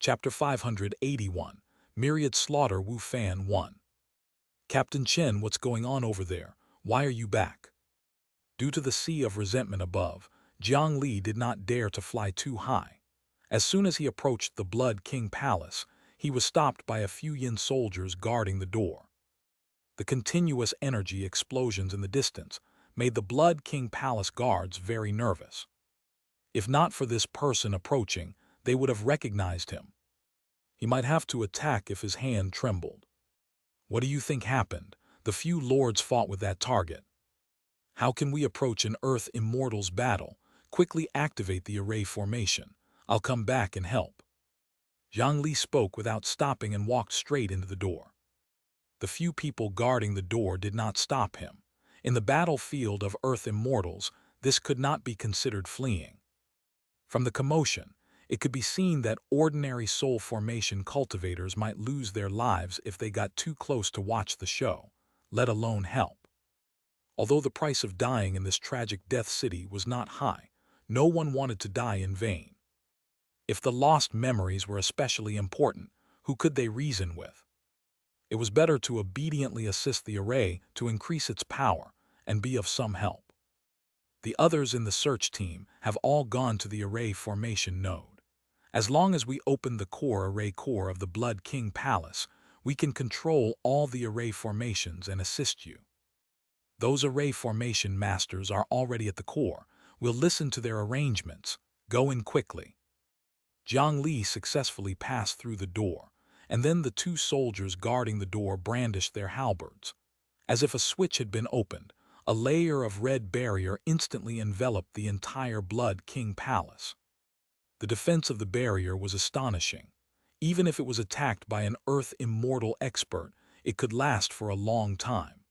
Chapter 581, Myriad Slaughter Wu Fan 1. Captain Chen, what's going on over there? Why are you back? Due to the sea of resentment above, Jiang Li did not dare to fly too high. As soon as he approached the Blood King Palace, he was stopped by a few Yin soldiers guarding the door. The continuous energy explosions in the distance made the Blood King Palace guards very nervous. If not for this person approaching, they would have recognized him. He might have to attack if his hand trembled. What do you think happened? The few lords fought with that target. How can we approach an Earth Immortals battle? Quickly activate the array formation. I'll come back and help. Jiang Li spoke without stopping and walked straight into the door. The few people guarding the door did not stop him. In the battlefield of Earth Immortals, this could not be considered fleeing. From the commotion, it could be seen that ordinary soul formation cultivators might lose their lives if they got too close to watch the show, let alone help. Although the price of dying in this tragic death city was not high, no one wanted to die in vain. If the lost memories were especially important, who could they reason with? It was better to obediently assist the array to increase its power and be of some help. The others in the search team have all gone to the array formation node. As long as we open the core array core of the Blood King Palace, we can control all the array formations and assist you. Those array formation masters are already at the core. We'll listen to their arrangements. Go in quickly. Jiang Li successfully passed through the door, and then the two soldiers guarding the door brandished their halberds. As if a switch had been opened, a layer of red barrier instantly enveloped the entire Blood King Palace. The defense of the barrier was astonishing. Even if it was attacked by an Earth Immortal expert, it could last for a long time.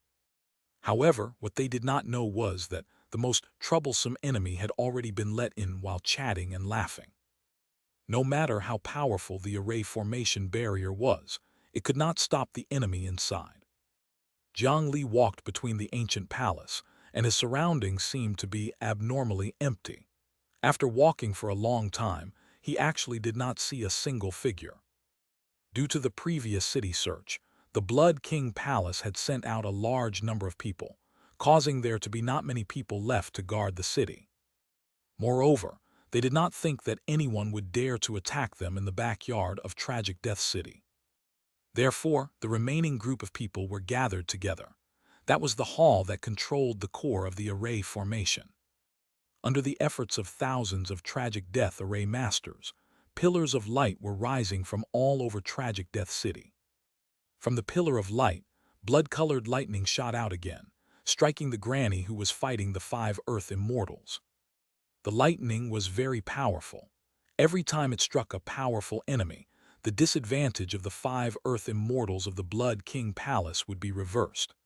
However, what they did not know was that the most troublesome enemy had already been let in while chatting and laughing. No matter how powerful the array formation barrier was, it could not stop the enemy inside. Jiang Li walked between the ancient palace, and his surroundings seemed to be abnormally empty. After walking for a long time, he actually did not see a single figure. Due to the previous city search, the Blood King Palace had sent out a large number of people, causing there to be not many people left to guard the city. Moreover, they did not think that anyone would dare to attack them in the backyard of Tragic Death City. Therefore, the remaining group of people were gathered together. That was the hall that controlled the core of the array formation. Under the efforts of thousands of Tragic Death array masters, pillars of light were rising from all over Tragic Death City. From the pillar of light, blood-colored lightning shot out again, striking the granny who was fighting the 5 Earth Immortals. The lightning was very powerful. Every time it struck a powerful enemy, the disadvantage of the 5 Earth Immortals of the Blood King Palace would be reversed.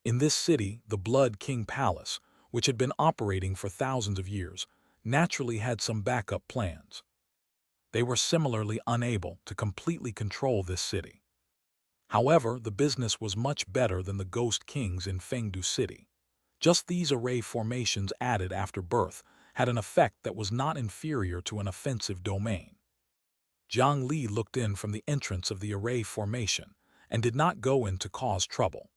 In this city, the Blood King Palace, which had been operating for thousands of years, naturally had some backup plans. They were similarly unable to completely control this city. However, the business was much better than the Ghost Kings in Fengdu City. Just these array formations added after birth had an effect that was not inferior to an offensive domain. Jiang Li looked in from the entrance of the array formation and did not go in to cause trouble.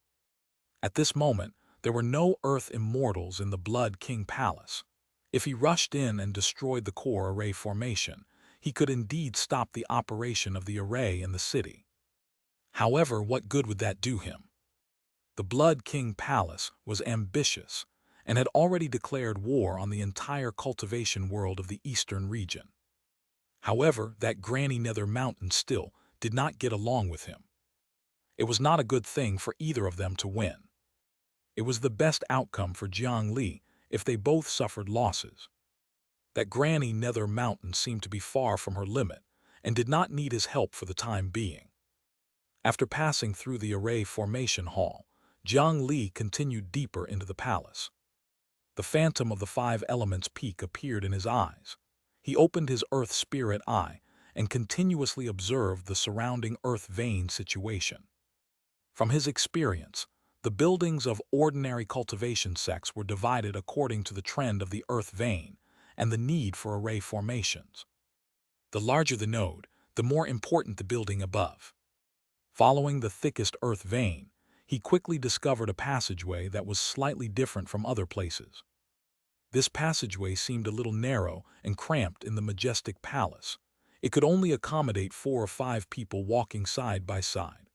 At this moment, there were no Earth Immortals in the Blood King Palace. If he rushed in and destroyed the core array formation, he could indeed stop the operation of the array in the city. However, what good would that do him? The Blood King Palace was ambitious and had already declared war on the entire cultivation world of the eastern region. However, that Granny Nether Mountain still did not get along with him. It was not a good thing for either of them to win. It was the best outcome for Jiang Li if they both suffered losses. That Granny Nether Mountain seemed to be far from her limit and did not need his help for the time being. After passing through the array formation hall, Jiang Li continued deeper into the palace. The phantom of the 5 elements peak appeared in his eyes. He opened his earth spirit eye and continuously observed the surrounding earth vein situation. From his experience, the buildings of ordinary cultivation sects were divided according to the trend of the earth vein and the need for array formations. The larger the node, the more important the building above. Following the thickest earth vein, he quickly discovered a passageway that was slightly different from other places. This passageway seemed a little narrow and cramped in the majestic palace. It could only accommodate 4 or 5 people walking side by side.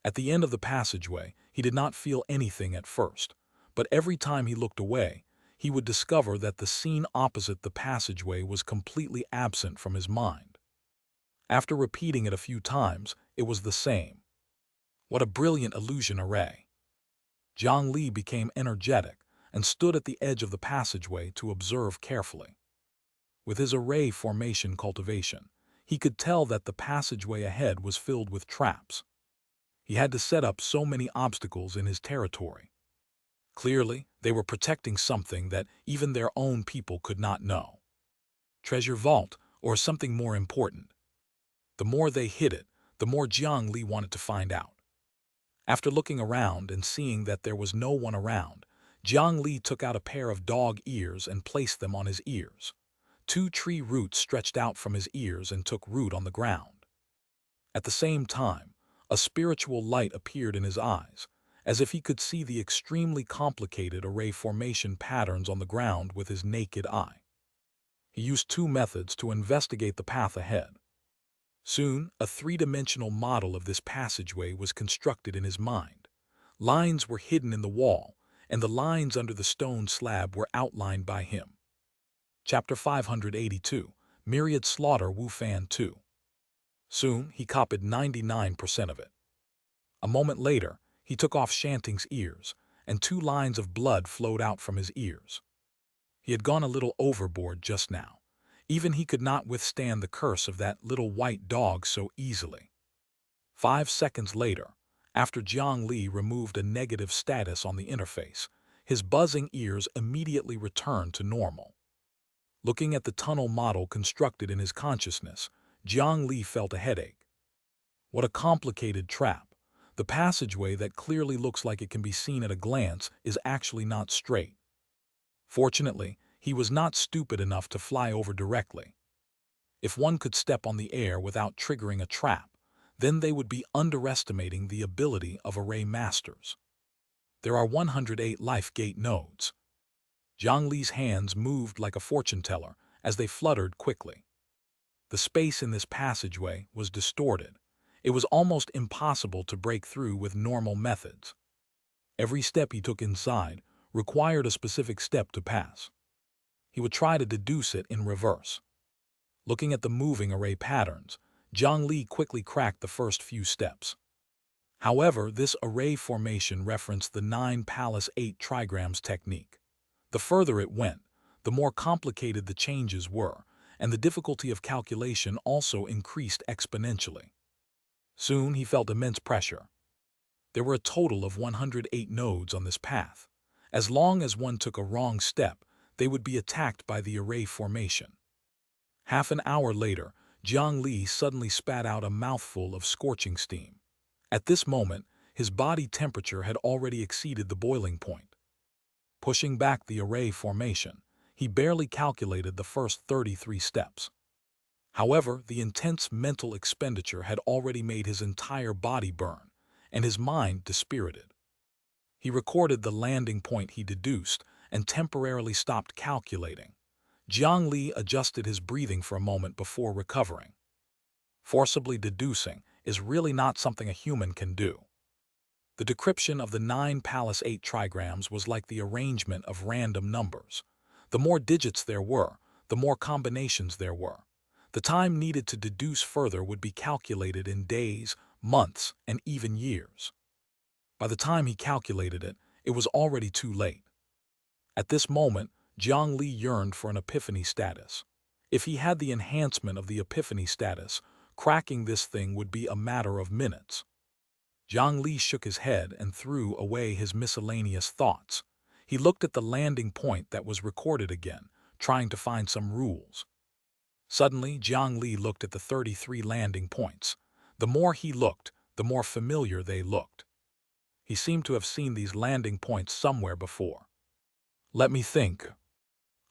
At the end of the passageway, he did not feel anything at first, but every time he looked away, he would discover that the scene opposite the passageway was completely absent from his mind. After repeating it a few times, it was the same. What a brilliant illusion array! Jiang Li became energetic and stood at the edge of the passageway to observe carefully. With his array formation cultivation, he could tell that the passageway ahead was filled with traps. He had to set up so many obstacles in his territory. Clearly, they were protecting something that even their own people could not know. Treasure vault, or something more important. The more they hid it, the more Jiang Li wanted to find out. After looking around and seeing that there was no one around, Jiang Li took out a pair of dog ears and placed them on his ears. 2 tree roots stretched out from his ears and took root on the ground. At the same time, a spiritual light appeared in his eyes, as if he could see the extremely complicated array formation patterns on the ground with his naked eye. He used 2 methods to investigate the path ahead. Soon, a 3-dimensional model of this passageway was constructed in his mind. Lines were hidden in the wall, and the lines under the stone slab were outlined by him. Chapter 582, Myriad Slaughter Wu Fan 2. Soon, he copied 99% of it. A moment later, he took off Xianxia's ears, and 2 lines of blood flowed out from his ears. He had gone a little overboard just now. Even he could not withstand the curse of that little white dog so easily. 5 seconds later, after Jiang Li removed a negative status on the interface, his buzzing ears immediately returned to normal. Looking at the tunnel model constructed in his consciousness, Jiang Li felt a headache. What a complicated trap. The passageway that clearly looks like it can be seen at a glance is actually not straight. Fortunately, he was not stupid enough to fly over directly. If one could step on the air without triggering a trap, then they would be underestimating the ability of array masters. There are 108 life gate nodes. Jiang Li's hands moved like a fortune teller as they fluttered quickly. The space in this passageway was distorted. It was almost impossible to break through with normal methods. Every step he took inside required a specific step to pass. He would try to deduce it in reverse. Looking at the moving array patterns, Jiang Li quickly cracked the first few steps. However, this array formation referenced the 9 palace 8 trigrams technique. The further it went, the more complicated the changes were, and the difficulty of calculation also increased exponentially. Soon he felt immense pressure. There were a total of 108 nodes on this path. As long as one took a wrong step, they would be attacked by the array formation. Half an hour later, Jiang Li suddenly spat out a mouthful of scorching steam. At this moment, his body temperature had already exceeded the boiling point. Pushing back the array formation, he barely calculated the first 33 steps. However, the intense mental expenditure had already made his entire body burn, and his mind dispirited. He recorded the landing point he deduced and temporarily stopped calculating. Jiang Li adjusted his breathing for a moment before recovering. Forcibly deducing is really not something a human can do. The decryption of the 9 palace 8 trigrams was like the arrangement of random numbers. The more digits there were, the more combinations there were. The time needed to deduce further would be calculated in days, months, and even years. By the time he calculated it, it was already too late. At this moment, Jiang Li yearned for an epiphany status. If he had the enhancement of the epiphany status, cracking this thing would be a matter of minutes. Jiang Li shook his head and threw away his miscellaneous thoughts. He looked at the landing point that was recorded again, trying to find some rules. Suddenly, Jiang Li looked at the 33 landing points. The more he looked, the more familiar they looked. He seemed to have seen these landing points somewhere before. Let me think.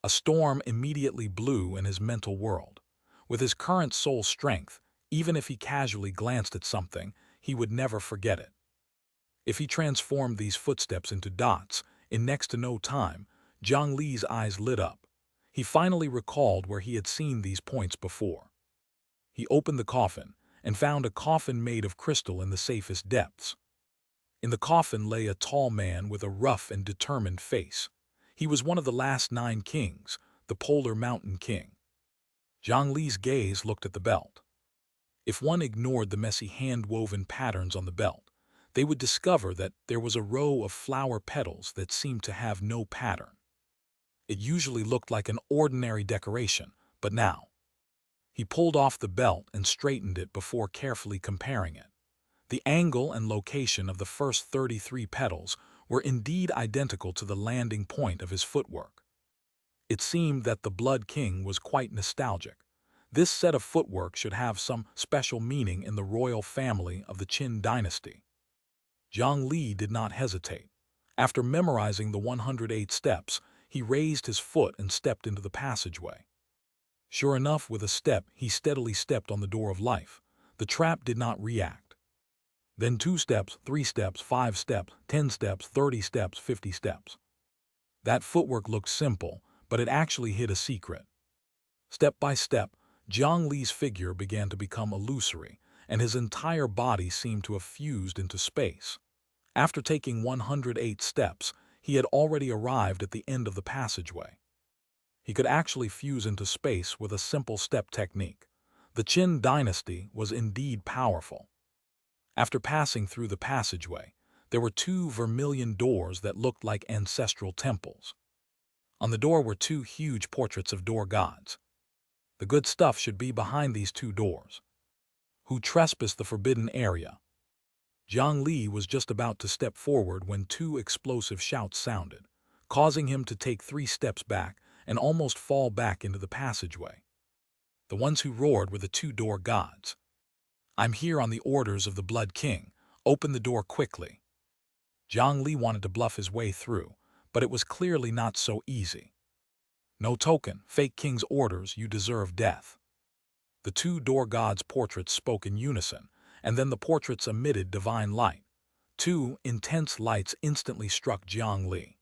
A storm immediately blew in his mental world. With his current soul strength, Even if he casually glanced at something, he would never forget it. If he transformed these footsteps into dots, in next to no time, Jiang Li's eyes lit up. He finally recalled where he had seen these points before. He opened the coffin and found a coffin made of crystal in the safest depths. In the coffin lay a tall man with a rough and determined face. He was one of the last 9 kings, the Polar Mountain King. Jiang Li's gaze looked at the belt. If one ignored the messy hand-woven patterns on the belt, they would discover that there was a row of flower petals that seemed to have no pattern. It usually looked like an ordinary decoration, but now. He pulled off the belt and straightened it before carefully comparing it. The angle and location of the first 33 petals were indeed identical to the landing point of his footwork. It seemed that the Blood King was quite nostalgic. This set of footwork should have some special meaning in the royal family of the Qin dynasty. Jiang Li did not hesitate. After memorizing the 108 steps, he raised his foot and stepped into the passageway. Sure enough, with a step, he steadily stepped on the door of life. The trap did not react. Then 2 steps, 3 steps, 5 steps, 10 steps, 30 steps, 50 steps. That footwork looked simple, but it actually hid a secret. Step by step, Jiang Li's figure began to become illusory, and his entire body seemed to have fused into space. After taking 108 steps, he had already arrived at the end of the passageway. He could actually fuse into space with a simple step technique. The Qin dynasty was indeed powerful. After passing through the passageway, there were 2 vermilion doors that looked like ancestral temples. On the door were 2 huge portraits of door gods. The good stuff should be behind these 2 doors. Who trespassed the forbidden area? Jiang Li was just about to step forward when 2 explosive shouts sounded, causing him to take 3 steps back and almost fall back into the passageway. The ones who roared were the 2 door gods. "I'm here on the orders of the Blood King. Open the door quickly." Jiang Li wanted to bluff his way through, but it was clearly not so easy. "No token, fake king's orders, you deserve death." The 2 door gods' portraits spoke in unison, and then the portraits emitted divine light. 2 intense lights instantly struck Jiang Li.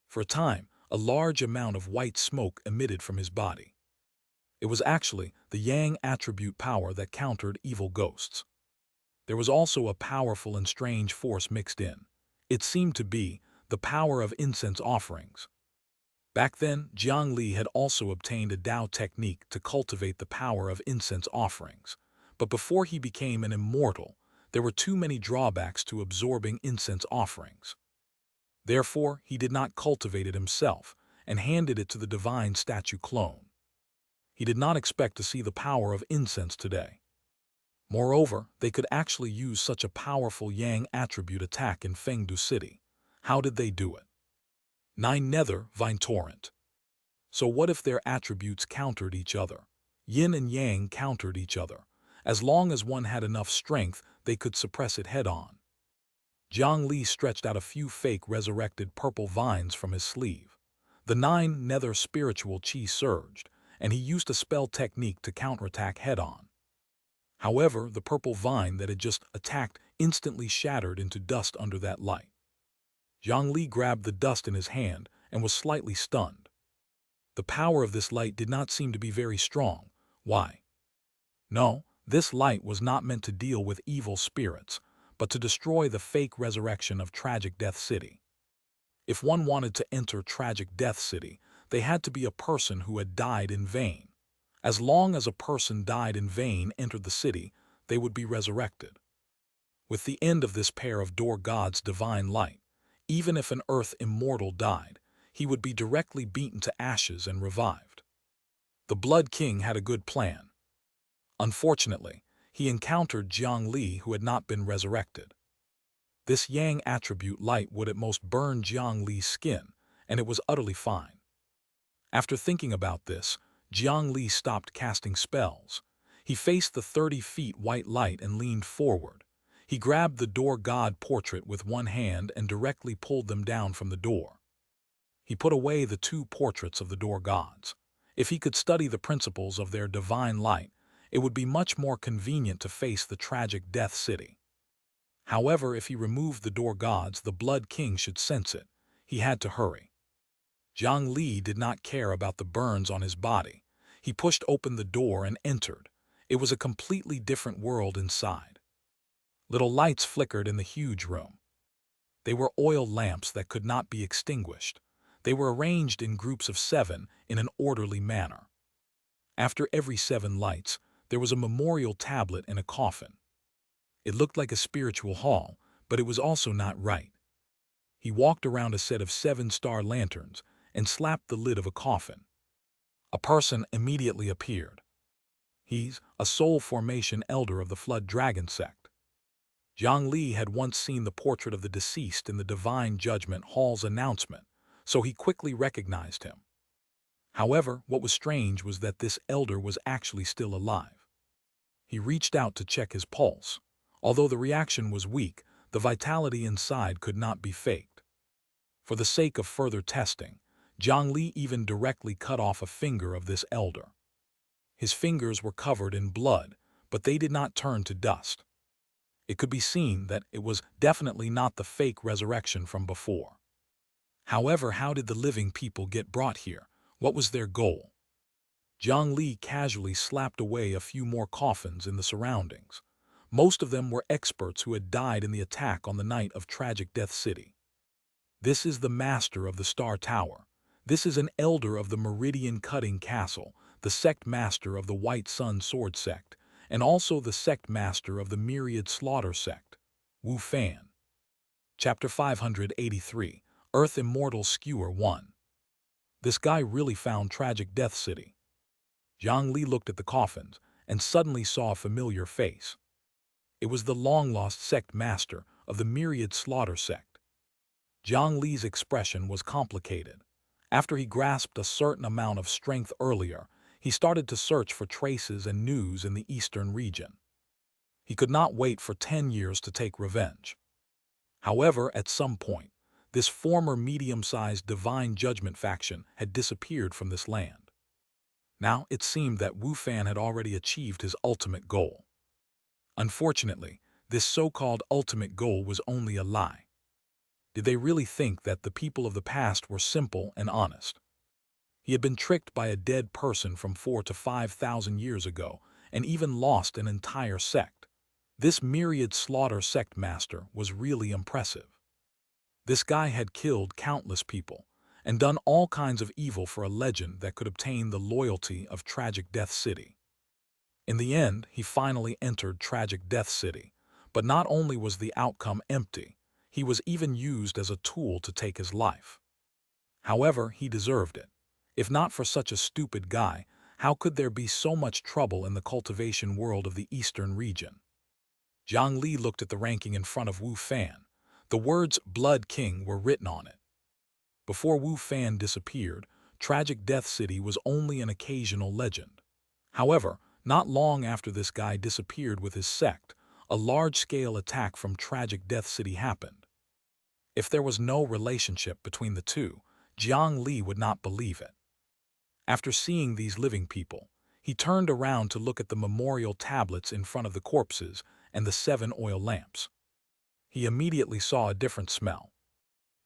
For a time, a large amount of white smoke emitted from his body. It was actually the Yang attribute power that countered evil ghosts. There was also a powerful and strange force mixed in. It seemed to be the power of incense offerings. Back then, Jiang Li had also obtained a Dao technique to cultivate the power of incense offerings. But before he became an immortal, there were too many drawbacks to absorbing incense offerings. Therefore, he did not cultivate it himself and handed it to the divine statue clone. He did not expect to see the power of incense today. Moreover, they could actually use such a powerful Yang attribute attack in Fengdu City. How did they do it? 9 Nether Vine Torrent. So what if their attributes countered each other? Yin and Yang countered each other. As long as one had enough strength, they could suppress it head-on. Jiang Li stretched out a few fake resurrected purple vines from his sleeve. The 9 Nether spiritual chi surged, and he used a spell technique to counterattack head-on. However, the purple vine that had just attacked instantly shattered into dust under that light. Jiang Li grabbed the dust in his hand and was slightly stunned. The power of this light did not seem to be very strong. Why? No, this light was not meant to deal with evil spirits, but to destroy the fake resurrection of Tragic Death City. If one wanted to enter Tragic Death City, they had to be a person who had died in vain. As long as a person died in vain entered the city, they would be resurrected. With the end of this pair of door gods' divine light, even if an earth immortal died, he would be directly beaten to ashes and revived. The Blood King had a good plan. Unfortunately, he encountered Jiang Li, who had not been resurrected. This Yang attribute light would at most burn Jiang Li's skin, and it was utterly fine. After thinking about this, Jiang Li stopped casting spells. He faced the 30 feet white light and leaned forward. He grabbed the door god portrait with one hand and directly pulled them down from the door. He put away the 2 portraits of the door gods. If he could study the principles of their divine light, it would be much more convenient to face the tragic Death City. However, if he removed the door gods, the Blood King should sense it. He had to hurry. Jiang Li did not care about the burns on his body. He pushed open the door and entered. It was a completely different world inside. Little lights flickered in the huge room. They were oil lamps that could not be extinguished. They were arranged in groups of 7 in an orderly manner. After every 7 lights, there was a memorial tablet in a coffin. It looked like a spiritual hall, but it was also not right. He walked around a set of 7-star lanterns and slapped the lid of a coffin. A person immediately appeared. He's a soul formation elder of the Flood Dragon sect. Jiang Li had once seen the portrait of the deceased in the Divine Judgment Hall's announcement, so he quickly recognized him. However, what was strange was that this elder was actually still alive. He reached out to check his pulse. Although the reaction was weak, the vitality inside could not be faked. For the sake of further testing, Jiang Li even directly cut off a finger of this elder. His fingers were covered in blood, but they did not turn to dust. It could be seen that it was definitely not the fake resurrection from before. However, how did the living people get brought here? What was their goal? Jiang Li casually slapped away a few more coffins in the surroundings. Most of them were experts who had died in the attack on the night of tragic Death City. This is the master of the Star Tower. This is an elder of the Meridian Cutting Castle, the sect master of the White Sun Sword sect, and also the sect master of the Myriad Slaughter sect, Wu Fan. Chapter 583, Earth Immortal Skewer 1. This guy really found tragic Death City. Jiang Li looked at the coffins and suddenly saw a familiar face. It was the long-lost sect master of the Myriad Slaughter sect. Jiang Li's expression was complicated. After he grasped a certain amount of strength earlier, he started to search for traces and news in the eastern region. He could not wait for 10 years to take revenge. However, at some point, this former medium-sized Divine Judgment faction had disappeared from this land. Now it seemed that Wu Fan had already achieved his ultimate goal. Unfortunately, this so-called ultimate goal was only a lie. Did they really think that the people of the past were simple and honest? He had been tricked by a dead person from 4,000 to 5,000 years ago and even lost an entire sect. This Myriad Slaughter sect master was really impressive. This guy had killed countless people and done all kinds of evil for a legend that could obtain the loyalty of Tragic Death City. In the end, he finally entered Tragic Death City, but not only was the outcome empty, he was even used as a tool to take his life. However, he deserved it. If not for such a stupid guy, how could there be so much trouble in the cultivation world of the eastern region? Jiang Li looked at the ranking in front of Wu Fan. The words Blood King were written on it. Before Wu Fan disappeared, Tragic Death City was only an occasional legend. However, not long after this guy disappeared with his sect, a large-scale attack from Tragic Death City happened. If there was no relationship between the two, Jiang Li would not believe it. After seeing these living people, he turned around to look at the memorial tablets in front of the corpses and the 7 oil lamps. He immediately saw a different smell.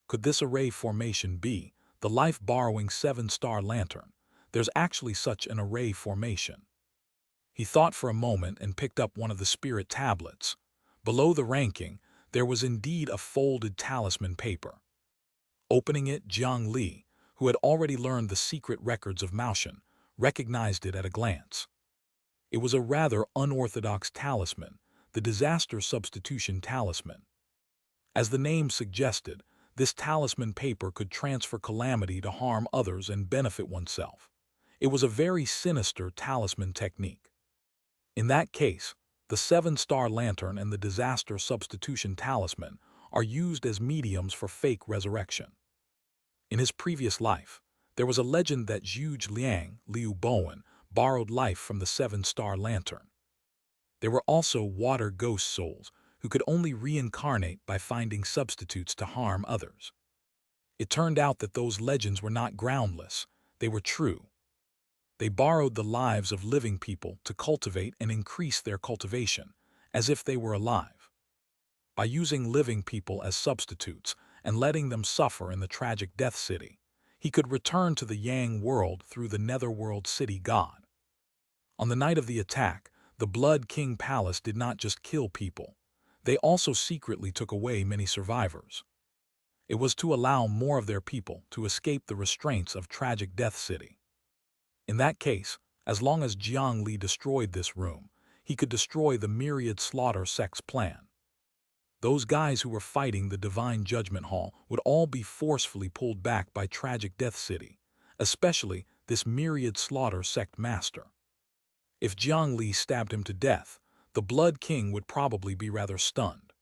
Could this array formation be the life-borrowing 7-star lantern? There's actually such an array formation. He thought for a moment and picked up one of the spirit tablets. Below the ranking, there was indeed a folded talisman paper. Opening it, Jiang Li, who had already learned the secret records of Maoshan, recognized it at a glance. It was a rather unorthodox talisman, the disaster substitution talisman. As the name suggested, this talisman paper could transfer calamity to harm others and benefit oneself. It was a very sinister talisman technique. In that case, the 7-star lantern and the disaster substitution talisman are used as mediums for fake resurrection. In his previous life, there was a legend that Zhuge Liang, Liu Bowen, borrowed life from the 7-star lantern. There were also water ghost souls who could only reincarnate by finding substitutes to harm others. It turned out that those legends were not groundless, they were true. They borrowed the lives of living people to cultivate and increase their cultivation, as if they were alive. By using living people as substitutes and letting them suffer in the tragic Death City, he could return to the Yang world through the Netherworld City God. On the night of the attack, the Blood King Palace did not just kill people. They also secretly took away many survivors. It was to allow more of their people to escape the restraints of tragic Death City. In that case, as long as Jiang Li destroyed this room, he could destroy the myriad slaughter sect's plan. Those guys who were fighting the Divine Judgment Hall would all be forcefully pulled back by tragic Death City, especially this myriad slaughter sect master. If Jiang Li stabbed him to death, the Blood King would probably be rather stunned.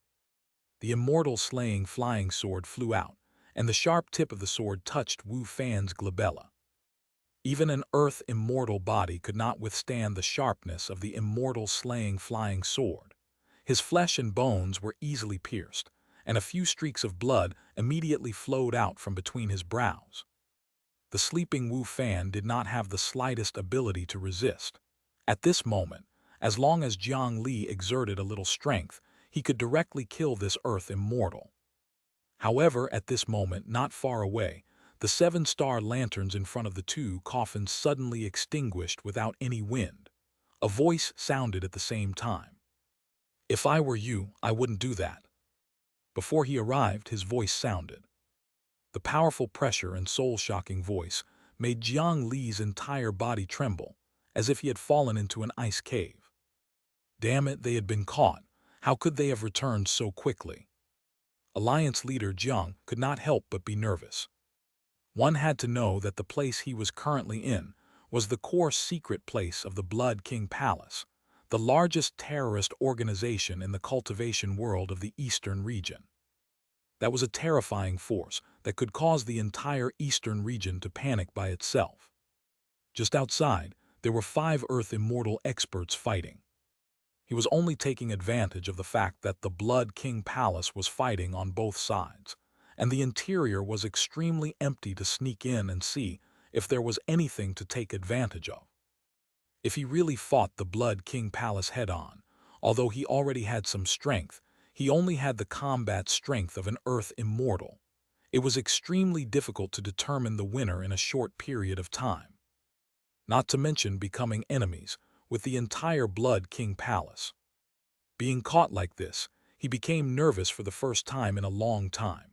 The immortal slaying flying sword flew out, and the sharp tip of the sword touched Wu Fan's glabella. Even an earth immortal body could not withstand the sharpness of the immortal slaying flying sword. His flesh and bones were easily pierced, and a few streaks of blood immediately flowed out from between his brows. The sleeping Wu Fan did not have the slightest ability to resist. At this moment, as long as Jiang Li exerted a little strength, he could directly kill this earth immortal. However, at this moment, not far away, the 7-star lanterns in front of the 2 coffins suddenly extinguished without any wind. A voice sounded at the same time. "If I were you, I wouldn't do that." Before he arrived, his voice sounded. The powerful pressure and soul-shocking voice made Jiang Li's entire body tremble, as if he had fallen into an ice cave. Damn it, they had been caught. How could they have returned so quickly? Alliance leader Jiang could not help but be nervous. One had to know that the place he was currently in was the core secret place of the Blood King Palace, the largest terrorist organization in the cultivation world of the Eastern region. That was a terrifying force that could cause the entire Eastern region to panic by itself. Just outside, there were 5 Earth Immortal experts fighting. He was only taking advantage of the fact that the Blood King Palace was fighting on both sides, and the interior was extremely empty to sneak in and see if there was anything to take advantage of. If he really fought the Blood King Palace head-on, although he already had some strength, he only had the combat strength of an Earth Immortal. It was extremely difficult to determine the winner in a short period of time. Not to mention becoming enemies with the entire Blood King Palace. Being caught like this, he became nervous for the first time in a long time.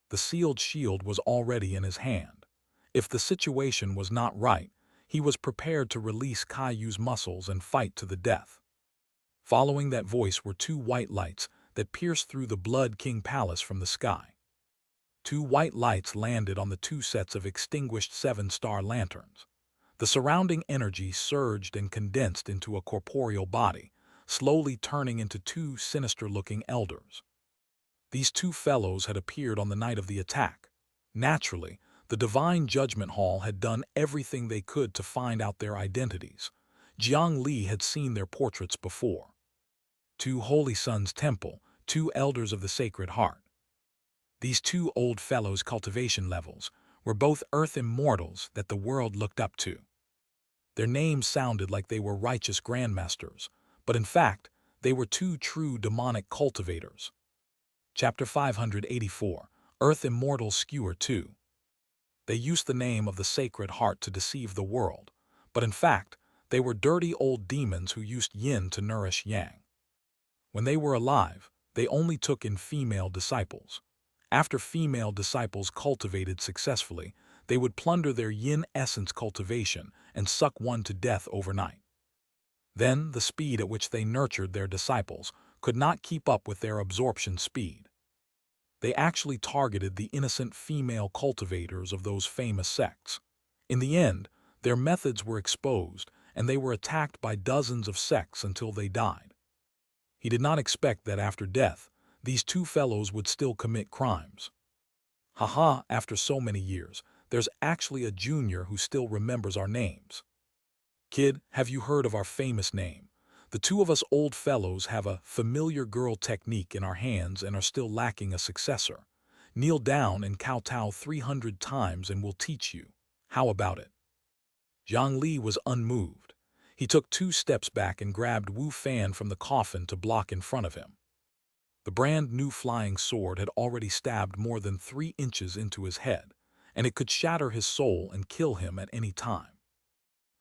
The sealed shield was already in his hand. If the situation was not right, he was prepared to release Caillou's muscles and fight to the death. Following that voice were 2 white lights that pierced through the Blood King Palace from the sky. 2 white lights landed on the 2 sets of extinguished 7-star lanterns. The surrounding energy surged and condensed into a corporeal body, slowly turning into 2 sinister-looking elders. These 2 fellows had appeared on the night of the attack. Naturally, the Divine Judgment Hall had done everything they could to find out their identities. Jiang Li had seen their portraits before. 2 Holy Sons Temple, 2 Elders of the Sacred Heart. These 2 old fellows' cultivation levels were both Earth Immortals that the world looked up to. Their names sounded like they were righteous grandmasters, but in fact, they were 2 true demonic cultivators. Chapter 584, Earth Immortal Skewer 2. They used the name of the Sacred Heart to deceive the world, but in fact, they were dirty old demons who used yin to nourish yang. When they were alive, they only took in female disciples. After female disciples cultivated successfully, they would plunder their yin essence cultivation and suck one to death overnight. Then, the speed at which they nurtured their disciples could not keep up with their absorption speed. They actually targeted the innocent female cultivators of those famous sects. In the end, their methods were exposed, and they were attacked by dozens of sects until they died. He did not expect that after death, these 2 fellows would still commit crimes. Haha, after so many years, there's actually a junior who still remembers our names. Kid, have you heard of our famous name? The 2 of us old fellows have a familiar girl technique in our hands and are still lacking a successor. Kneel down and kowtow 300 times and we'll teach you. How about it? Jiang Li was unmoved. He took 2 steps back and grabbed Wu Fan from the coffin to block in front of him. The brand new flying sword had already stabbed more than 3 inches into his head, and it could shatter his soul and kill him at any time.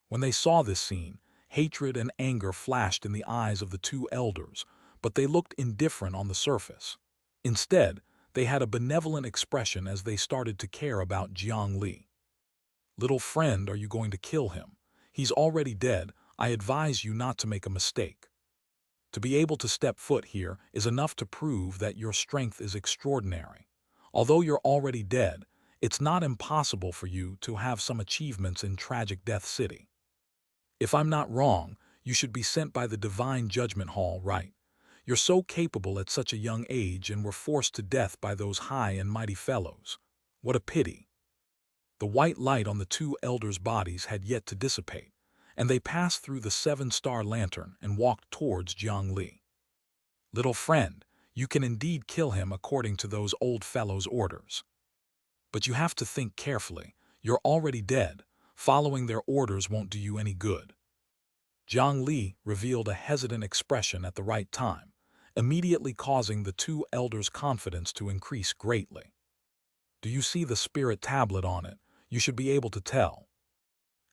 When they saw this scene, hatred and anger flashed in the eyes of the 2 elders, but they looked indifferent on the surface. Instead, they had a benevolent expression as they started to care about Jiang Li. "Little friend, are you going to kill him? He's already dead. I advise you not to make a mistake. To be able to step foot here is enough to prove that your strength is extraordinary. Although you're already dead, it's not impossible for you to have some achievements in Tragic Death City. If I'm not wrong, you should be sent by the Divine Judgment Hall, right? You're so capable at such a young age and were forced to death by those high and mighty fellows. What a pity." The white light on the 2 elders' bodies had yet to dissipate, and they passed through the 7-star lantern and walked towards Jiang Li. "Little friend, you can indeed kill him according to those old fellows' orders. But you have to think carefully. You're already dead. Following their orders won't do you any good." Jiang Li revealed a hesitant expression at the right time, immediately causing the 2 elders' confidence to increase greatly. "Do you see the spirit tablet on it? You should be able to tell.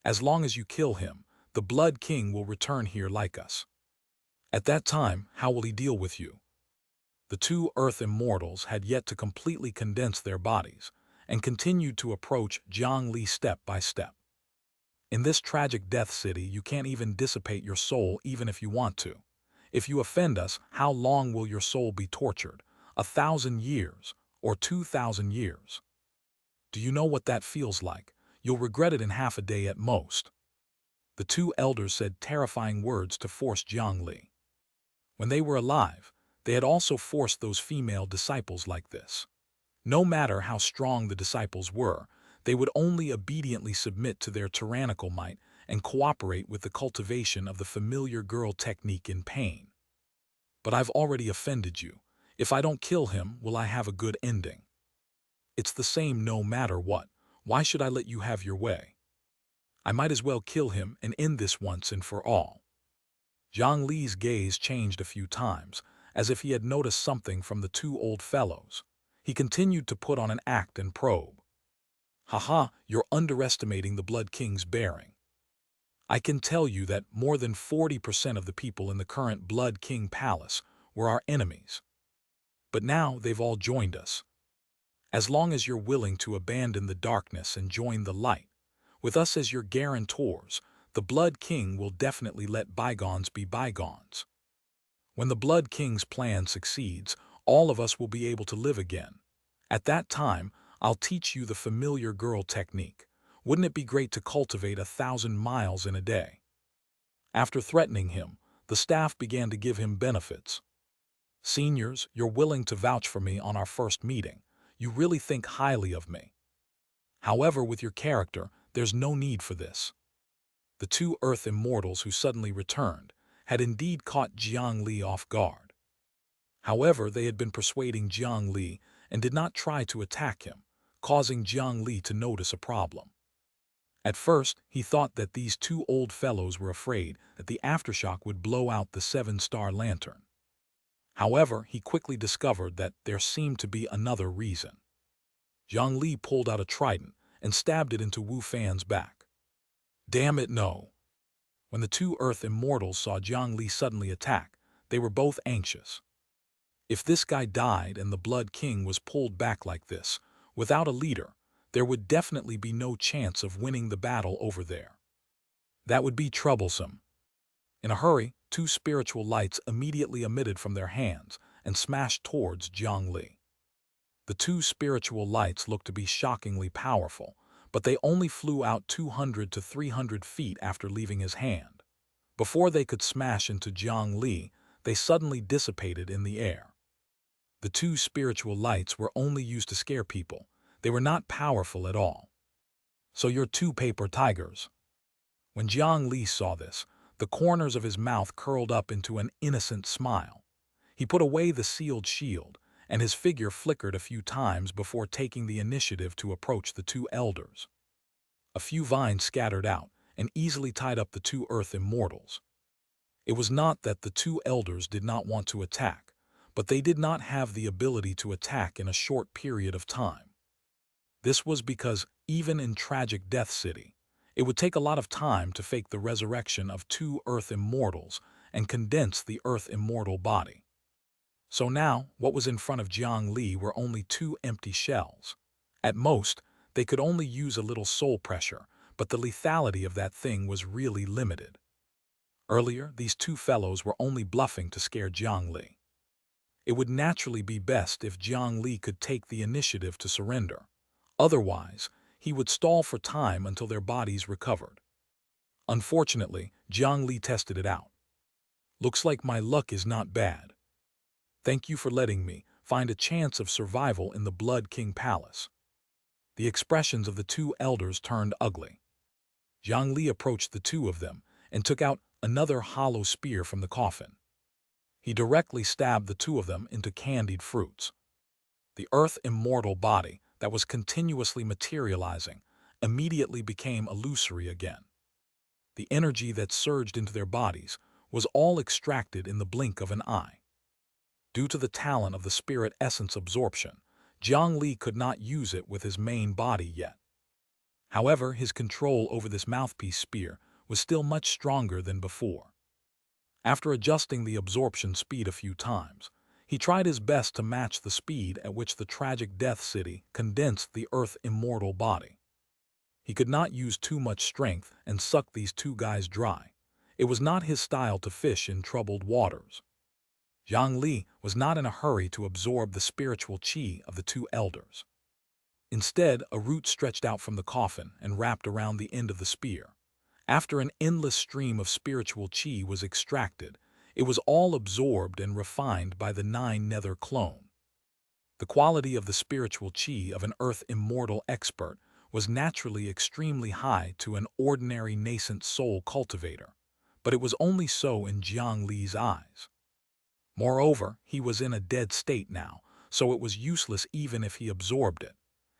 As long as you kill him, the Blood King will return here like us. At that time, how will he deal with you?" The 2 Earth Immortals had yet to completely condense their bodies, and continued to approach Jiang Li step by step. "In this tragic death city, you can't even dissipate your soul even if you want to. If you offend us, how long will your soul be tortured? 1,000 years, or 2,000 years? Do you know what that feels like? You'll regret it in half a day at most." The 2 elders said terrifying words to force Jiang Li. When they were alive, they had also forced those female disciples like this. No matter how strong the disciples were, they would only obediently submit to their tyrannical might and cooperate with the cultivation of the familiar girl technique in pain. "But I've already offended you. If I don't kill him, will I have a good ending? It's the same no matter what. Why should I let you have your way? I might as well kill him and end this once and for all." Jiang Li's gaze changed a few times, as if he had noticed something from the 2 old fellows. He continued to put on an act and probe. "Haha, you're underestimating the Blood King's bearing. I can tell you that more than 40% of the people in the current Blood King Palace were our enemies. But now they've all joined us. As long as you're willing to abandon the darkness and join the light, with us as your guarantors, the Blood King will definitely let bygones be bygones. When the Blood King's plan succeeds, all of us will be able to live again. At that time, I'll teach you the familiar girl technique. Wouldn't it be great to cultivate 1,000 miles in a day?" After threatening him, the staff began to give him benefits. "Seniors, you're willing to vouch for me on our first meeting. You really think highly of me. However, with your character, there's no need for this." The 2 Earth Immortals who suddenly returned had indeed caught Jiang Li off guard. However, they had been persuading Jiang Li and did not try to attack him, causing Jiang Li to notice a problem. At first, he thought that these 2 old fellows were afraid that the aftershock would blow out the 7-star lantern. However, he quickly discovered that there seemed to be another reason. Jiang Li pulled out a trident and stabbed it into Wu Fan's back. "Damn it, no!" When the 2 Earth Immortals saw Jiang Li suddenly attack, they were both anxious. If this guy died and the Blood King was pulled back like this, without a leader, there would definitely be no chance of winning the battle over there. That would be troublesome. In a hurry, 2 spiritual lights immediately emitted from their hands and smashed towards Jiang Li. The 2 spiritual lights looked to be shockingly powerful, but they only flew out 200 to 300 feet after leaving his hand. Before they could smash into Jiang Li, they suddenly dissipated in the air. The 2 spiritual lights were only used to scare people. They were not powerful at all. "So you're 2 paper tigers." When Jiang Li saw this, the corners of his mouth curled up into an innocent smile. He put away the sealed shield, and his figure flickered a few times before taking the initiative to approach the 2 elders. A few vines scattered out, and easily tied up the two Earth immortals. It was not that the two elders did not want to attack, but they did not have the ability to attack in a short period of time. This was because, even in tragic Death City, it would take a lot of time to fake the resurrection of two Earth immortals and condense the Earth immortal body. So now, what was in front of Jiang Li were only two empty shells. At most, they could only use a little soul pressure, but the lethality of that thing was really limited. Earlier, these two fellows were only bluffing to scare Jiang Li. It would naturally be best if Jiang Li could take the initiative to surrender. Otherwise, he would stall for time until their bodies recovered. Unfortunately, Jiang Li tested it out. Looks like my luck is not bad. Thank you for letting me find a chance of survival in the Blood King Palace. The expressions of the two elders turned ugly. Jiang Li approached the two of them and took out another hollow spear from the coffin. He directly stabbed the two of them into candied fruits. The Earth immortal body that was continuously materializing immediately became illusory again. The energy that surged into their bodies was all extracted in the blink of an eye. Due to the talent of the spirit essence absorption, Jiang Li could not use it with his main body yet. However, his control over this mouthpiece spear was still much stronger than before. After adjusting the absorption speed a few times, he tried his best to match the speed at which the tragic Death City condensed the Earth immortal body. He could not use too much strength and suck these two guys dry. It was not his style to fish in troubled waters. Jiang Li was not in a hurry to absorb the spiritual qi of the two elders. Instead, a root stretched out from the coffin and wrapped around the end of the spear. After an endless stream of spiritual qi was extracted, it was all absorbed and refined by the 9 nether clone. The quality of the spiritual qi of an Earth immortal expert was naturally extremely high to an ordinary nascent soul cultivator, but it was only so in Jiang Li's eyes. Moreover, he was in a dead state now, so it was useless even if he absorbed it.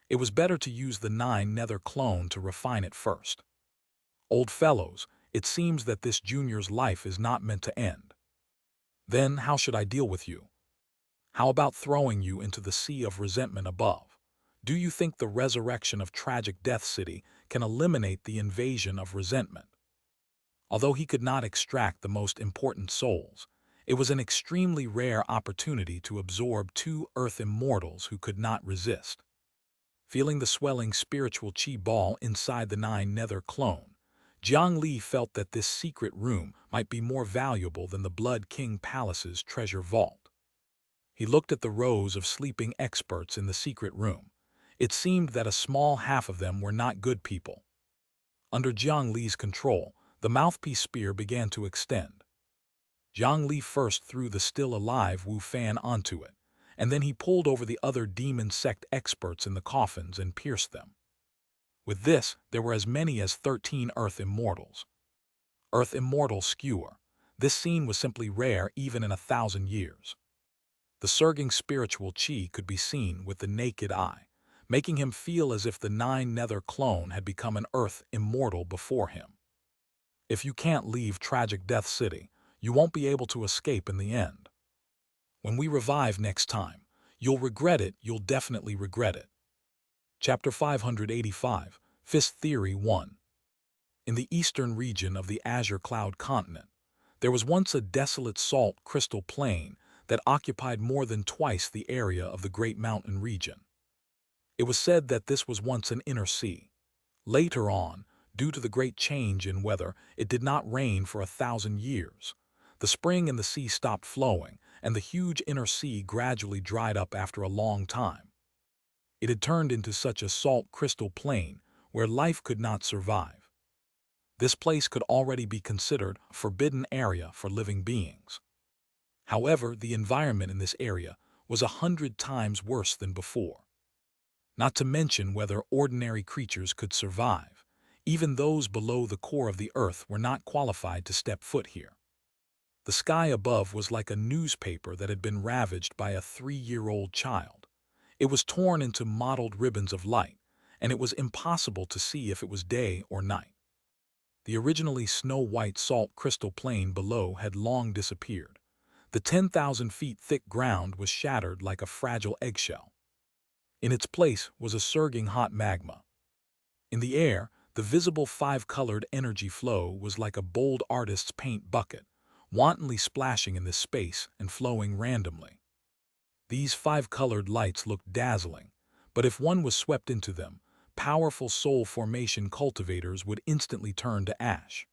It was better to use the 9 nether clone to refine it first. Old fellows, it seems that this junior's life is not meant to end. Then how should I deal with you? How about throwing you into the sea of resentment above? Do you think the resurrection of tragic Death City can eliminate the invasion of resentment? Although he could not extract the most important souls, it was an extremely rare opportunity to absorb two Earth immortals who could not resist. Feeling the swelling spiritual qi ball inside the 9 nether clone, Jiang Li felt that this secret room might be more valuable than the Blood King Palace's treasure vault. He looked at the rows of sleeping experts in the secret room. It seemed that a small half of them were not good people. Under Jiang Li's control, the mouthpiece spear began to extend. Jiang Li first threw the still-alive Wu Fan onto it, and then he pulled over the other demon sect experts in the coffins and pierced them. With this, there were as many as 13 Earth Immortals. Earth Immortal Skewer. This scene was simply rare even in 1,000 years. The surging spiritual qi could be seen with the naked eye, making him feel as if the 9 nether clone had become an Earth Immortal before him. If you can't leave tragic Death City, you won't be able to escape in the end. When we revive next time, you'll regret it, you'll definitely regret it. Chapter 585, Fist Theory 1. In the eastern region of the Azure Cloud continent, there was once a desolate salt crystal plain that occupied more than twice the area of the Great Mountain region. It was said that this was once an inner sea. Later on, due to the great change in weather, it did not rain for 1,000 years. The spring in the sea stopped flowing, and the huge inner sea gradually dried up after a long time. It had turned into such a salt crystal plain where life could not survive. This place could already be considered a forbidden area for living beings. However, the environment in this area was 100 times worse than before. Not to mention whether ordinary creatures could survive. Even those below the core of the earth were not qualified to step foot here. The sky above was like a newspaper that had been ravaged by a 3-year-old child. It was torn into mottled ribbons of light, and it was impossible to see if it was day or night. The originally snow-white salt crystal plain below had long disappeared. The 10,000 feet thick ground was shattered like a fragile eggshell. In its place was a surging hot magma. In the air, the visible five-colored energy flow was like a bold artist's paint bucket, wantonly splashing in this space and flowing randomly. These five-colored lights looked dazzling, but if one was swept into them, powerful soul formation cultivators would instantly turn to ash.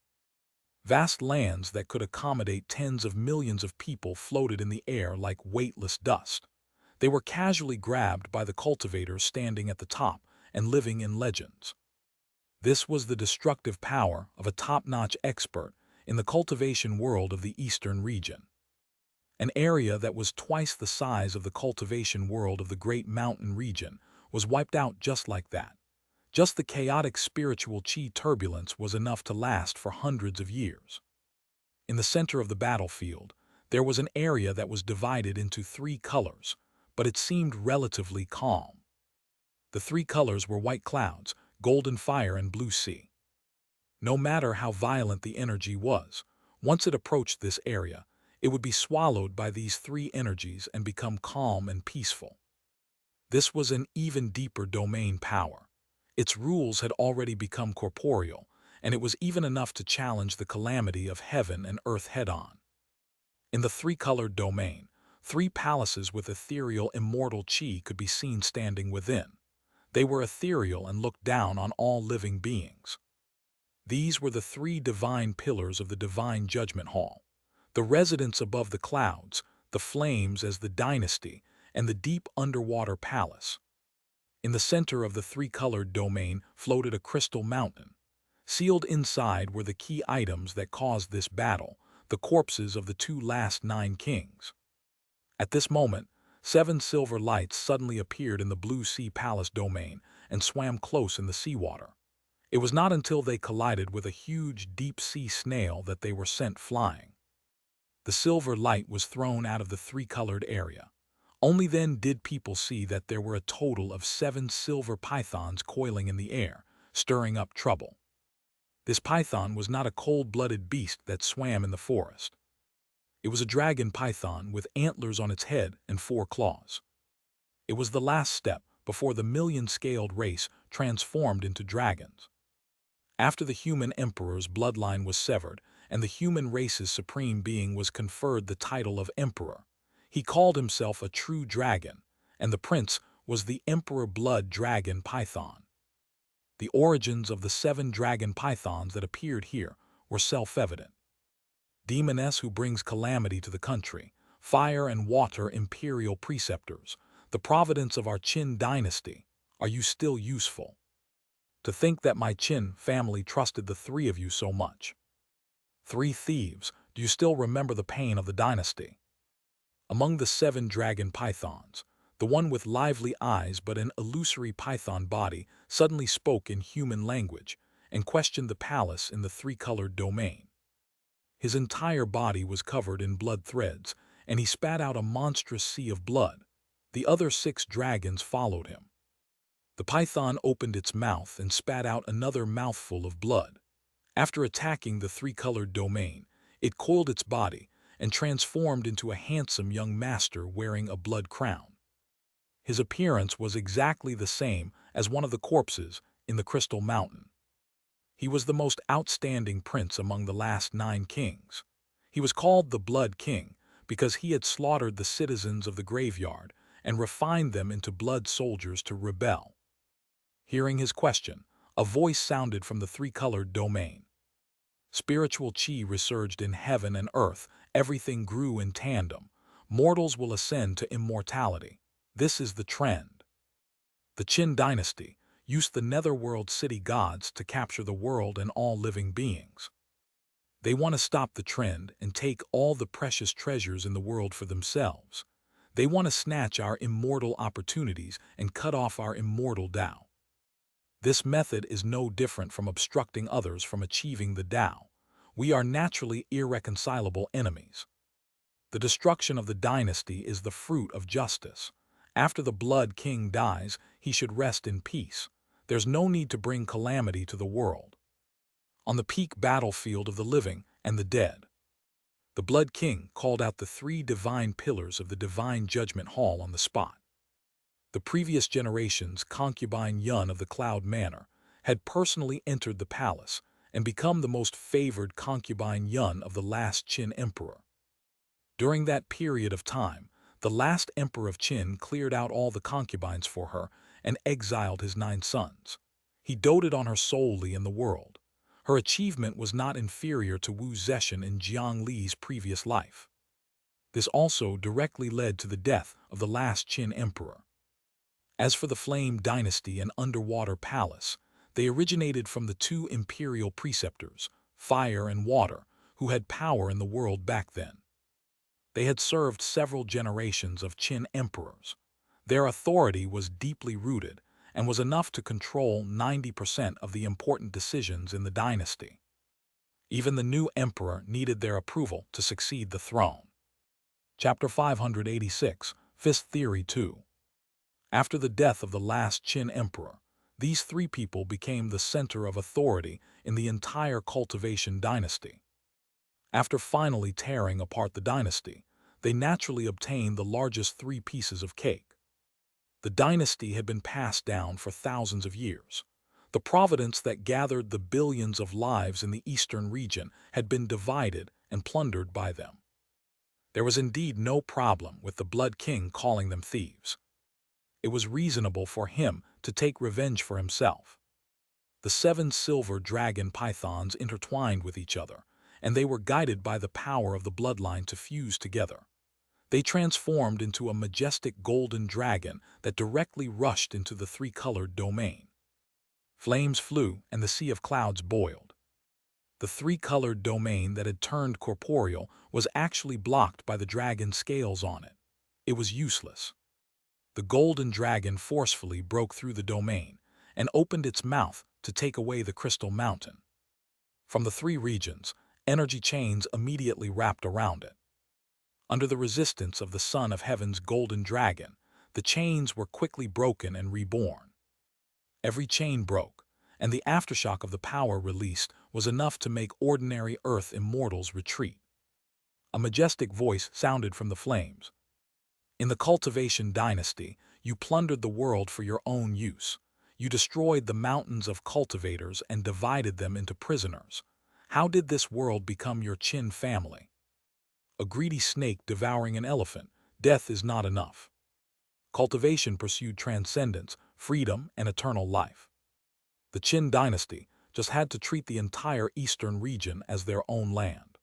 Vast lands that could accommodate tens of millions of people floated in the air like weightless dust. They were casually grabbed by the cultivators standing at the top and living in legends. This was the destructive power of a top-notch expert in the cultivation world of the eastern region. An area that was twice the size of the cultivation world of the Great Mountain region was wiped out just like that. Just the chaotic spiritual chi turbulence was enough to last for hundreds of years. In the center of the battlefield, there was an area that was divided into three colors, but it seemed relatively calm. The three colors were white clouds, golden fire, and blue sea. No matter how violent the energy was, once it approached this area, it would be swallowed by these three energies and become calm and peaceful. This was an even deeper domain power. Its rules had already become corporeal, and it was even enough to challenge the calamity of heaven and earth head-on. In the three-colored domain, three palaces with ethereal immortal chi could be seen standing within. They were ethereal and looked down on all living beings. These were the three divine pillars of the divine judgment hall. The residence above the clouds, the flames as the dynasty, and the deep underwater palace. In the center of the three-colored domain floated a crystal mountain. Sealed inside were the key items that caused this battle, the corpses of the two last 9 kings. At this moment, 7 silver lights suddenly appeared in the blue sea palace domain and swam close in the seawater. It was not until they collided with a huge deep-sea snail that they were sent flying. The silver light was thrown out of the three-colored area. Only then did people see that there were a total of 7 silver pythons coiling in the air, stirring up trouble. This python was not a cold-blooded beast that swam in the forest. It was a dragon python with antlers on its head and 4 claws. It was the last step before the million-scaled race transformed into dragons. After the human emperor's bloodline was severed and the human race's supreme being was conferred the title of emperor, he called himself a true dragon, and the prince was the emperor blood dragon python. The origins of the 7 dragon pythons that appeared here were self-evident. Demoness who brings calamity to the country, fire and water imperial preceptors, the providence of our Qin dynasty, are you still useful? To think that my Qin family trusted the 3 of you so much. 3 thieves, do you still remember the pain of the dynasty? Among the 7 dragon pythons, the one with lively eyes but an illusory python body suddenly spoke in human language and questioned the palace in the three-colored domain. His entire body was covered in blood threads, and he spat out a monstrous sea of blood. The other 6 dragons followed him. The python opened its mouth and spat out another mouthful of blood. After attacking the three-colored domain, it coiled its body and transformed into a handsome young master wearing a blood crown. His appearance was exactly the same as one of the corpses in the Crystal Mountain. He was the most outstanding prince among the last 9 kings. He was called the Blood King because he had slaughtered the citizens of the graveyard and refined them into blood soldiers to rebel. Hearing his question, a voice sounded from the three-colored domain. Spiritual chi resurged in heaven and earth, everything grew in tandem. Mortals will ascend to immortality. This is the trend. The Qin dynasty used the netherworld city gods to capture the world and all living beings. They want to stop the trend and take all the precious treasures in the world for themselves. They want to snatch our immortal opportunities and cut off our immortal Tao. This method is no different from obstructing others from achieving the Tao. We are naturally irreconcilable enemies. The destruction of the dynasty is the fruit of justice. After the Blood King dies, he should rest in peace. There's no need to bring calamity to the world. on the peak battlefield of the living and the dead. The Blood King called out the 3 divine pillars of the divine judgment hall on the spot. The previous generation's concubine Yun of the Cloud Manor had personally entered the palace and become the most favored concubine Yun of the last Qin emperor. During that period of time, the last emperor of Qin cleared out all the concubines for her and exiled his 9 sons. He doted on her solely in the world. Her achievement was not inferior to Wu Zetian in Jiang Li's previous life. This also directly led to the death of the last Qin emperor. As for the Flame Dynasty and Underwater Palace, they originated from the 2 imperial preceptors, Fire and Water, who had power in the world back then. They had served several generations of Qin emperors. Their authority was deeply rooted and was enough to control 90% of the important decisions in the dynasty. Even the new emperor needed their approval to succeed the throne. Chapter 586, Fifth Theory 2. After the death of the last Qin emperor, these 3 people became the center of authority in the entire Cultivation dynasty. After finally tearing apart the dynasty, they naturally obtained the largest 3 pieces of cake. The dynasty had been passed down for thousands of years. The providence that gathered the billions of lives in the eastern region had been divided and plundered by them. There was indeed no problem with the Blood King calling them thieves. It was reasonable for him to take revenge for himself. The 7 silver dragon pythons intertwined with each other, and they were guided by the power of the bloodline to fuse together. They transformed into a majestic golden dragon that directly rushed into the 3-colored domain. Flames flew and the sea of clouds boiled. The 3-colored domain that had turned corporeal was actually blocked by the dragon scales on it. It was useless. The golden dragon forcefully broke through the domain and opened its mouth to take away the crystal mountain. From the 3 regions, energy chains immediately wrapped around it. Under the resistance of the Son of Heaven's golden dragon, the chains were quickly broken and reborn. Every chain broke, and the aftershock of the power released was enough to make ordinary earth immortals retreat. A majestic voice sounded from the flames. In the Cultivation dynasty, you plundered the world for your own use. You destroyed the mountains of cultivators and divided them into prisoners. How did this world become your Qin family? A greedy snake devouring an elephant, death is not enough. Cultivation pursued transcendence, freedom, and eternal life. The Qin dynasty just had to treat the entire eastern region as their own land.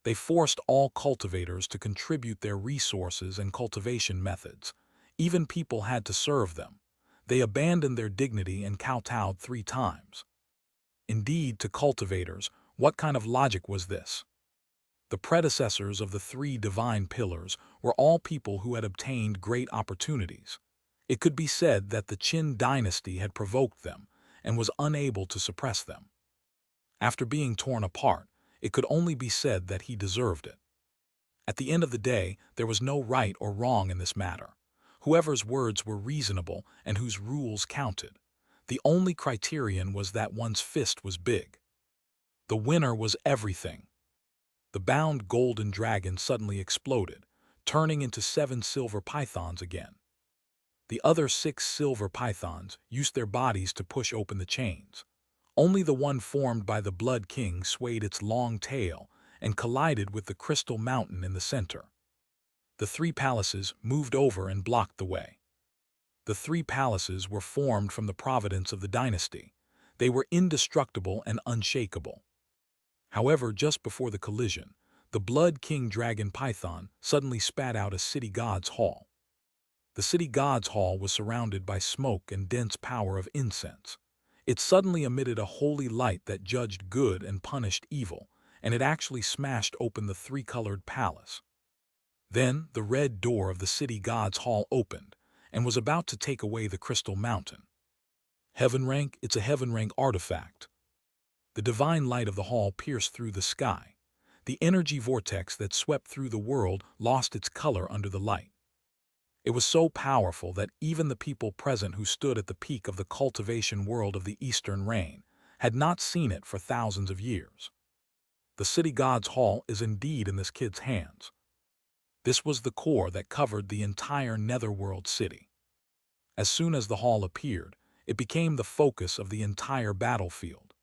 They forced all cultivators to contribute their resources and cultivation methods. Even people had to serve them. They abandoned their dignity and kowtowed 3 times. Indeed, to cultivators, what kind of logic was this? The predecessors of the 3 divine pillars were all people who had obtained great opportunities. It could be said that the Qin dynasty had provoked them and was unable to suppress them. After being torn apart, it could only be said that he deserved it. At the end of the day, there was no right or wrong in this matter. Whoever's words were reasonable and whose rules counted. The only criterion was that one's fist was big. The winner was everything. The bound golden dragon suddenly exploded, turning into 7 silver pythons again. The other 6 silver pythons used their bodies to push open the chains. Only the one formed by the Blood King swayed its long tail and collided with the crystal mountain in the center. The 3 palaces moved over and blocked the way. The 3 palaces were formed from the providence of the dynasty. They were indestructible and unshakable. However, just before the collision, the Blood King Dragon Python suddenly spat out a city god's hall. The city god's hall was surrounded by smoke and dense power of incense. It suddenly emitted a holy light that judged good and punished evil, and it actually smashed open the 3-colored palace. Then the red door of the city god's hall opened and was about to take away the crystal mountain. Heaven rank, it's a heaven rank artifact. The divine light of the hall pierced through the sky. The energy vortex that swept through the world lost its color under the light. It was so powerful that even the people present who stood at the peak of the cultivation world of the Eastern Reign had not seen it for thousands of years. The city god's hall is indeed in this kid's hands. This was the core that covered the entire netherworld city. As soon as the hall appeared, it became the focus of the entire battlefield.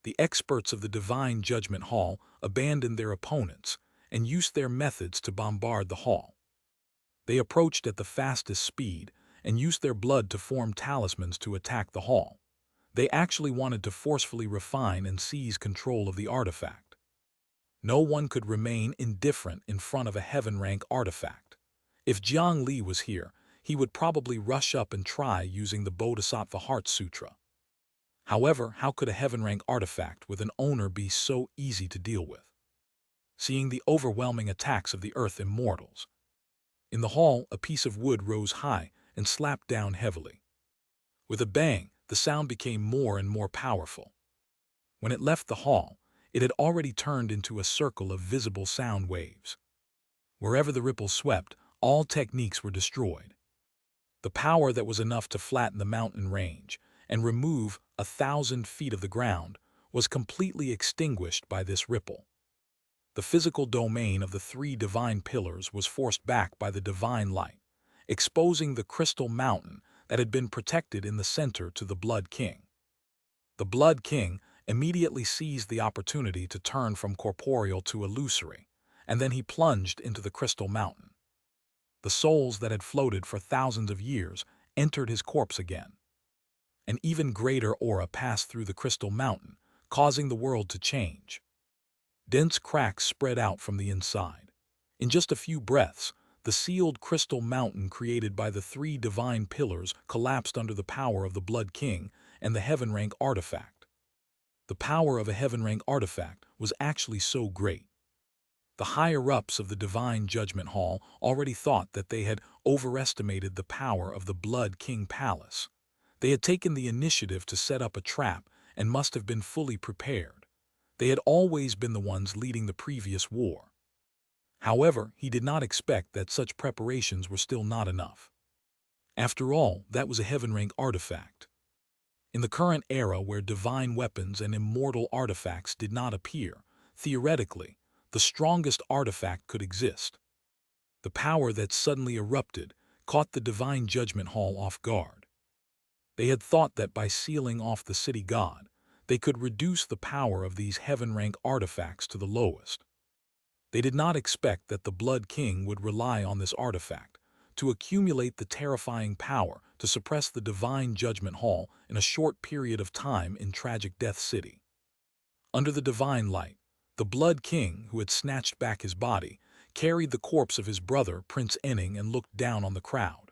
The experts of the Divine Judgment Hall abandoned their opponents and used their methods to bombard the hall. They approached at the fastest speed and used their blood to form talismans to attack the hall. They actually wanted to forcefully refine and seize control of the artifact. No one could remain indifferent in front of a heaven-rank artifact. If Jiang Li was here, he would probably rush up and try using the Bodhisattva Heart Sutra. However, how could a heaven-rank artifact with an owner be so easy to deal with? Seeing the overwhelming attacks of the Earth Immortals. In the hall, a piece of wood rose high and slapped down heavily. With a bang, the sound became more and more powerful. When it left the hall, it had already turned into a circle of visible sound waves. Wherever the ripples swept, all techniques were destroyed. The power that was enough to flatten the mountain range and remove 1,000 feet of the ground was completely extinguished by this ripple. The physical domain of the three divine pillars was forced back by the divine light, exposing the crystal mountain that had been protected in the center to the Blood King. The Blood King immediately seized the opportunity to turn from corporeal to illusory, and then he plunged into the crystal mountain. The souls that had floated for thousands of years entered his corpse again. An even greater aura passed through the crystal mountain, causing the world to change. Dense cracks spread out from the inside. In just a few breaths, the sealed crystal mountain created by the three divine pillars collapsed under the power of the Blood King and the heaven-rank artifact. The power of a heaven-rank artifact was actually so great. The higher-ups of the Divine Judgment Hall already thought that they had overestimated the power of the Blood King Palace. They had taken the initiative to set up a trap and must have been fully prepared. They had always been the ones leading the previous war. However, he did not expect that such preparations were still not enough. After all, that was a heaven-rank artifact. In the current era where divine weapons and immortal artifacts did not appear, theoretically, the strongest artifact could exist. The power that suddenly erupted caught the Divine Judgment Hall off guard. They had thought that by sealing off the city god, they could reduce the power of these heaven-rank artifacts to the lowest. They did not expect that the Blood King would rely on this artifact to accumulate the terrifying power to suppress the Divine Judgment Hall in a short period of time in tragic Death City. Under the divine light, the Blood King, who had snatched back his body, carried the corpse of his brother, Prince Enning, and looked down on the crowd.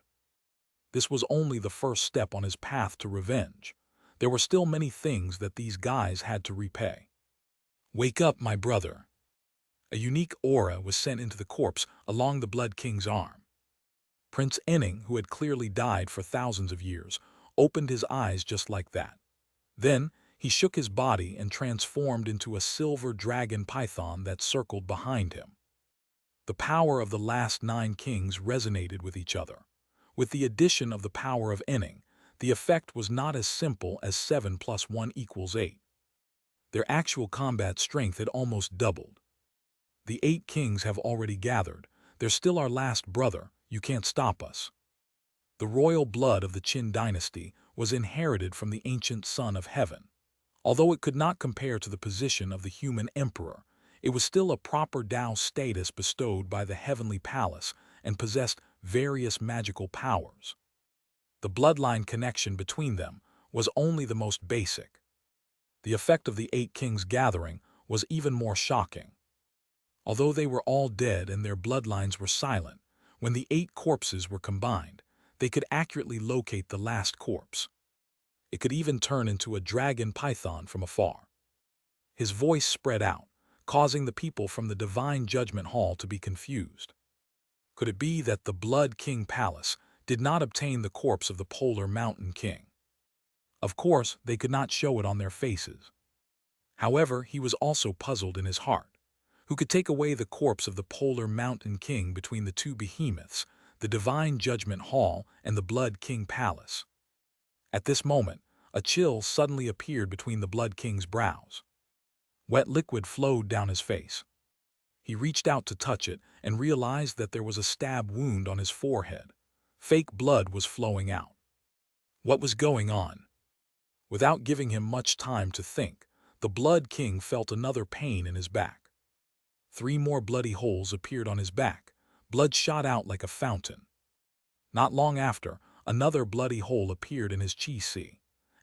This was only the first step on his path to revenge. There were still many things that these guys had to repay. "Wake up, my brother." A unique aura was sent into the corpse along the Blood King's arm. Prince Enning, who had clearly died for thousands of years, opened his eyes just like that. Then, he shook his body and transformed into a silver dragon python that circled behind him. The power of the last 9 kings resonated with each other. With the addition of the power of Enning, the effect was not as simple as 7 + 1 = 8. Their actual combat strength had almost doubled. "The 8 kings have already gathered. They're still our last brother. You can't stop us." The royal blood of the Qin dynasty was inherited from the ancient Son of Heaven. Although it could not compare to the position of the human emperor, it was still a proper Dao status bestowed by the heavenly palace and possessed various magical powers. The bloodline connection between them was only the most basic. The effect of the 8 kings gathering was even more shocking. Although they were all dead and their bloodlines were silent, when the 8 corpses were combined, they could accurately locate the last corpse. It could even turn into a dragon python from afar. His voice spread out, causing the people from the Divine Judgment Hall to be confused. Could it be that the Blood King Palace did not obtain the corpse of the Polar Mountain King? Of course, they could not show it on their faces. However, he was also puzzled in his heart. Who could take away the corpse of the Polar Mountain King between the 2 behemoths, the Divine Judgment Hall and the Blood King Palace? At this moment, A chill suddenly appeared between the Blood King's brows. Wet liquid flowed down his face. He reached out to touch it and realized that there was a stab wound on his forehead. Fake blood was flowing out. What was going on? Without giving him much time to think, the Blood King felt another pain in his back. 3 more bloody holes appeared on his back. Blood shot out like a fountain. Not long after, another bloody hole appeared in his chi.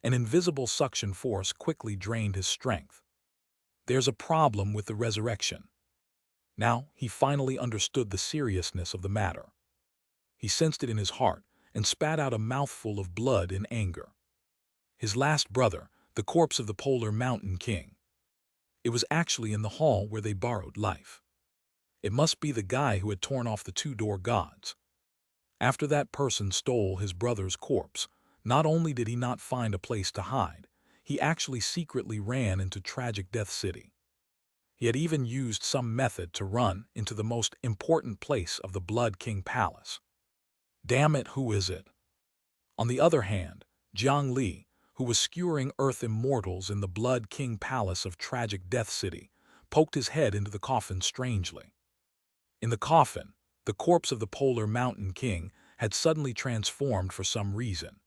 An invisible suction force quickly drained his strength. There's a problem with the resurrection. Now, he finally understood the seriousness of the matter. He sensed it in his heart and spat out a mouthful of blood in anger. His last brother, the corpse of the Polar Mountain King. It was actually in the hall where they borrowed life. It must be the guy who had torn off the 2-door gods. After that person stole his brother's corpse, not only did he not find a place to hide, he actually secretly ran into Tragic Death City. He had even used some method to run into the most important place of the Blood King Palace. Damn it, who is it? On the other hand, Jiang Li, who was skewering Earth immortals in the Blood King Palace of Tragic Death City, poked his head into the coffin strangely. In the coffin, the corpse of the Polar Mountain King had suddenly transformed for some reason.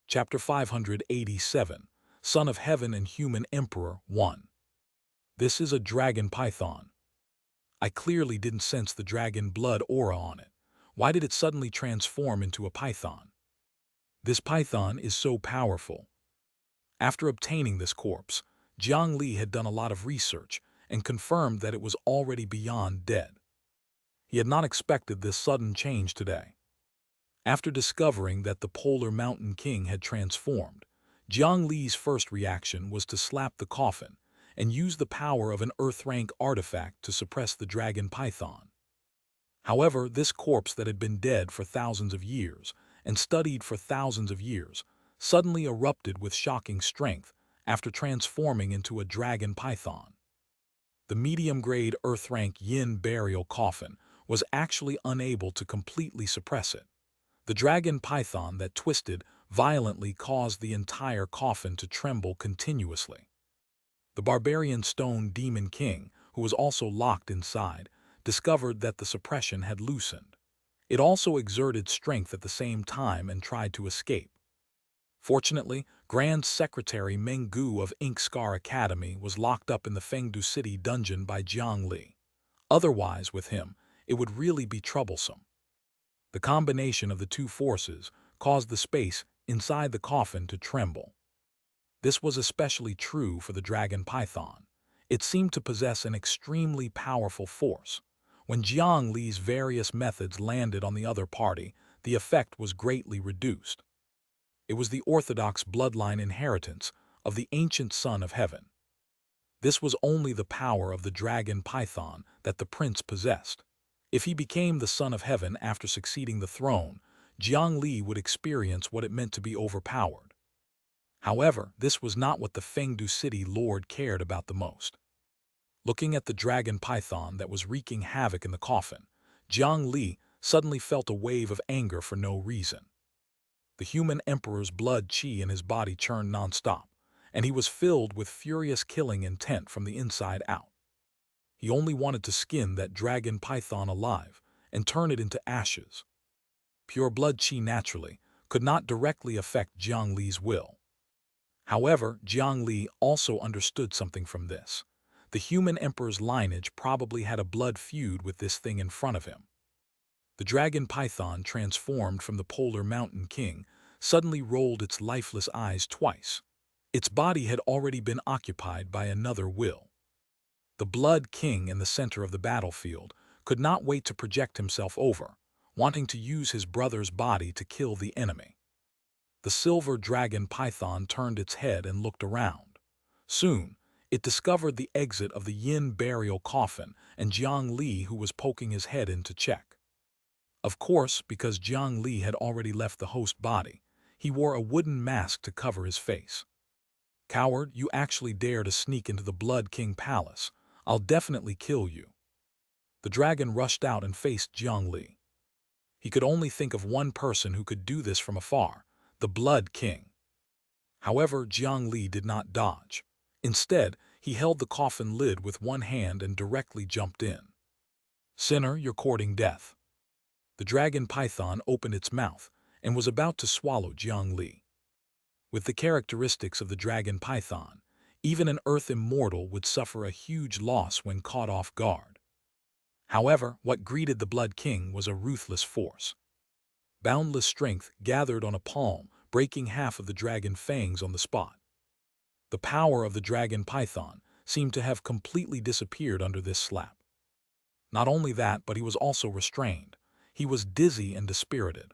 Chapter 587, Son of Heaven and Human Emperor 1. This is a dragon python. I clearly didn't sense the dragon blood aura on it. Why did it suddenly transform into a python? This python is so powerful. After obtaining this corpse, Jiang Li had done a lot of research and confirmed that it was already beyond dead. He had not expected this sudden change today. After discovering that the Polar Mountain King had transformed, Jiang Li's first reaction was to slap the coffin and use the power of an Earth-rank artifact to suppress the dragon python. However, this corpse that had been dead for thousands of years and studied for thousands of years suddenly erupted with shocking strength after transforming into a dragon python. The medium-grade Earth-rank Yin burial coffin was actually unable to completely suppress it. The dragon python that twisted violently caused the entire coffin to tremble continuously. The barbarian stone demon king, who was also locked inside, discovered that the suppression had loosened. It also exerted strength at the same time and tried to escape. Fortunately, Grand Secretary Meng Gu of Ink Scar Academy was locked up in the Fengdu City dungeon by Jiang Li. Otherwise, with him, it would really be troublesome. The combination of the two forces caused the space inside the coffin to tremble. This was especially true for the dragon python. It seemed to possess an extremely powerful force. When Jiang Li's various methods landed on the other party, the effect was greatly reduced. It was the orthodox bloodline inheritance of the ancient Son of Heaven. This was only the power of the dragon python that the prince possessed. If he became the Son of Heaven after succeeding the throne, Jiang Li would experience what it meant to be overpowered. However, this was not what the Fengdu City Lord cared about the most. Looking at the dragon python that was wreaking havoc in the coffin, Jiang Li suddenly felt a wave of anger for no reason. The human emperor's blood qi in his body churned non-stop, and he was filled with furious killing intent from the inside out. He only wanted to skin that dragon python alive and turn it into ashes. Pure blood qi naturally could not directly affect Jiang Li's will. However, Jiang Li also understood something from this. The human emperor's lineage probably had a blood feud with this thing in front of him. The dragon python, transformed from the Polar Mountain King, suddenly rolled its lifeless eyes twice. Its body had already been occupied by another will. The Blood King in the center of the battlefield could not wait to project himself over, wanting to use his brother's body to kill the enemy. The silver dragon python turned its head and looked around. Soon, it discovered the exit of the Yin burial coffin and Jiang Li, who was poking his head in to check. Of course, because Jiang Li had already left the host body, he wore a wooden mask to cover his face. "Coward, you actually dare to sneak into the Blood King Palace. I'll definitely kill you." The dragon rushed out and faced Jiang Li. He could only think of one person who could do this from afar, the Blood King. However, Jiang Li did not dodge. Instead, he held the coffin lid with one hand and directly jumped in. "Sinner, you're courting death." The dragon python opened its mouth and was about to swallow Jiang Li. With the characteristics of the dragon python, even an earth immortal would suffer a huge loss when caught off guard. However, what greeted the Blood King was a ruthless force. Boundless strength gathered on a palm, breaking half of the dragon fangs on the spot. The power of the dragon python seemed to have completely disappeared under this slap. Not only that, but he was also restrained. He was dizzy and dispirited.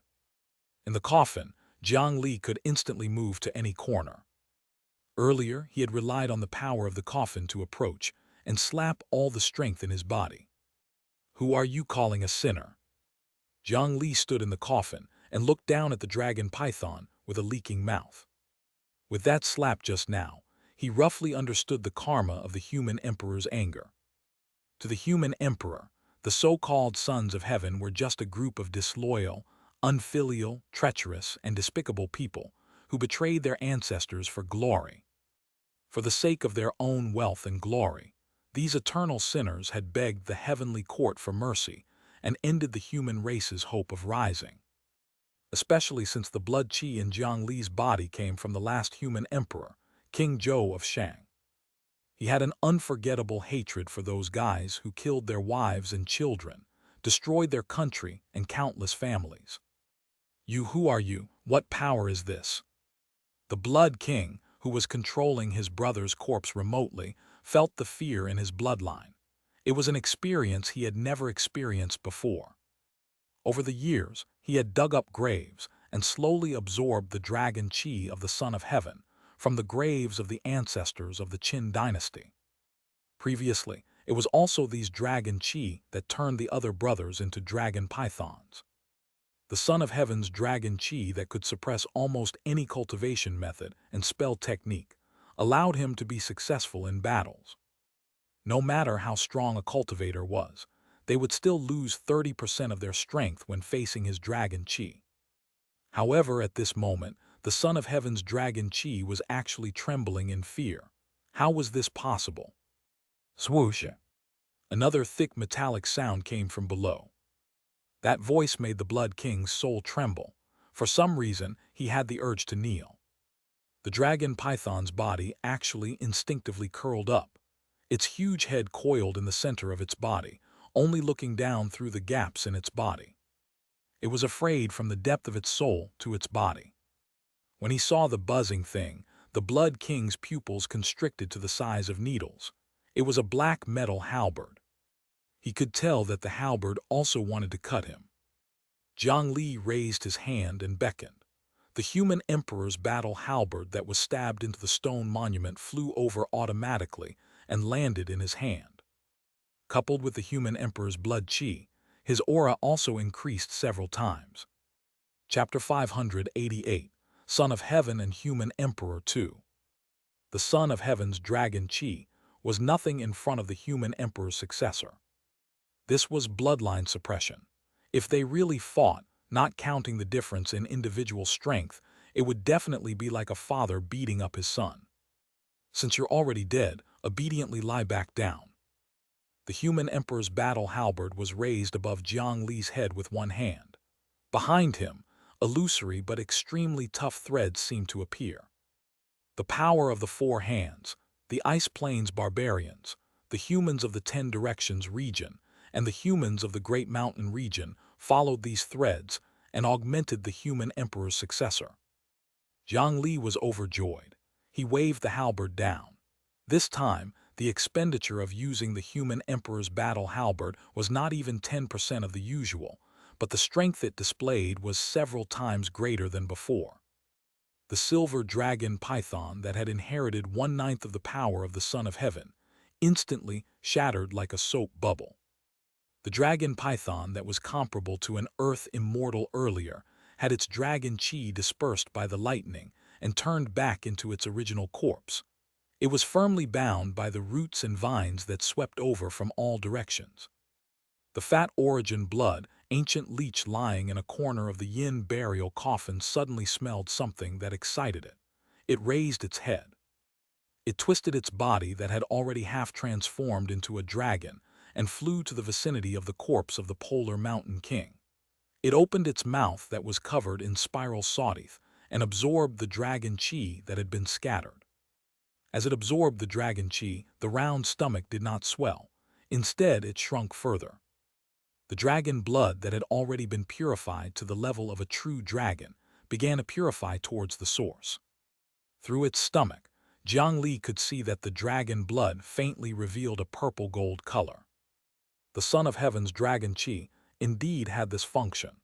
In the coffin, Jiang Li could instantly move to any corner. Earlier, he had relied on the power of the coffin to approach and slap all the strength in his body. "Who are you calling a sinner?" Jiang Li stood in the coffin and looked down at the dragon python with a leaking mouth. With that slap just now, he roughly understood the karma of the human emperor's anger. To the human emperor, the so-called sons of heaven were just a group of disloyal, unfilial, treacherous, and despicable people who betrayed their ancestors for glory. For the sake of their own wealth and glory, these eternal sinners had begged the heavenly court for mercy and ended the human race's hope of rising. Especially since the blood qi in Jiang Li's body came from the last human emperor, King Zhou of Shang. He had an unforgettable hatred for those guys who killed their wives and children, destroyed their country and countless families. Who are you? What power is this?" The Blood King, who was controlling his brother's corpse remotely, felt the fear in his bloodline. It was an experience he had never experienced before. Over the years, he had dug up graves and slowly absorbed the dragon qi of the Son of Heaven from the graves of the ancestors of the Qin dynasty. Previously, it was also these dragon qi that turned the other brothers into dragon pythons. The Son of Heaven's dragon qi that could suppress almost any cultivation method and spell technique allowed him to be successful in battles. No matter how strong a cultivator was, they would still lose 30% of their strength when facing his dragon qi. However, at this moment, the Son of Heaven's dragon qi was actually trembling in fear. How was this possible? Swoosh! Another thick metallic sound came from below. That voice made the Blood King's soul tremble. For some reason, he had the urge to kneel. The dragon python's body actually instinctively curled up. Its huge head coiled in the center of its body, only looking down through the gaps in its body. It was afraid from the depth of its soul to its body. When he saw the buzzing thing, the Blood King's pupils constricted to the size of needles. It was a black metal halberd. He could tell that the halberd also wanted to cut him. Jiang Li raised his hand and beckoned. The human emperor's battle halberd that was stabbed into the stone monument flew over automatically and landed in his hand. Coupled with the human emperor's blood qi, his aura also increased several times. Chapter 588, Son of Heaven and Human Emperor 2. The Son of Heaven's dragon qi was nothing in front of the human emperor's successor. This was bloodline suppression. If they really fought, not counting the difference in individual strength, it would definitely be like a father beating up his son. "Since you're already dead, obediently lie back down." The human emperor's battle halberd was raised above Jiang Li's head with one hand. Behind him, illusory but extremely tough threads seemed to appear. The power of the four hands, the Ice Plains barbarians, the humans of the 10 Directions region, and the humans of the Great Mountain region followed these threads and augmented the human emperor's successor. Jiang Li was overjoyed. He waved the halberd down. This time, the expenditure of using the human emperor's battle halberd was not even 10% of the usual, but the strength it displayed was several times greater than before. The silver dragon python that had inherited 1/9 of the power of the Son of Heaven instantly shattered like a soap bubble. The dragon python that was comparable to an earth immortal earlier had its dragon qi dispersed by the lightning and turned back into its original corpse. It was firmly bound by the roots and vines that swept over from all directions. The fat origin blood, ancient leech lying in a corner of the yin burial coffin suddenly smelled something that excited it. It raised its head. It twisted its body that had already half transformed into a dragon and flew to the vicinity of the corpse of the Polar Mountain King. It opened its mouth that was covered in spiral sawteeth and absorbed the dragon chi that had been scattered. As it absorbed the dragon chi, the round stomach did not swell. Instead, it shrunk further. The dragon blood that had already been purified to the level of a true dragon began to purify towards the source. Through its stomach, Jiang Li could see that the dragon blood faintly revealed a purple-gold color. The Son of Heaven's dragon chi indeed had this function.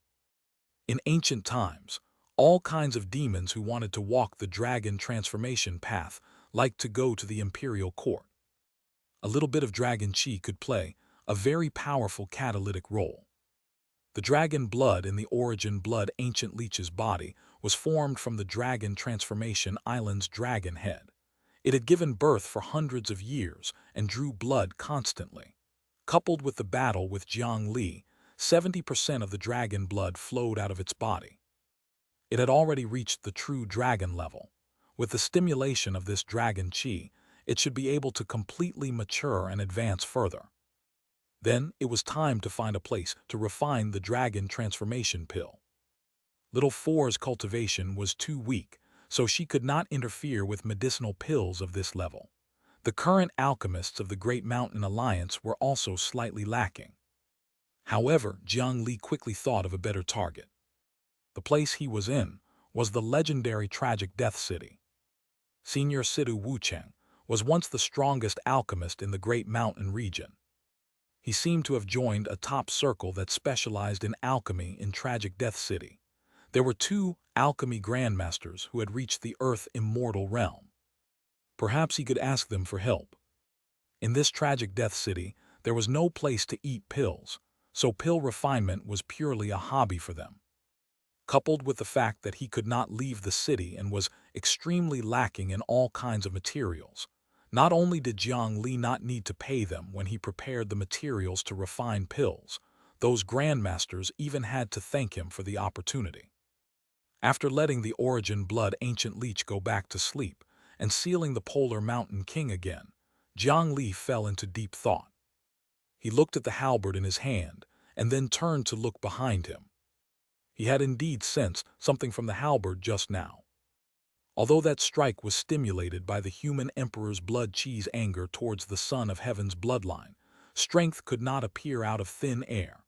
In ancient times, all kinds of demons who wanted to walk the dragon transformation path liked to go to the imperial court. A little bit of dragon chi could play a very powerful catalytic role. The dragon blood in the origin blood ancient leech's body was formed from the dragon transformation island's dragon head. It had given birth for hundreds of years and drew blood constantly. Coupled with the battle with Jiang Li, 70% of the dragon blood flowed out of its body. It had already reached the true dragon level. With the stimulation of this dragon chi, it should be able to completely mature and advance further. Then it was time to find a place to refine the dragon transformation pill. Little Four's cultivation was too weak, so she could not interfere with medicinal pills of this level. The current alchemists of the Great Mountain Alliance were also slightly lacking. However, Jiang Li quickly thought of a better target. The place he was in was the legendary tragic death city. Senior Sidu Wucheng was once the strongest alchemist in the Great Mountain region. He seemed to have joined a top circle that specialized in alchemy in tragic death city. There were 2 alchemy grandmasters who had reached the earth immortal realm. Perhaps he could ask them for help. In this tragic death city, there was no place to eat pills, so pill refinement was purely a hobby for them. Coupled with the fact that he could not leave the city and was extremely lacking in all kinds of materials, not only did Jiang Li not need to pay them when he prepared the materials to refine pills, those grandmasters even had to thank him for the opportunity. After letting the origin blood ancient leech go back to sleep and sealing the Polar Mountain King again, Jiang Li fell into deep thought. He looked at the halberd in his hand and then turned to look behind him. He had indeed sensed something from the halberd just now. Although that strike was stimulated by the human emperor's blood chi's anger towards the Son of Heaven's bloodline, strength could not appear out of thin air.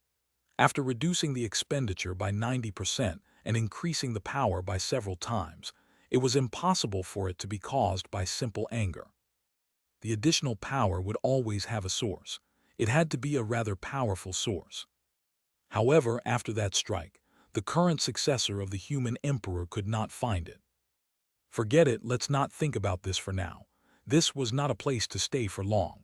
After reducing the expenditure by 90% and increasing the power by several times, it was impossible for it to be caused by simple anger. The additional power would always have a source. It had to be a rather powerful source. However, after that strike, the current successor of the human emperor could not find it. Forget it, let's not think about this for now. This was not a place to stay for long.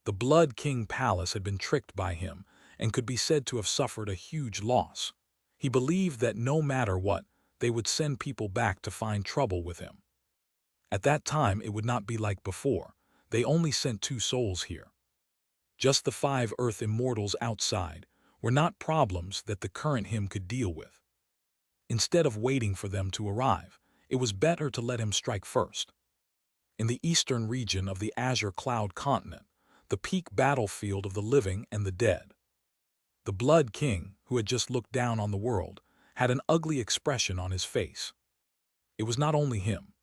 The Blood King Palace had been tricked by him and could be said to have suffered a huge loss. He believed that no matter what, they would send people back to find trouble with him. At that time, it would not be like before. They only sent 2 souls here. Just the 5 Earth Immortals outside were not problems that the current him could deal with. Instead of waiting for them to arrive, it was better to let him strike first. In the eastern region of the Azure Cloud continent, the peak battlefield of the living and the dead, the Blood King, who had just looked down on the world, had an ugly expression on his face. It was not only him.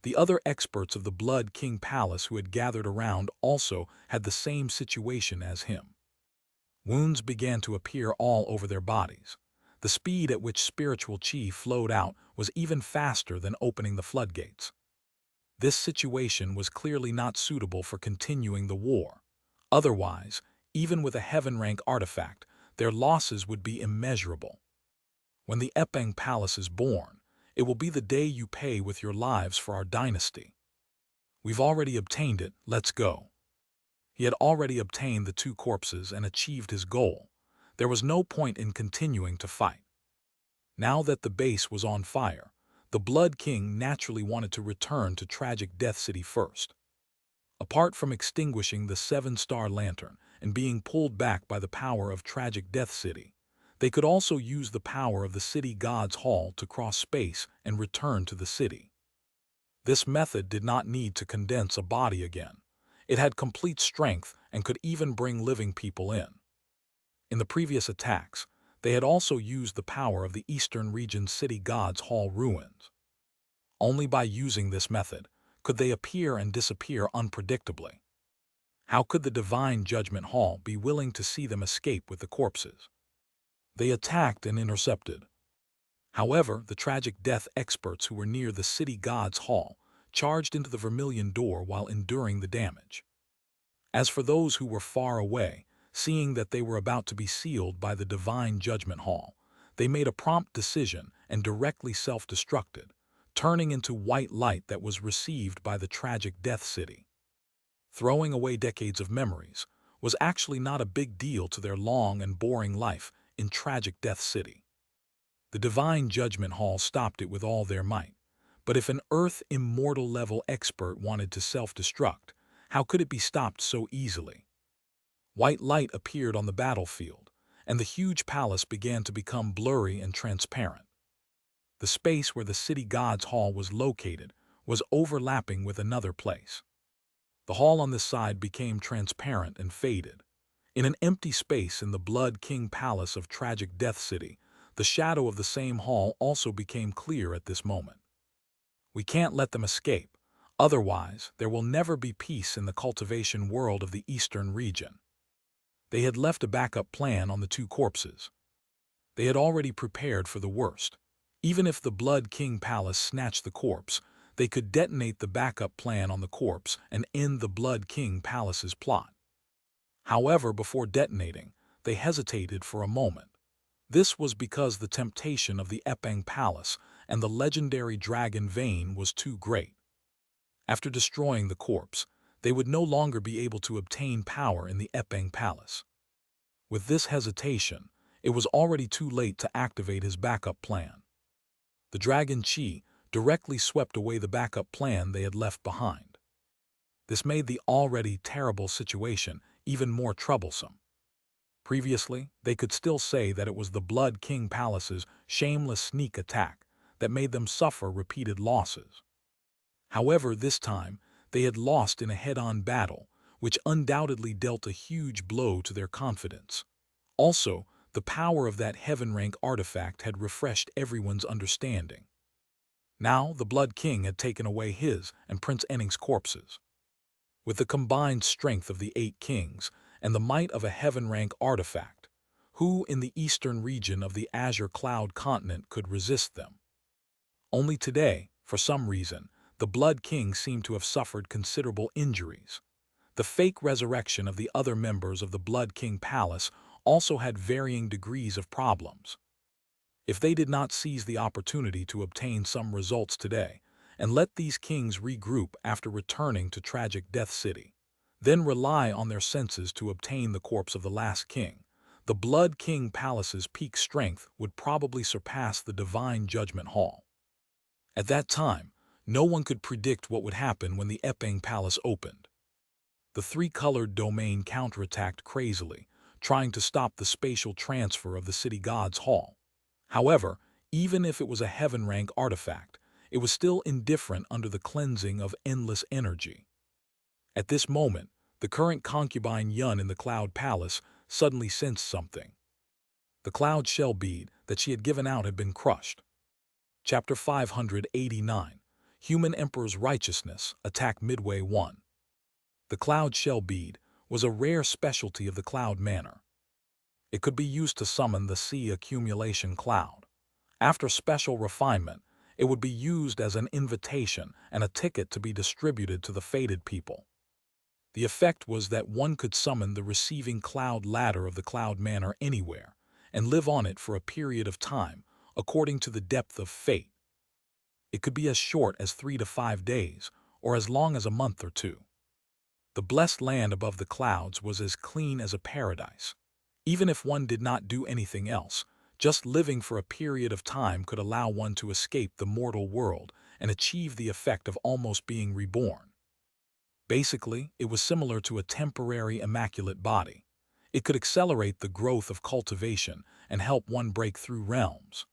The other experts of the Blood King Palace who had gathered around also had the same situation as him. Wounds began to appear all over their bodies. The speed at which spiritual chi flowed out was even faster than opening the floodgates. This situation was clearly not suitable for continuing the war. Otherwise, even with a heaven-rank artifact, their losses would be immeasurable. When the Epeng Palace is born, it will be the day you pay with your lives for our dynasty. We've already obtained it, let's go. He had already obtained the 2 corpses and achieved his goal. There was no point in continuing to fight. Now that the base was on fire, the Blood King naturally wanted to return to Tragic Death City first. Apart from extinguishing the 7-star lantern and being pulled back by the power of Tragic Death City, they could also use the power of the City God's Hall to cross space and return to the city. This method did not need to condense a body again. It had complete strength and could even bring living people in. In the previous attacks, they had also used the power of the Eastern Region's City God's Hall ruins. Only by using this method could they appear and disappear unpredictably. How could the Divine Judgment Hall be willing to see them escape with the corpses? They attacked and intercepted. However, the tragic death experts who were near the City God's Hall charged into the Vermilion Door while enduring the damage. As for those who were far away, seeing that they were about to be sealed by the Divine Judgment Hall, they made a prompt decision and directly self-destructed, turning into white light that was received by the tragic Death City. Throwing away decades of memories was actually not a big deal to their long and boring life in tragic Death City. The Divine Judgment Hall stopped it with all their might, but if an Earth immortal level expert wanted to self-destruct, how could it be stopped so easily? White light appeared on the battlefield, and the huge palace began to become blurry and transparent. The space where the City God's Hall was located was overlapping with another place. The hall on this side became transparent and faded. In an empty space in the Blood King Palace of Tragic Death City, the shadow of the same hall also became clear at this moment. We can't let them escape, otherwise there will never be peace in the cultivation world of the Eastern region. They had left a backup plan on the two corpses. They had already prepared for the worst. Even if the Blood King Palace snatched the corpse, they could detonate the backup plan on the corpse and end the Blood King Palace's plot. However, before detonating, they hesitated for a moment. This was because the temptation of the Epang Palace and the legendary dragon vein was too great. After destroying the corpse, they would no longer be able to obtain power in the Epang Palace. With this hesitation, it was already too late to activate his backup plan. The Dragon Chi directly swept away the backup plan they had left behind. This made the already terrible situation even more troublesome. Previously, they could still say that it was the Blood King Palace's shameless sneak attack that made them suffer repeated losses. However, this time, they had lost in a head-on battle, which undoubtedly dealt a huge blow to their confidence. Also, the power of that heaven-rank artifact had refreshed everyone's understanding. Now, the Blood King had taken away his and Prince Enning's corpses. With the combined strength of the 8 kings and the might of a heaven-rank artifact, who in the eastern region of the Azure Cloud continent could resist them? Only today, for some reason, the Blood King seemed to have suffered considerable injuries. The fake resurrection of the other members of the Blood King Palace also had varying degrees of problems. If they did not seize the opportunity to obtain some results today, and let these kings regroup after returning to tragic Death City, then rely on their senses to obtain the corpse of the last king, the Blood King Palace's peak strength would probably surpass the Divine Judgment Hall. At that time, no one could predict what would happen when the Epang Palace opened. The three-colored domain counterattacked crazily, trying to stop the spatial transfer of the City God's Hall. However, even if it was a heaven-rank artifact, it was still indifferent under the cleansing of endless energy. At this moment, the current concubine Yun in the Cloud Palace suddenly sensed something. The cloud shell bead that she had given out had been crushed. Chapter 589, Human Emperor's Righteousness, Attack Midway 1. The cloud shell bead was a rare specialty of the Cloud Manor. It could be used to summon the sea accumulation cloud. After special refinement, it would be used as an invitation and a ticket to be distributed to the fated people. The effect was that one could summon the receiving cloud ladder of the Cloud Manor anywhere and live on it for a period of time, according to the depth of fate. It could be as short as 3 to 5 days, or as long as a month or two. The blessed land above the clouds was as clean as a paradise. Even if one did not do anything else, just living for a period of time could allow one to escape the mortal world and achieve the effect of almost being reborn. Basically, it was similar to a temporary immaculate body. It could accelerate the growth of cultivation and help one break through realms.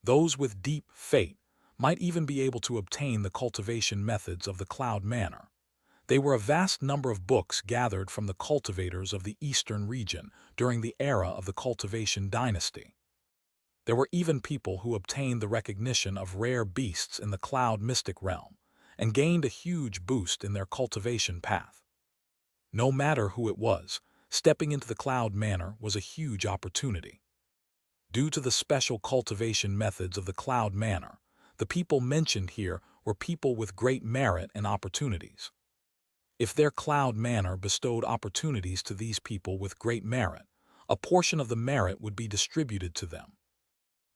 Those with deep fate might even be able to obtain the cultivation methods of the Cloud Manor. They were a vast number of books gathered from the cultivators of the eastern region during the era of the Cultivation dynasty. There were even people who obtained the recognition of rare beasts in the Cloud Mystic realm and gained a huge boost in their cultivation path. No matter who it was, stepping into the Cloud Manor was a huge opportunity. Due to the special cultivation methods of the Cloud Manor, the people mentioned here were people with great merit and opportunities. If their Cloud Manor bestowed opportunities to these people with great merit, a portion of the merit would be distributed to them.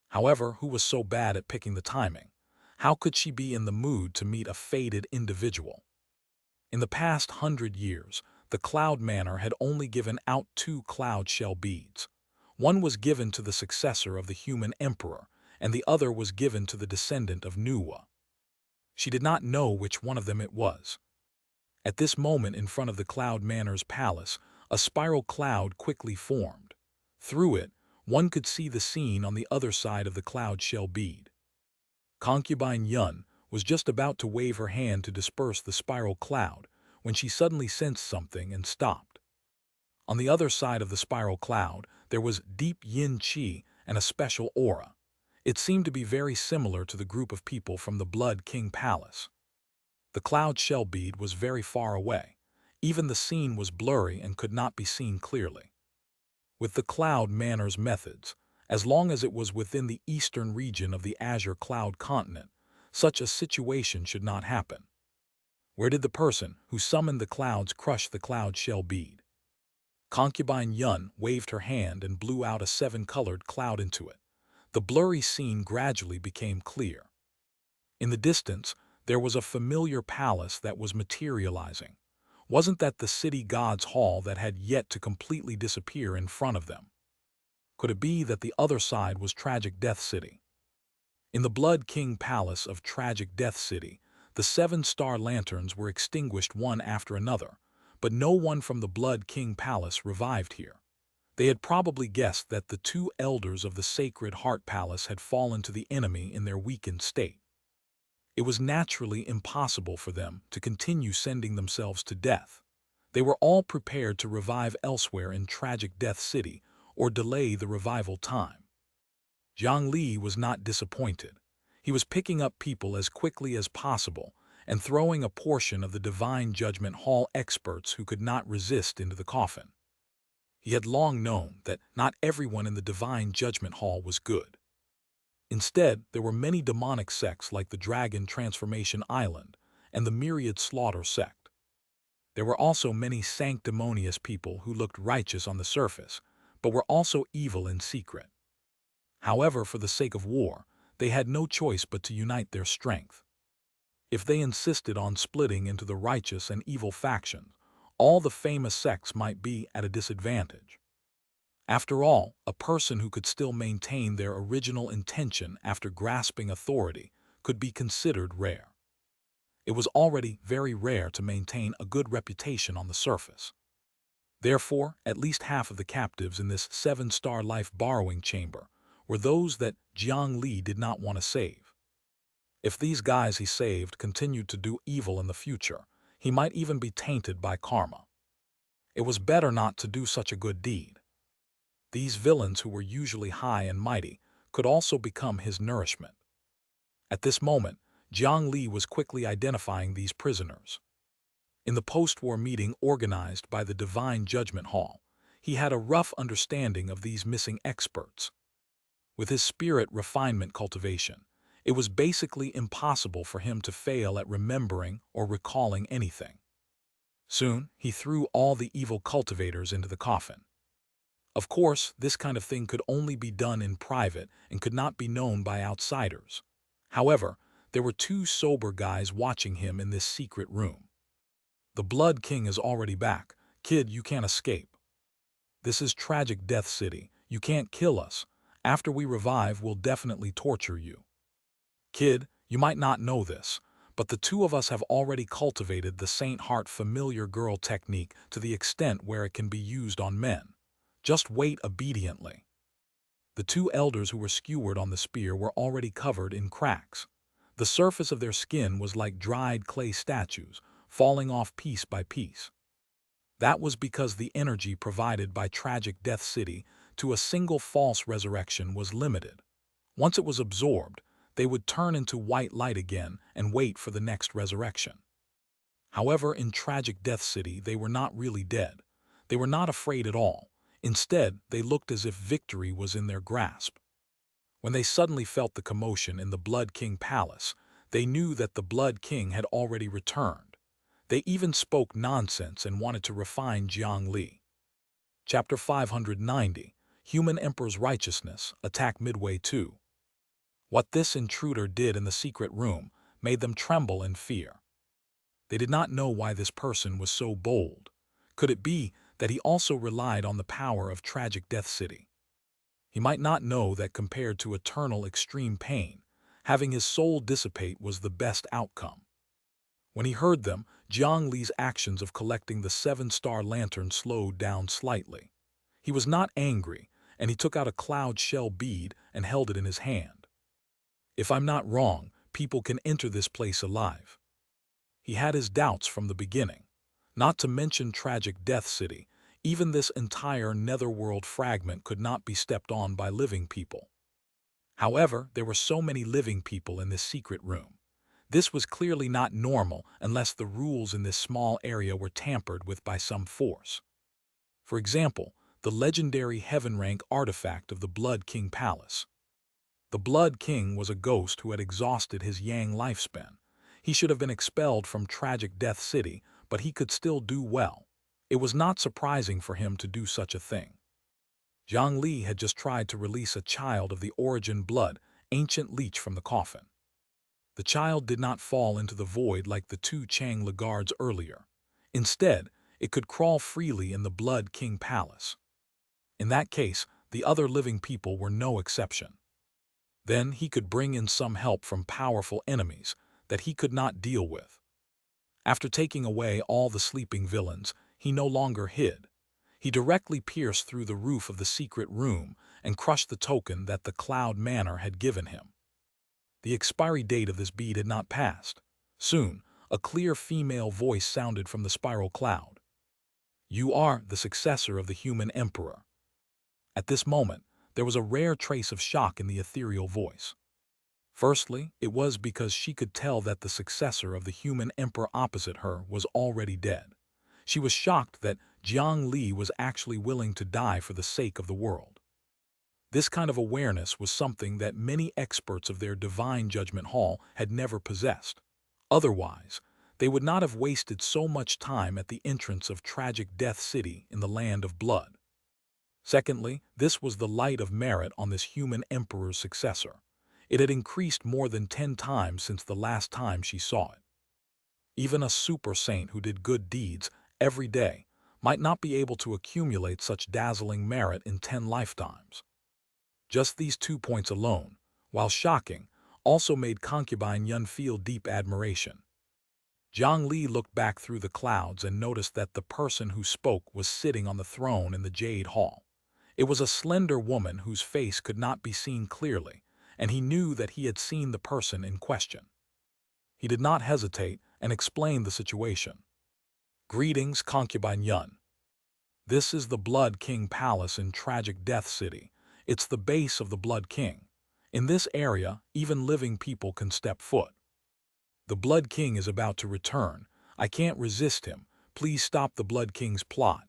However, who was so bad at picking the timing? How could she be in the mood to meet a fated individual? In the past 100 years, the Cloud Manor had only given out 2 cloud shell beads. One was given to the successor of the human emperor, and the other was given to the descendant of Nuwa. She did not know which one of them it was. At this moment in front of the Cloud Manor's palace, a spiral cloud quickly formed. Through it, one could see the scene on the other side of the cloud shell bead. Concubine Yun was just about to wave her hand to disperse the spiral cloud when she suddenly sensed something and stopped. On the other side of the spiral cloud, there was deep yin qi and a special aura. It seemed to be very similar to the group of people from the Blood King Palace. The cloud shell bead was very far away. Even the scene was blurry and could not be seen clearly. With the Cloud Manor's methods, as long as it was within the eastern region of the Azure Cloud continent, such a situation should not happen. Where did the person who summoned the clouds crush the cloud shell bead? Concubine Yun waved her hand and blew out a 7-colored cloud into it. The blurry scene gradually became clear. In the distance, there was a familiar palace that was materializing. Wasn't that the city god's hall that had yet to completely disappear in front of them? Could it be that the other side was Tragic Death City? In the Blood King Palace of Tragic Death City, the 7-star lanterns were extinguished one after another, but no one from the Blood King Palace revived here. They had probably guessed that the 2 elders of the Sacred Heart Palace had fallen to the enemy in their weakened state. It was naturally impossible for them to continue sending themselves to death. They were all prepared to revive elsewhere in Tragic Death City or delay the revival time. Jiang Li was not disappointed. He was picking up people as quickly as possible and throwing a portion of the Divine Judgment Hall experts who could not resist into the coffin. He had long known that not everyone in the Divine Judgment Hall was good. Instead, there were many demonic sects like the Dragon Transformation Island and the Myriad Slaughter sect. There were also many sanctimonious people who looked righteous on the surface, but were also evil in secret. However, for the sake of war, they had no choice but to unite their strength. If they insisted on splitting into the righteous and evil factions, all the famous sects might be at a disadvantage. After all, a person who could still maintain their original intention after grasping authority could be considered rare. It was already very rare to maintain a good reputation on the surface. Therefore, at least half of the captives in this 7-star life borrowing chamber were those that Jiang Li did not want to save. If these guys he saved continued to do evil in the future, he might even be tainted by karma. It was better not to do such a good deed. These villains who were usually high and mighty could also become his nourishment. At this moment, Jiang Li was quickly identifying these prisoners. In the post-war meeting organized by the Divine Judgment Hall, he had a rough understanding of these missing experts. With his spirit refinement cultivation, it was basically impossible for him to fail at remembering or recalling anything. Soon, he threw all the evil cultivators into the coffin. Of course, this kind of thing could only be done in private and could not be known by outsiders. However, there were 2 sober guys watching him in this secret room. The Blood King is already back. Kid, you can't escape. This is Tragic Death City. You can't kill us. After we revive, we'll definitely torture you. Kid, you might not know this, but the 2 of us have already cultivated the Saint Heart familiar girl technique to the extent where it can be used on men. Just wait obediently. The 2 elders who were skewered on the spear were already covered in cracks. The surface of their skin was like dried clay statues, falling off piece by piece. That was because the energy provided by Tragic Death City to a single false resurrection was limited. Once it was absorbed, they would turn into white light again and wait for the next resurrection. However, in Tragic Death City, they were not really dead. They were not afraid at all. Instead, they looked as if victory was in their grasp. When they suddenly felt the commotion in the Blood King Palace, they knew that the Blood King had already returned. They even spoke nonsense and wanted to refine Jiang Li. Chapter 590, Human Emperor's Righteousness, Attack Midway 2. What this intruder did in the secret room made them tremble in fear. They did not know why this person was so bold. Could it be that he also relied on the power of Tragic Death City? He might not know that compared to eternal extreme pain, having his soul dissipate was the best outcome. When he heard them, Jiang Li's actions of collecting the 7-star lantern slowed down slightly. He was not angry, and he took out a cloud shell bead and held it in his hand. If I'm not wrong, people can enter this place alive. He had his doubts from the beginning. Not to mention Tragic Death City, even this entire netherworld fragment could not be stepped on by living people. However, there were so many living people in this secret room. This was clearly not normal unless the rules in this small area were tampered with by some force. For example, the legendary heaven-rank artifact of the Blood King Palace. The Blood King was a ghost who had exhausted his Yang lifespan. He should have been expelled from Tragic Death City, but he could still do well. It was not surprising for him to do such a thing. Jiang Li had just tried to release a child of the Origin Blood, ancient leech from the coffin. The child did not fall into the void like the 2 Chang Lagardes earlier. Instead, it could crawl freely in the Blood King Palace. In that case, the other living people were no exception. Then he could bring in some help from powerful enemies that he could not deal with. After taking away all the sleeping villains, he no longer hid. He directly pierced through the roof of the secret room and crushed the token that the Cloud Manor had given him. The expiry date of this bead had not passed. Soon, a clear female voice sounded from the spiral cloud. "You are the successor of the human emperor." At this moment, there was a rare trace of shock in the ethereal voice. Firstly, it was because she could tell that the successor of the human emperor opposite her was already dead. She was shocked that Jiang Li was actually willing to die for the sake of the world. This kind of awareness was something that many experts of their divine judgment hall had never possessed. Otherwise, they would not have wasted so much time at the entrance of Tragic Death City in the land of blood. Secondly, this was the light of merit on this human emperor's successor. It had increased more than 10 times since the last time she saw it. Even a super saint who did good deeds every day might not be able to accumulate such dazzling merit in 10 lifetimes. Just these 2 points alone, while shocking, also made concubine Yun feel deep admiration. Jiang Li looked back through the clouds and noticed that the person who spoke was sitting on the throne in the Jade Hall. It was a slender woman whose face could not be seen clearly, and he knew that he had seen the person in question. He did not hesitate and explained the situation. "Greetings, concubine Yun. This is the Blood King Palace in Tragic Death City. It's the base of the Blood King. In this area, even living people can step foot. The Blood King is about to return. I can't resist him. Please stop the Blood King's plot."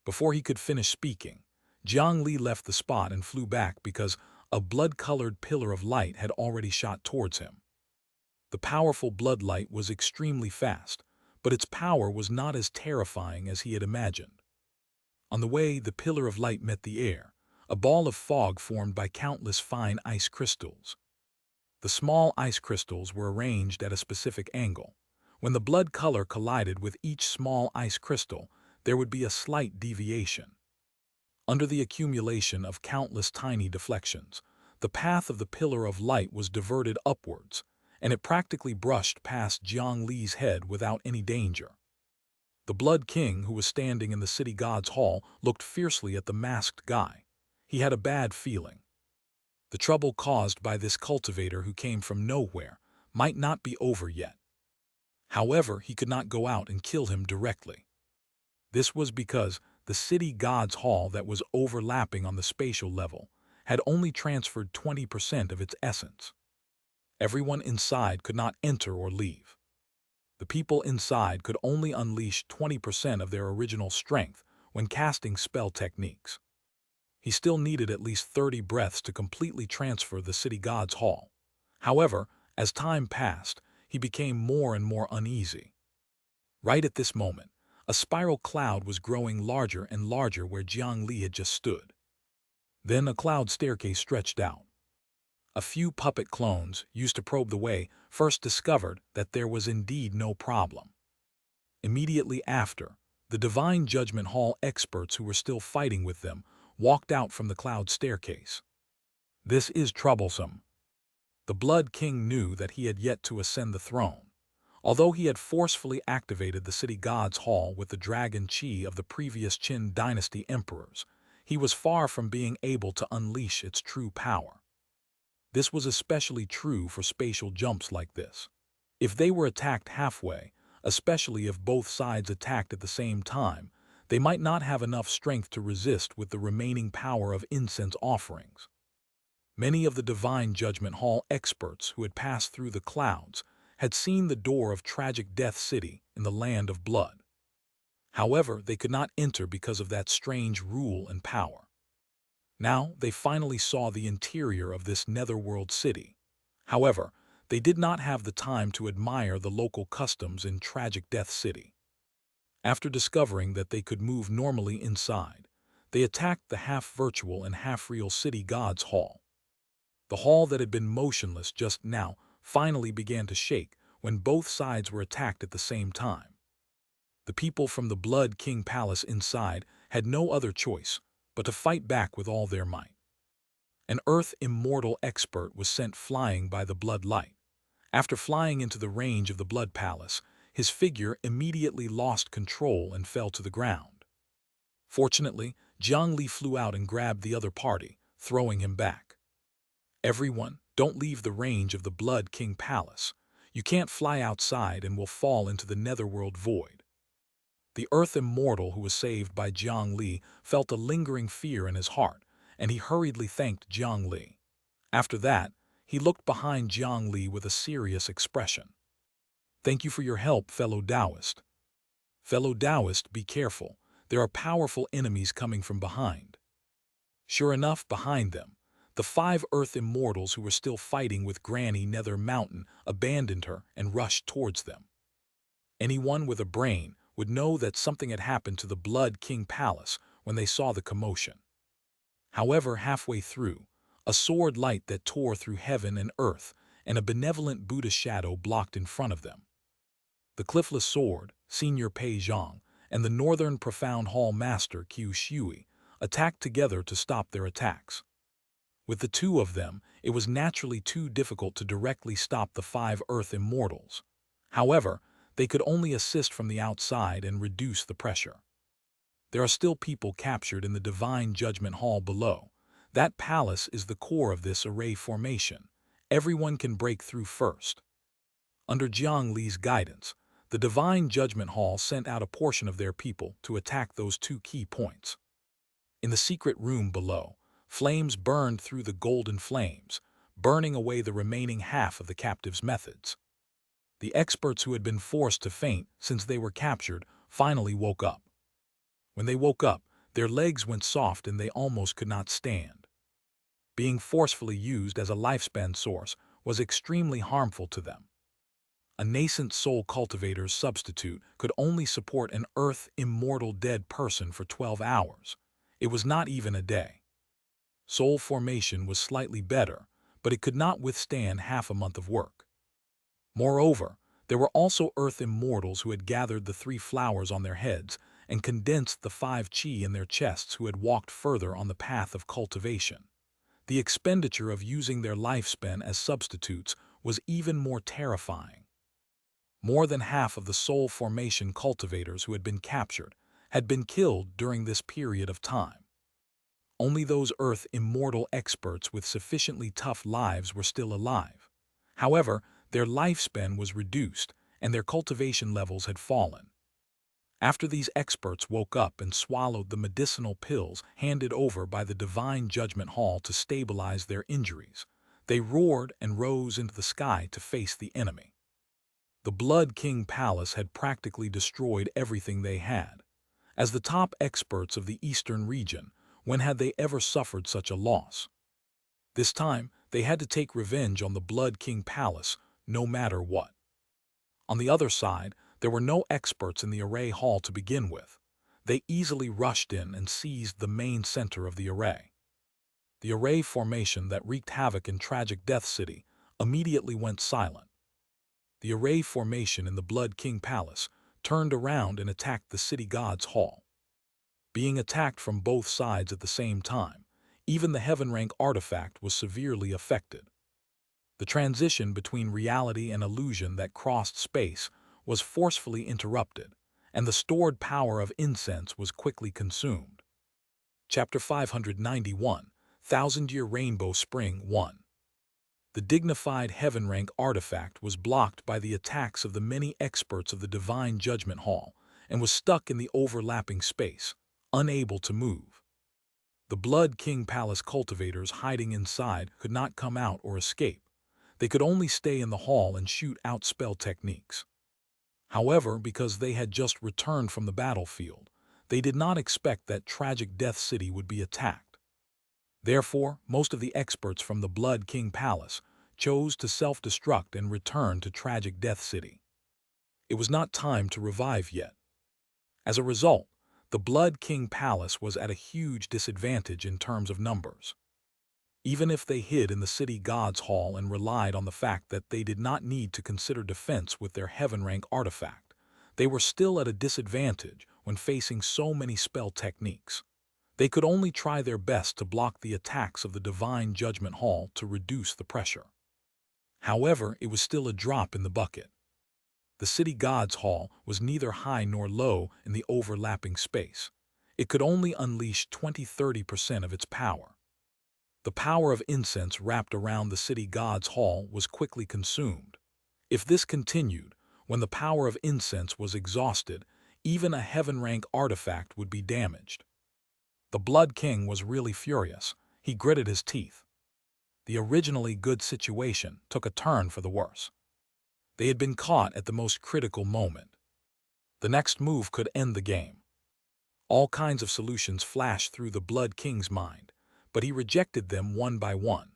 Before he could finish speaking, Jiang Li left the spot and flew back because a blood-colored pillar of light had already shot towards him. The powerful blood light was extremely fast, but its power was not as terrifying as he had imagined. On the way, the pillar of light met the air, a ball of fog formed by countless fine ice crystals. The small ice crystals were arranged at a specific angle. When the blood color collided with each small ice crystal, there would be a slight deviation. Under the accumulation of countless tiny deflections, the path of the pillar of light was diverted upwards, and it practically brushed past Jiang Li's head without any danger. The Blood King, who was standing in the city god's hall, looked fiercely at the masked guy. He had a bad feeling. The trouble caused by this cultivator who came from nowhere might not be over yet. However, he could not go out and kill him directly. This was because the city god's hall that was overlapping on the spatial level had only transferred 20% of its essence. Everyone inside could not enter or leave. The people inside could only unleash 20% of their original strength when casting spell techniques. He still needed at least 30 breaths to completely transfer the city god's hall. However, as time passed, he became more and more uneasy. Right at this moment, a spiral cloud was growing larger and larger where Jiang Li had just stood. Then a cloud staircase stretched out. A few puppet clones, used to probe the way, first discovered that there was indeed no problem. Immediately after, the Divine Judgment Hall experts who were still fighting with them walked out from the cloud staircase. This is troublesome. The Blood King knew that he had yet to ascend the throne. Although he had forcefully activated the city god's hall with the dragon chi of the previous Qin dynasty emperors, he was far from being able to unleash its true power. This was especially true for spatial jumps like this. If they were attacked halfway, especially if both sides attacked at the same time, they might not have enough strength to resist with the remaining power of incense offerings. Many of the Divine Judgment Hall experts who had passed through the clouds had seen the door of Tragic Death City in the Land of Blood. However, they could not enter because of that strange rule and power. Now they finally saw the interior of this netherworld city. However, they did not have the time to admire the local customs in Tragic Death City. After discovering that they could move normally inside, they attacked the half-virtual and half-real city god's hall. The hall that had been motionless just now finally began to shake when both sides were attacked at the same time. The people from the Blood King Palace inside had no other choice but to fight back with all their might. An Earth Immortal expert was sent flying by the Blood Light. After flying into the range of the Blood Palace, his figure immediately lost control and fell to the ground. Fortunately, Jiang Li flew out and grabbed the other party, throwing him back. Everyone, don't leave the range of the Blood King Palace. You can't fly outside and will fall into the netherworld void. The Earth Immortal who was saved by Jiang Li felt a lingering fear in his heart, and he hurriedly thanked Jiang Li. After that, he looked behind Jiang Li with a serious expression. Thank you for your help, fellow Taoist. Fellow Taoist, be careful. There are powerful enemies coming from behind. Sure enough, behind them, the 5 Earth Immortals who were still fighting with Granny Nether Mountain abandoned her and rushed towards them. Anyone with a brain would know that something had happened to the Blood King Palace when they saw the commotion. However, halfway through, a sword light that tore through heaven and earth and a benevolent Buddha shadow blocked in front of them. The Cliffless Sword, Senior Pei Zhang, and the Northern Profound Hall Master Qiu Shui attacked together to stop their attacks. With the two of them, it was naturally too difficult to directly stop the 5 Earth Immortals. However, they could only assist from the outside and reduce the pressure. There are still people captured in the Divine Judgment Hall below. That palace is the core of this array formation. Everyone can break through first. Under Jiang Li's guidance, the Divine Judgment Hall sent out a portion of their people to attack those 2 key points. In the secret room below, flames burned through the golden flames, burning away the remaining half of the captives' methods. The experts who had been forced to faint since they were captured finally woke up. When they woke up, their legs went soft and they almost could not stand. Being forcefully used as a lifespan source was extremely harmful to them. A nascent soul cultivator's substitute could only support an Earth Immortal dead person for 12 hours. It was not even a day. Soul formation was slightly better, but it could not withstand half a month of work. Moreover, there were also Earth Immortals who had gathered the 3 flowers on their heads and condensed the 5 chi in their chests who had walked further on the path of cultivation. The expenditure of using their lifespan as substitutes was even more terrifying. More than half of the soul formation cultivators who had been captured had been killed during this period of time. Only those Earth Immortal experts with sufficiently tough lives were still alive. However, their lifespan was reduced and their cultivation levels had fallen. After these experts woke up and swallowed the medicinal pills handed over by the Divine Judgment Hall to stabilize their injuries, they roared and rose into the sky to face the enemy. The Blood King Palace had practically destroyed everything they had. As the top experts of the eastern region, when had they ever suffered such a loss? This time, they had to take revenge on the Blood King Palace, no matter what. On the other side, there were no experts in the array hall to begin with. They easily rushed in and seized the main center of the array. The array formation that wreaked havoc in Tragic Death City immediately went silent. The array formation in the Blood King Palace turned around and attacked the city god's hall. Being attacked from both sides at the same time, even the heaven rank artifact was severely affected. The transition between reality and illusion that crossed space was forcefully interrupted, and the stored power of incense was quickly consumed. Chapter 591, Thousand-Year Rainbow Spring 1. The dignified heaven rank artifact was blocked by the attacks of the many experts of the Divine Judgment Hall and was stuck in the overlapping space, unable to move. The Blood King Palace cultivators hiding inside could not come out or escape. They could only stay in the hall and shoot out spell techniques. However, because they had just returned from the battlefield, they did not expect that Tragic Death City would be attacked. Therefore, most of the experts from the Blood King Palace chose to self-destruct and return to Tragic Death City. It was not time to revive yet. As a result, the Blood King Palace was at a huge disadvantage in terms of numbers. Even if they hid in the city god's hall and relied on the fact that they did not need to consider defense with their heaven rank artifact, they were still at a disadvantage when facing so many spell techniques. They could only try their best to block the attacks of the Divine Judgment Hall to reduce the pressure. However, it was still a drop in the bucket. The city god's hall was neither high nor low in the overlapping space. It could only unleash 20–30% of its power. The power of incense wrapped around the city god's hall was quickly consumed. If this continued, when the power of incense was exhausted, even a heaven rank artifact would be damaged. The Blood King was really furious. He gritted his teeth. The originally good situation took a turn for the worse. They had been caught at the most critical moment. The next move could end the game. All kinds of solutions flashed through the Blood King's mind, but he rejected them one by one.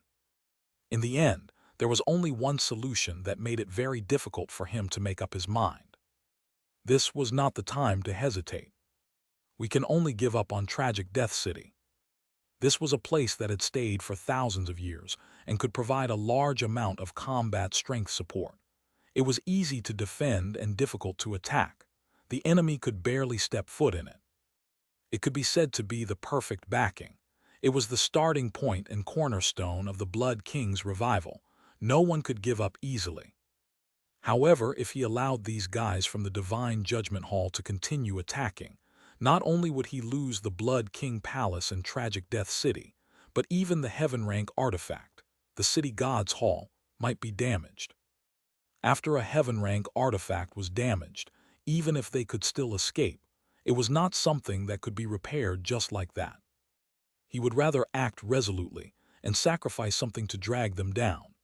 In the end, there was only one solution that made it very difficult for him to make up his mind. This was not the time to hesitate. We can only give up on Tragic Death City. This was a place that had stayed for thousands of years and could provide a large amount of combat strength support. It was easy to defend and difficult to attack. The enemy could barely step foot in it. It could be said to be the perfect backing. It was the starting point and cornerstone of the Blood King's revival. No one could give up easily. However, if he allowed these guys from the Divine Judgment Hall to continue attacking, not only would he lose the Blood King Palace and Tragic Death City, but even the heaven rank artifact, the city god's hall, might be damaged. After a heaven rank artifact was damaged, even if they could still escape, it was not something that could be repaired just like that. He would rather act resolutely and sacrifice something to drag them down.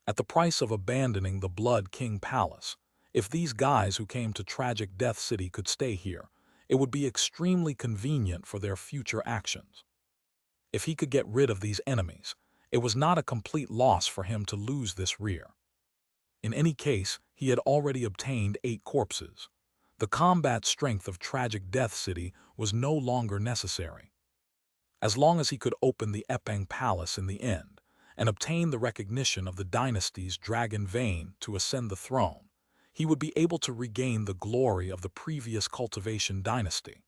At the price of abandoning the Blood King Palace, if these guys who came to Tragic Death City could stay here, it would be extremely convenient for their future actions. If he could get rid of these enemies, it was not a complete loss for him to lose this rear. In any case, he had already obtained 8 corpses. The combat strength of Tragic Death City was no longer necessary. As long as he could open the Epang Palace in the end and obtain the recognition of the dynasty's dragon vein to ascend the throne, he would be able to regain the glory of the previous Cultivation dynasty.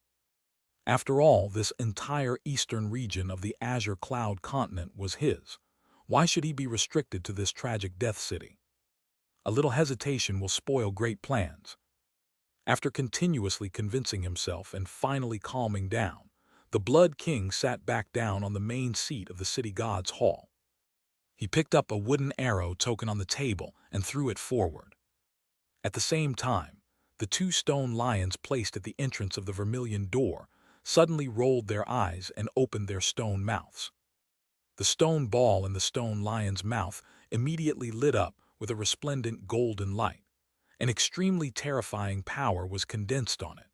After all, this entire eastern region of the Azure Cloud continent was his. Why should he be restricted to this Tragic Death City? A little hesitation will spoil great plans. After continuously convincing himself and finally calming down, the Blood King sat back down on the main seat of the city god's hall. He picked up a wooden arrow token on the table and threw it forward. At the same time, the two stone lions placed at the entrance of the vermilion door suddenly rolled their eyes and opened their stone mouths. The stone ball in the stone lion's mouth immediately lit up with a resplendent golden light. An extremely terrifying power was condensed on it.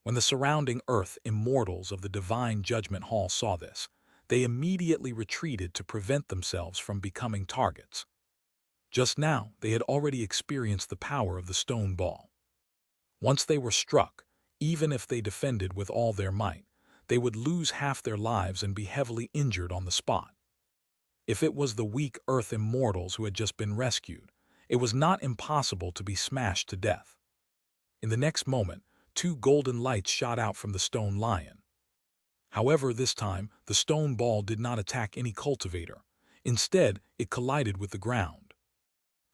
When the surrounding earth immortals of the divine judgment hall saw this, they immediately retreated to prevent themselves from becoming targets. Just now, they had already experienced the power of the stone ball. Once they were struck, even if they defended with all their might, they would lose half their lives and be heavily injured on the spot. If it was the weak earth immortals who had just been rescued, it was not impossible to be smashed to death. In the next moment, two golden lights shot out from the stone lion. However, this time, the stone ball did not attack any cultivator. Instead, it collided with the ground.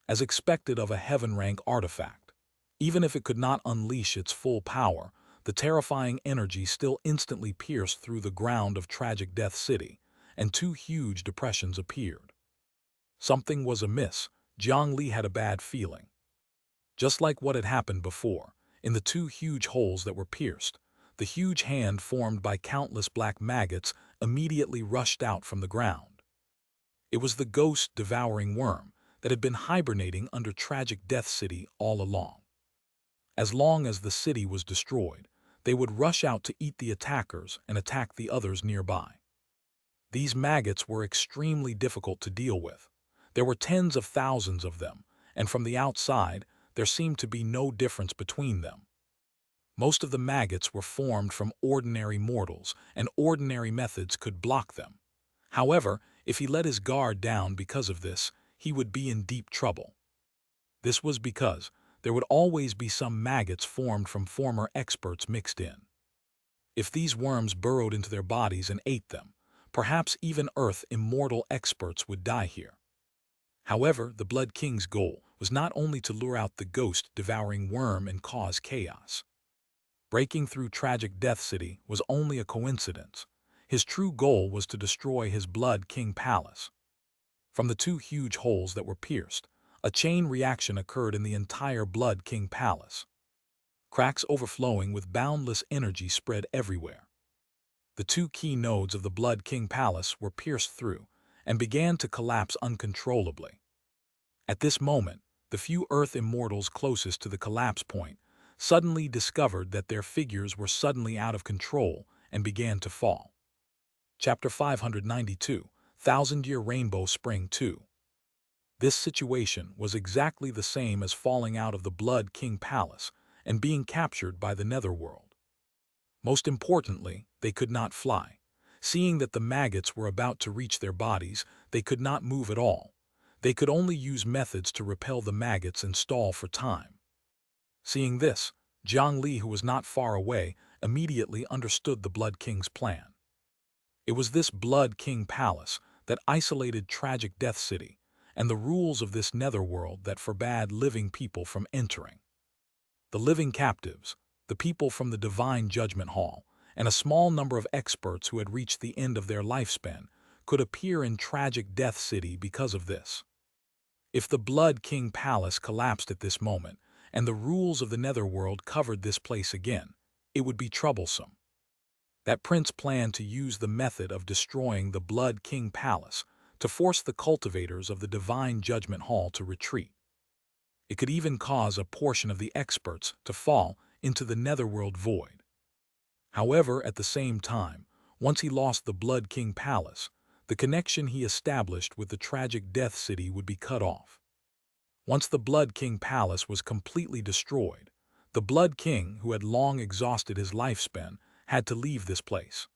As expected of a heaven-rank artifact, even if it could not unleash its full power, the terrifying energy still instantly pierced through the ground of Tragic Death City, and two huge depressions appeared. Something was amiss. Jiang Li had a bad feeling. Just like what had happened before, in the two huge holes that were pierced, the huge hand formed by countless black maggots immediately rushed out from the ground. It was the ghost-devouring worm that had been hibernating under Tragic Death City all along. As long as the city was destroyed, they would rush out to eat the attackers and attack the others nearby. These maggots were extremely difficult to deal with. There were tens of thousands of them, and from the outside, there seemed to be no difference between them. Most of the maggots were formed from ordinary mortals, and ordinary methods could block them. However, if he let his guard down because of this, he would be in deep trouble. This was because there would always be some maggots formed from former experts mixed in. If these worms burrowed into their bodies and ate them, perhaps even Earth immortal experts would die here. However, the Blood King's goal was not only to lure out the ghost-devouring worm and cause chaos. Breaking through Tragic Death City was only a coincidence. His true goal was to destroy his Blood King Palace. From the two huge holes that were pierced, a chain reaction occurred in the entire Blood King Palace. Cracks overflowing with boundless energy spread everywhere. The two key nodes of the Blood King Palace were pierced through and began to collapse uncontrollably. At this moment, the few Earth immortals closest to the collapse point suddenly discovered that their figures were suddenly out of control and began to fall. Chapter 592, Thousand-Year Rainbow Spring 2. This situation was exactly the same as falling out of the Blood King Palace and being captured by the Netherworld. Most importantly, they could not fly. Seeing that the maggots were about to reach their bodies, they could not move at all. They could only use methods to repel the maggots and stall for time. Seeing this, Jiang Li, who was not far away, immediately understood the Blood King's plan. It was this Blood King Palace that isolated Tragic Death City, and the rules of this netherworld that forbade living people from entering. The living captives, the people from the Divine Judgment Hall, and a small number of experts who had reached the end of their lifespan could appear in Tragic Death City because of this. If the Blood King Palace collapsed at this moment, and the rules of the netherworld covered this place again, it would be troublesome. That prince planned to use the method of destroying the Blood King Palace to force the cultivators of the Divine Judgment Hall to retreat. It could even cause a portion of the experts to fall into the netherworld void. However, at the same time, once he lost the Blood King Palace, the connection he established with the Tragic Death City would be cut off. Once the Blood King Palace was completely destroyed, the Blood King, who had long exhausted his lifespan, had to leave this place.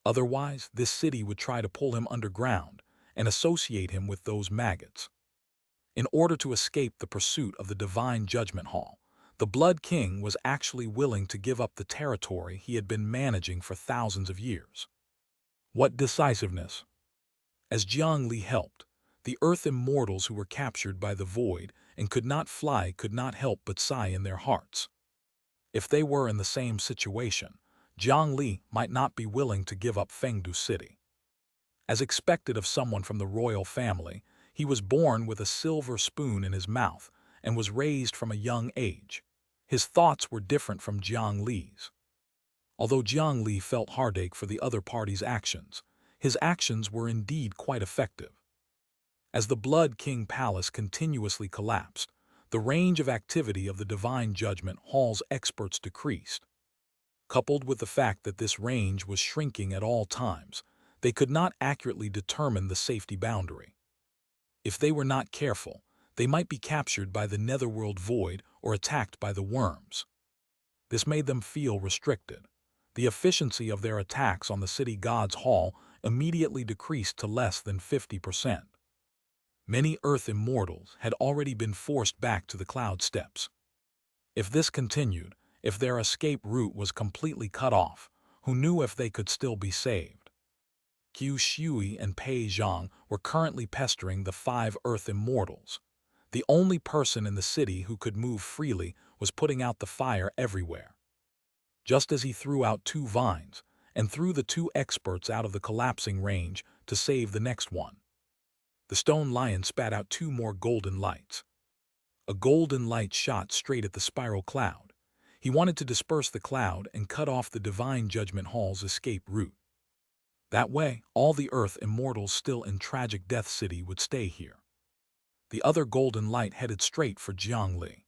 Otherwise, this city would try to pull him underground and associate him with those maggots. In order to escape the pursuit of the Divine Judgment Hall, the Blood King was actually willing to give up the territory he had been managing for thousands of years. What decisiveness! As Jiang Li helped, the Earth immortals who were captured by the void and could not fly could not help but sigh in their hearts. If they were in the same situation, Jiang Li might not be willing to give up Fengdu City. As expected of someone from the royal family, he was born with a silver spoon in his mouth and was raised from a young age. His thoughts were different from Jiang Li's. Although Jiang Li felt heartache for the other party's actions, his actions were indeed quite effective. As the Blood King Palace continuously collapsed, the range of activity of the Divine Judgment Hall's experts decreased. Coupled with the fact that this range was shrinking at all times, they could not accurately determine the safety boundary. If they were not careful, they might be captured by the netherworld void or attacked by the worms. This made them feel restricted. The efficiency of their attacks on the city god's hall immediately decreased to less than 50%. Many Earth immortals had already been forced back to the cloud steppes. If this continued, if their escape route was completely cut off, who knew if they could still be saved? Qiu Shui and Pei Zhang were currently pestering the 5 Earth immortals. The only person in the city who could move freely was putting out the fire everywhere. Just as he threw out 2 vines and threw the 2 experts out of the collapsing range to save the next one, the stone lion spat out 2 more golden lights. A golden light shot straight at the spiral cloud. He wanted to disperse the cloud and cut off the Divine Judgment Hall's escape route. That way, all the Earth immortals still in Tragic Death City would stay here. The other golden light headed straight for Jiang Li.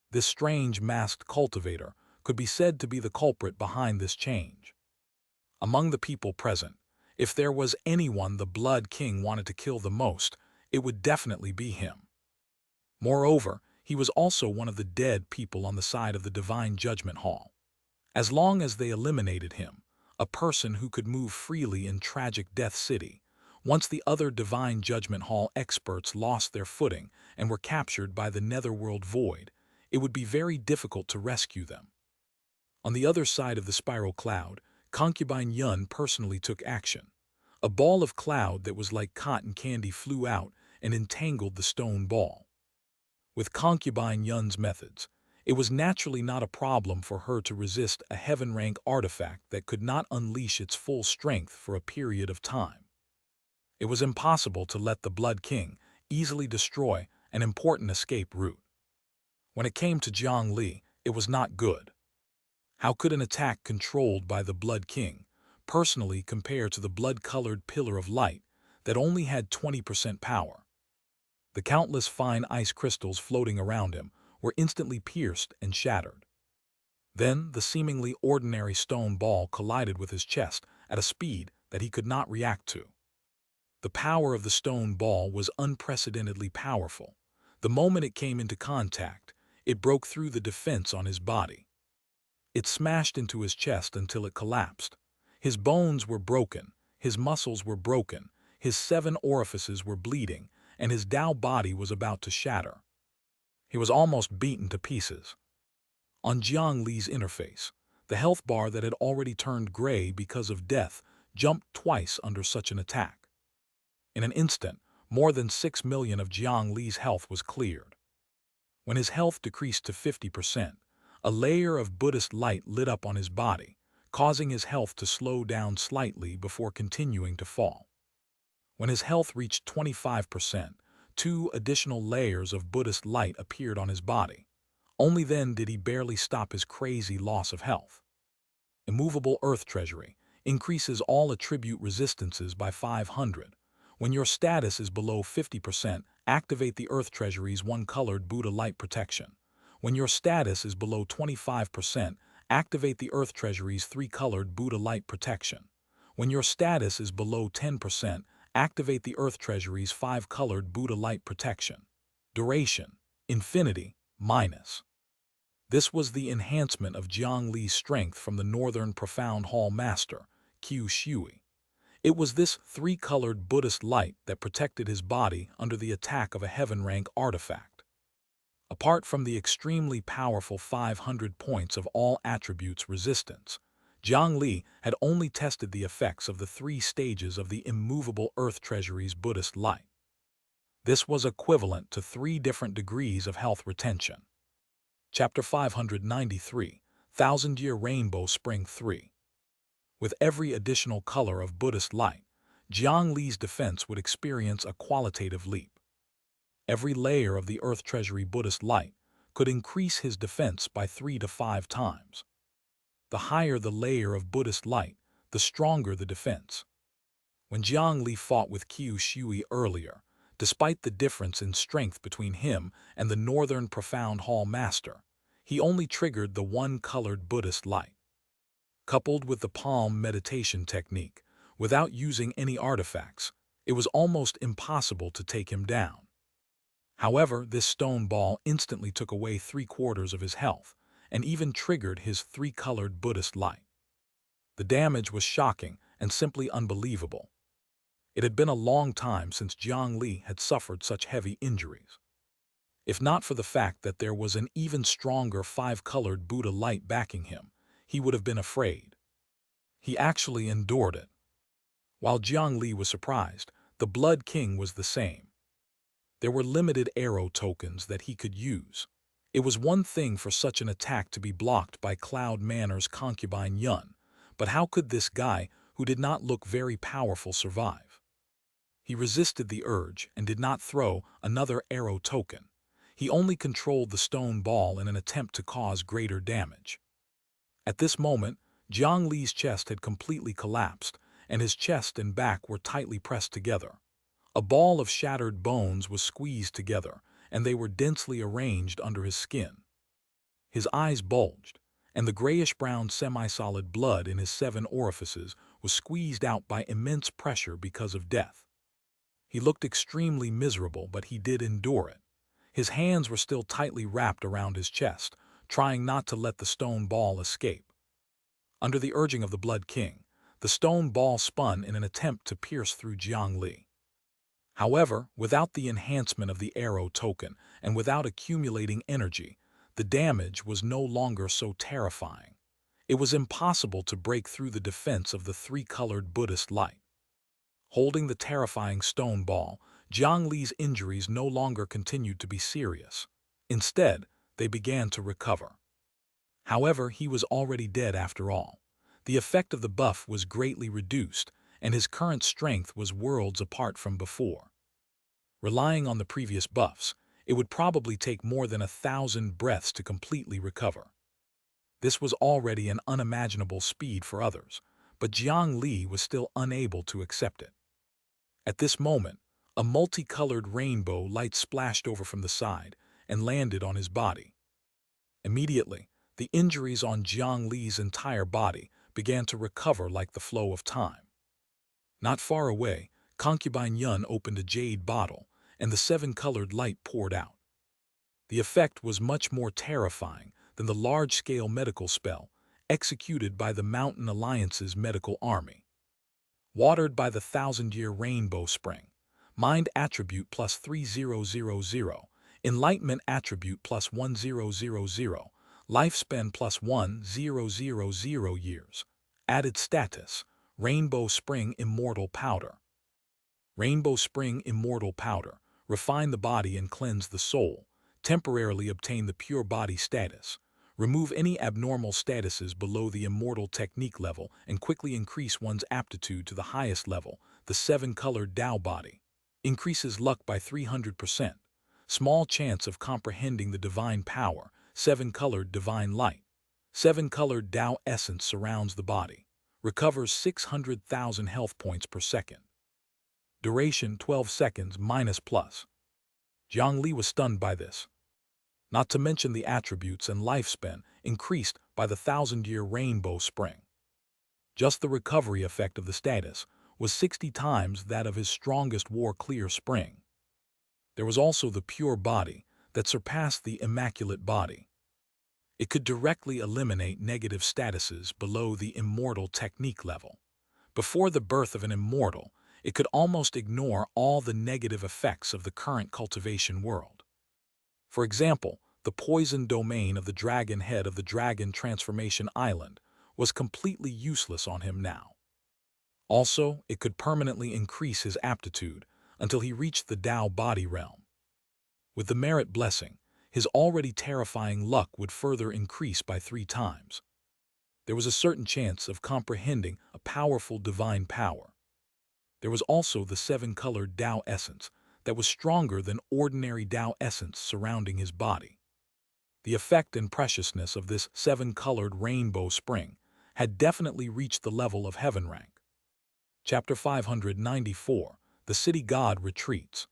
This strange masked cultivator could be said to be the culprit behind this change. Among the people present, if there was anyone the Blood King wanted to kill the most, it would definitely be him. Moreover, he was also one of the dead people on the side of the Divine Judgment Hall. As long as they eliminated him, a person who could move freely in Tragic Death City, once the other Divine Judgment Hall experts lost their footing and were captured by the netherworld void, it would be very difficult to rescue them. On the other side of the spiral cloud, Concubine Yun personally took action. A ball of cloud that was like cotton candy flew out and entangled the stone ball. With Concubine Yun's methods, it was naturally not a problem for her to resist a heaven-rank artifact that could not unleash its full strength for a period of time. It was impossible to let the Blood King easily destroy an important escape route. When it came to Jiang Li, it was not good. How could an attack controlled by the Blood King personally compare to the blood-colored pillar of light that only had 20% power? The countless fine ice crystals floating around him were instantly pierced and shattered. Then the seemingly ordinary stone ball collided with his chest at a speed that he could not react to. The power of the stone ball was unprecedentedly powerful. The moment it came into contact, it broke through the defense on his body. It smashed into his chest until it collapsed. His bones were broken, his muscles were broken, his 7 orifices were bleeding, and his Dao body was about to shatter. He was almost beaten to pieces. On Jiang Li's interface, the health bar that had already turned gray because of death jumped twice under such an attack. In an instant, more than 6 million of Jiang Li's health was cleared. When his health decreased to 50%, a layer of Buddhist light lit up on his body, causing his health to slow down slightly before continuing to fall. When his health reached 25%, 2 additional layers of Buddhist light appeared on his body. Only then did he barely stop his crazy loss of health. Immovable Earth Treasury increases all attribute resistances by 500. When your status is below 50%, activate the Earth Treasury's 1-colored Buddha Light Protection. When your status is below 25%, activate the Earth Treasury's 3-colored Buddha Light Protection. When your status is below 10%, activate the Earth Treasury's 5-colored Buddha Light Protection. Duration: Infinity, minus. This was the enhancement of Jiang Li's strength from the Northern Profound Hall Master, Qiu Shui. It was this 3-colored Buddhist light that protected his body under the attack of a heaven-rank artifact. Apart from the extremely powerful 500 points of all attributes resistance, Jiang Li had only tested the effects of the 3 stages of the immovable Earth Treasury's Buddhist light. This was equivalent to 3 different degrees of health retention. Chapter 593, Thousand-Year Rainbow Spring 3. With every additional color of Buddhist light, Jiang Li's defense would experience a qualitative leap. Every layer of the Earth Treasury Buddhist light could increase his defense by 3 to 5 times. The higher the layer of Buddhist light, the stronger the defense. When Jiang Li fought with Qiu Shui earlier, despite the difference in strength between him and the Northern Profound Hall Master, he only triggered the one-colored Buddhist light. Coupled with the palm meditation technique, without using any artifacts, it was almost impossible to take him down. However, this stone ball instantly took away 3/4 of his health, and even triggered his 3-colored Buddhist light. The damage was shocking and simply unbelievable. It had been a long time since Jiang Li had suffered such heavy injuries. If not for the fact that there was an even stronger 5-colored Buddha light backing him, he would have been afraid. He actually endured it. While Jiang Li was surprised, the Blood King was the same. There were limited arrow tokens that he could use. It was one thing for such an attack to be blocked by Cloud Manor's concubine Yun, but how could this guy, who did not look very powerful, survive? He resisted the urge and did not throw another arrow token. He only controlled the stone ball in an attempt to cause greater damage. At this moment, Jiang Li's chest had completely collapsed, and his chest and back were tightly pressed together. A ball of shattered bones was squeezed together, and they were densely arranged under his skin. His eyes bulged, and the grayish-brown semi-solid blood in his 7 orifices was squeezed out by immense pressure because of death. He looked extremely miserable, but he did endure it. His hands were still tightly wrapped around his chest, trying not to let the stone ball escape. Under the urging of the Blood King, the stone ball spun in an attempt to pierce through Jiang Li. However, without the enhancement of the arrow token and without accumulating energy, the damage was no longer so terrifying. It was impossible to break through the defense of the 3-colored Buddhist light. Holding the terrifying stone ball, Jiang Li's injuries no longer continued to be serious. Instead, they began to recover. However, he was already dead after all. The effect of the buff was greatly reduced, and his current strength was worlds apart from before. Relying on the previous buffs, it would probably take more than 1,000 breaths to completely recover. This was already an unimaginable speed for others, but Jiang Li was still unable to accept it. At this moment, a multicolored rainbow light splashed over from the side and landed on his body. Immediately, the injuries on Jiang Li's entire body began to recover like the flow of time. Not far away, concubine Yun opened a jade bottle, and the 7-colored light poured out. The effect was much more terrifying than the large-scale medical spell executed by the Mountain Alliance's medical army. Watered by the 1,000-year rainbow spring, mind attribute plus 3000, enlightenment attribute plus 1000, lifespan plus 1000 years, added status, Rainbow Spring Immortal Powder. Rainbow Spring Immortal Powder, refine the body and cleanse the soul, temporarily obtain the pure body status, remove any abnormal statuses below the immortal technique level and quickly increase one's aptitude to the highest level, the 7-colored Tao body. Increases luck by 300%. Small chance of comprehending the divine power, 7-colored divine light. 7-colored Tao essence surrounds the body. Recovers 600,000 health points per second. Duration 12 seconds minus plus. Jiang Li was stunned by this. Not to mention the attributes and lifespan increased by the 1,000-year rainbow spring. Just the recovery effect of the status was 60 times that of his strongest war clear spring. There was also the pure body that surpassed the immaculate body. It could directly eliminate negative statuses below the immortal technique level. Before the birth of an immortal, it could almost ignore all the negative effects of the current cultivation world. For example, the poison domain of the dragon head of the Dragon Transformation Island was completely useless on him now. Also, it could permanently increase his aptitude until he reached the Tao body realm. With the merit blessing, his already terrifying luck would further increase by 3 times. There was a certain chance of comprehending a powerful divine power. There was also the seven-colored Tao essence that was stronger than ordinary Tao essence surrounding his body. The effect and preciousness of this seven-colored rainbow spring had definitely reached the level of heaven rank. Chapter 594, The City God Retreats.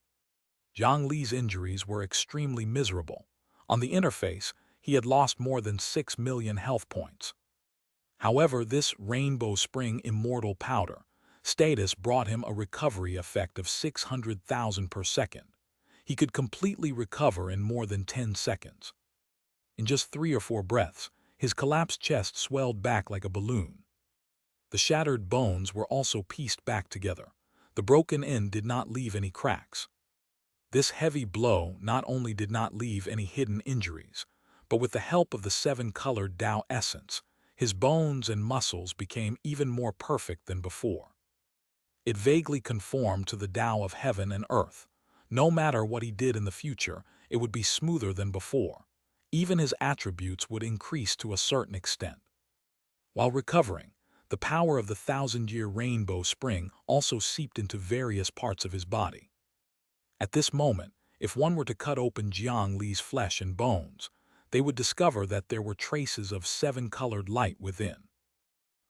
Jiang Li's injuries were extremely miserable. On the interface, he had lost more than 6 million health points. However, this Rainbow Spring Immortal Powder status brought him a recovery effect of 600,000 per second. He could completely recover in more than 10 seconds. In just 3 or 4 breaths, his collapsed chest swelled back like a balloon. The shattered bones were also pieced back together. The broken end did not leave any cracks. This heavy blow not only did not leave any hidden injuries, but with the help of the seven-colored Tao essence, his bones and muscles became even more perfect than before. It vaguely conformed to the Tao of heaven and earth. No matter what he did in the future, it would be smoother than before. Even his attributes would increase to a certain extent. While recovering, the power of the thousand-year rainbow spring also seeped into various parts of his body. At this moment, if one were to cut open Jiang Li's flesh and bones, they would discover that there were traces of seven-colored light within.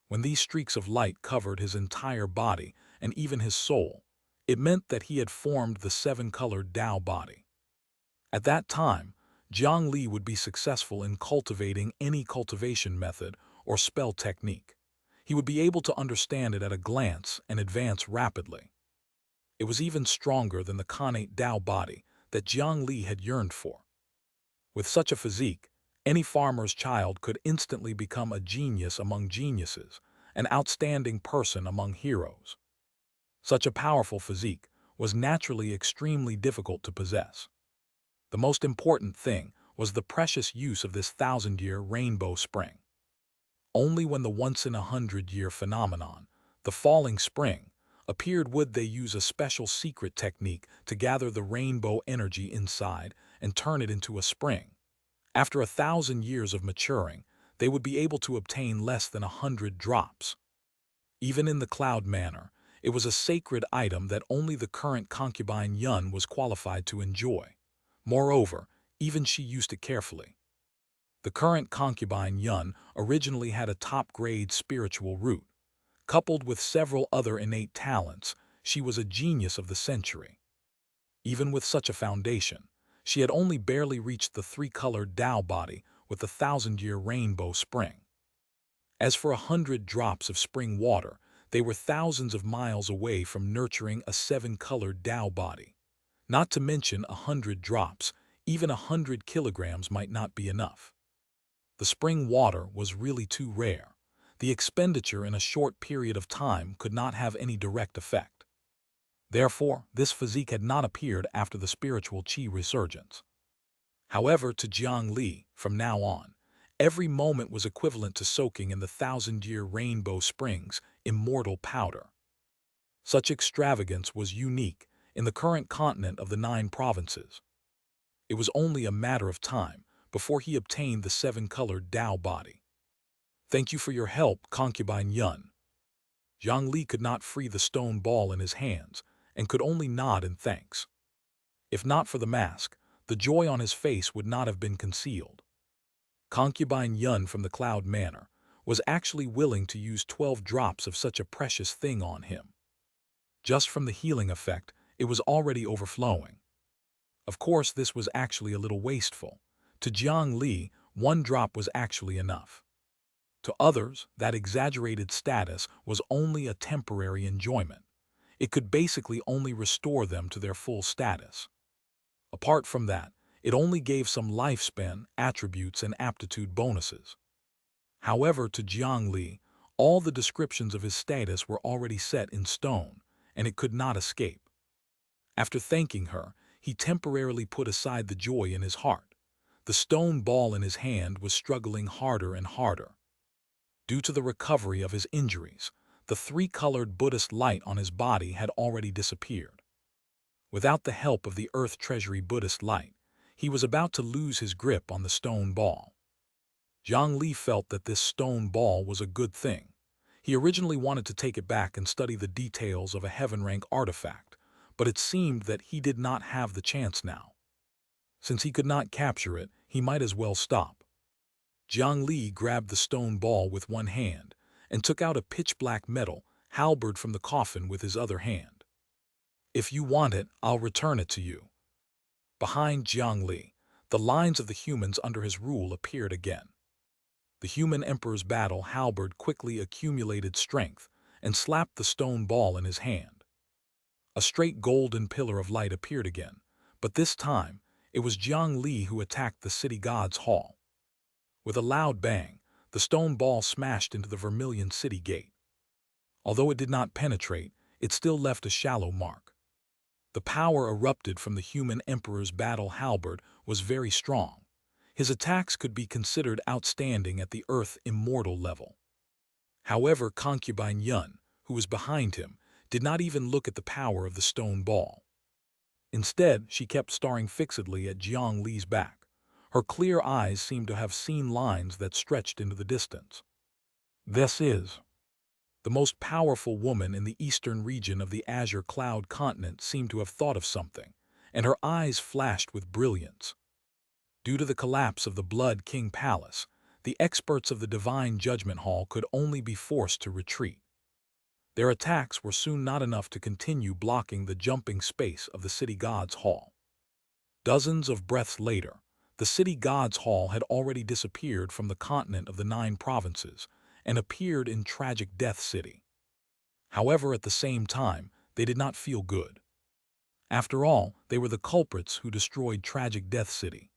When these streaks of light covered his entire body and even his soul, it meant that he had formed the seven-colored Tao body. At that time, Jiang Li would be successful in cultivating any cultivation method or spell technique. He would be able to understand it at a glance and advance rapidly. It was even stronger than the connate Tao body that Jiang Li had yearned for. With such a physique, any farmer's child could instantly become a genius among geniuses, an outstanding person among heroes. Such a powerful physique was naturally extremely difficult to possess. The most important thing was the precious use of this thousand-year rainbow spring. Only when the once-in-a-hundred-year phenomenon, the falling spring, appeared would they use a special secret technique to gather the rainbow energy inside and turn it into a spring. After 1,000 years of maturing, they would be able to obtain less than 100 drops. Even in the Cloud Manor, it was a sacred item that only the current concubine Yun was qualified to enjoy. Moreover, even she used it carefully. The current concubine Yun originally had a top-grade spiritual root. Coupled with several other innate talents, she was a genius of the century. Even with such a foundation, she had only barely reached the three-colored Tao body with the thousand-year rainbow spring. As for 100 drops of spring water, they were thousands of miles away from nurturing a seven-colored Tao body. Not to mention 100 drops, even 100 kilograms might not be enough. The spring water was really too rare. The expenditure in a short period of time could not have any direct effect. Therefore, this physique had not appeared after the spiritual qi resurgence. However, to Jiang Li, from now on, every moment was equivalent to soaking in the thousand-year rainbow springs immortal powder. Such extravagance was unique in the current continent of the 9 provinces. It was only a matter of time before he obtained the seven-colored Tao body. Thank you for your help, concubine Yun. Jiang Li could not free the stone ball in his hands and could only nod in thanks. If not for the mask, the joy on his face would not have been concealed. Concubine Yun from the Cloud Manor was actually willing to use 12 drops of such a precious thing on him. Just from the healing effect, it was already overflowing. Of course, this was actually a little wasteful. To Jiang Li, 1 drop was actually enough. To others, that exaggerated status was only a temporary enjoyment. It could basically only restore them to their full status. Apart from that, it only gave some lifespan, attributes, and aptitude bonuses. However, to Jiang Li, all the descriptions of his status were already set in stone, and it could not escape. After thanking her, he temporarily put aside the joy in his heart. The stone ball in his hand was struggling harder and harder. Due to the recovery of his injuries, the 3-colored Buddhist light on his body had already disappeared. Without the help of the Earth Treasury Buddhist light, he was about to lose his grip on the stone ball. Jiang Li felt that this stone ball was a good thing. He originally wanted to take it back and study the details of a heaven-rank artifact, but it seemed that he did not have the chance now. Since he could not capture it, he might as well stop. Jiang Li grabbed the stone ball with one hand and took out a pitch-black metal halberd from the coffin with his other hand. "If you want it, I'll return it to you." Behind Jiang Li, the lines of the humans under his rule appeared again. The human emperor's battle halberd quickly accumulated strength and slapped the stone ball in his hand. A straight golden pillar of light appeared again, but this time it was Jiang Li who attacked the city god's hall. With a loud bang, the stone ball smashed into the vermilion city gate. Although it did not penetrate, it still left a shallow mark. The power erupted from the human emperor's battle halberd was very strong. His attacks could be considered outstanding at the Earth immortal level. However, concubine Yun, who was behind him, did not even look at the power of the stone ball. Instead, she kept staring fixedly at Jiang Li's back. Her clear eyes seemed to have seen lines that stretched into the distance. "This is..." The most powerful woman in the eastern region of the Azure Cloud continent seemed to have thought of something, and her eyes flashed with brilliance. Due to the collapse of the Blood King Palace, the experts of the Divine Judgment Hall could only be forced to retreat. Their attacks were soon not enough to continue blocking the jumping space of the City God's Hall. Dozens of breaths later, the City God's Hall had already disappeared from the continent of the 9 provinces and appeared in Tragic Death City. However, at the same time, they did not feel good. After all, they were the culprits who destroyed Tragic Death City.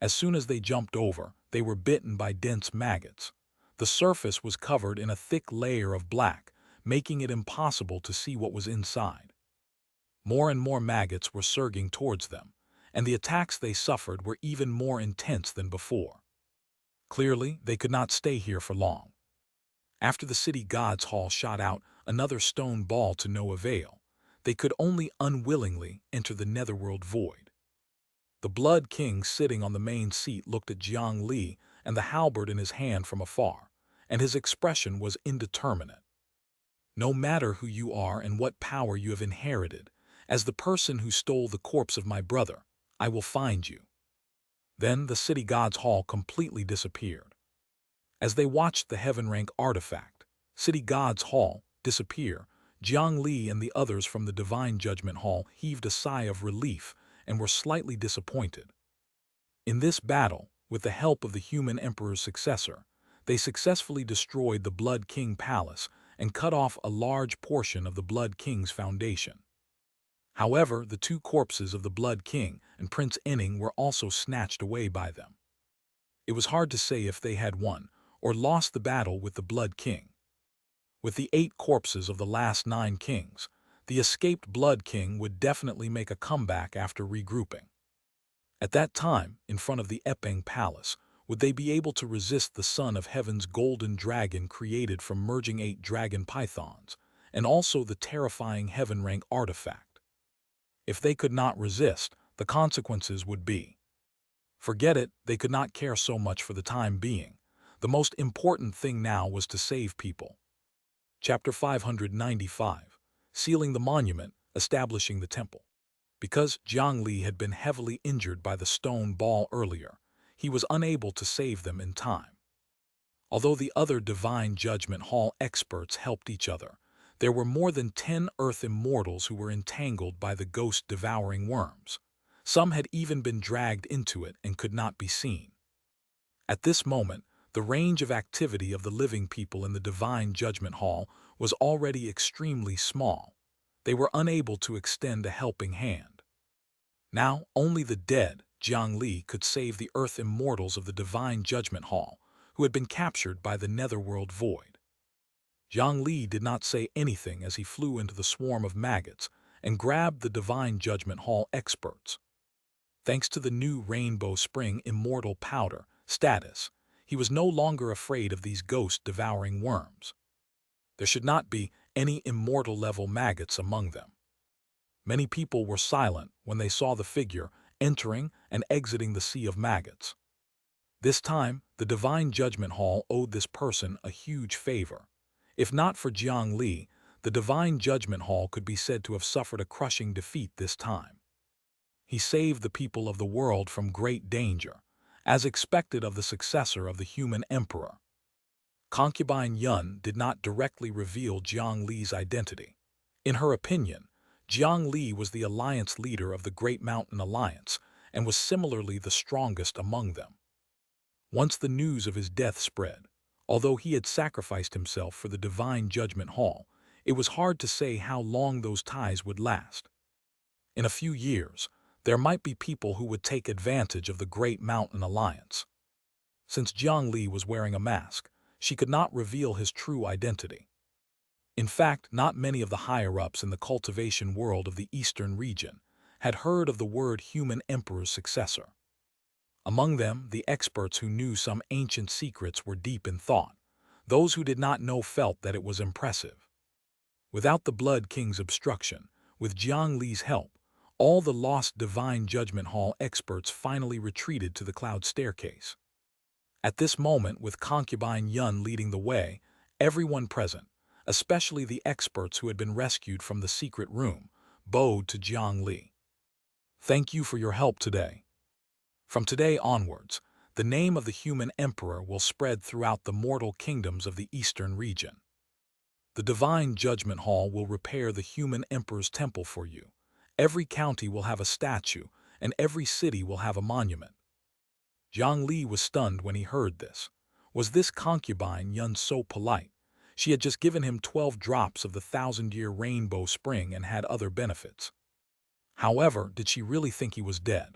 As soon as they jumped over, they were bitten by dense maggots. The surface was covered in a thick layer of black, making it impossible to see what was inside. More and more maggots were surging towards them, and the attacks they suffered were even more intense than before. Clearly, they could not stay here for long. After the City God's Hall shot out another stone ball to no avail, they could only unwillingly enter the netherworld void. The Blood King sitting on the main seat looked at Jiang Li and the halberd in his hand from afar, and his expression was indeterminate. "No matter who you are and what power you have inherited, as the person who stole the corpse of my brother, I will find you." Then the City God's Hall completely disappeared. As they watched the heaven-rank artifact, City God's Hall, disappear, Jiang Li and the others from the Divine Judgment Hall heaved a sigh of relief and were slightly disappointed. In this battle, with the help of the human emperor's successor, they successfully destroyed the Blood King Palace and cut off a large portion of the Blood King's foundation. However, the 2 corpses of the Blood King and Prince Enning were also snatched away by them. It was hard to say if they had won or lost the battle with the Blood King. With the 8 corpses of the last 9 kings, the escaped Blood King would definitely make a comeback after regrouping. At that time, in front of the Epeng Palace, would they be able to resist the Son of Heaven's golden dragon created from merging 8 dragon pythons, and also the terrifying heaven-rank artifact? If they could not resist, the consequences would be. Forget it, they could not care so much for the time being. The most important thing now was to save people. Chapter 595. Sealing the monument, establishing the temple. Because Jiang Li had been heavily injured by the stone ball earlier, he was unable to save them in time. Although the other Divine Judgment Hall experts helped each other, there were more than 10 Earth immortals who were entangled by the ghost-devouring worms. Some had even been dragged into it and could not be seen. At this moment, the range of activity of the living people in the Divine Judgment Hall was already extremely small. They were unable to extend a helping hand. Now, only the dead, Jiang Li, could save the Earth immortals of the Divine Judgment Hall, who had been captured by the netherworld void. Jiang Li did not say anything as he flew into the swarm of maggots and grabbed the Divine Judgment Hall experts. Thanks to the new Rainbow Spring Immortal Powder status, he was no longer afraid of these ghost-devouring worms. There should not be any immortal-level maggots among them. Many people were silent when they saw the figure entering and exiting the sea of maggots. This time, the Divine Judgment Hall owed this person a huge favor. If not for Jiang Li, the Divine Judgment Hall could be said to have suffered a crushing defeat this time. He saved the people of the world from great danger, as expected of the successor of the human emperor. Concubine Yun did not directly reveal Jiang Li's identity. In her opinion, Jiang Li was the alliance leader of the Great Mountain Alliance and was similarly the strongest among them. Once the news of his death spread, although he had sacrificed himself for the Divine Judgment Hall, it was hard to say how long those ties would last. In a few years, there might be people who would take advantage of the Great Mountain Alliance. Since Jiang Li was wearing a mask, she could not reveal his true identity. In fact, not many of the higher-ups in the cultivation world of the eastern region had heard of the word human emperor's successor. Among them, the experts who knew some ancient secrets were deep in thought. Those who did not know felt that it was impressive. Without the Blood King's obstruction, with Jiang Li's help, all the lost Divine Judgment Hall experts finally retreated to the Cloud Staircase. At this moment, with Concubine Yun leading the way, everyone present, especially the experts who had been rescued from the secret room, bowed to Jiang Li. "Thank you for your help today. From today onwards, the name of the human emperor will spread throughout the mortal kingdoms of the eastern region. The Divine Judgment Hall will repair the human emperor's temple for you. Every county will have a statue, and every city will have a monument." Jiang Li was stunned when he heard this. Was this concubine Yun so polite? She had just given him 12 drops of the 1,000-year rainbow spring and had other benefits. However, did she really think he was dead?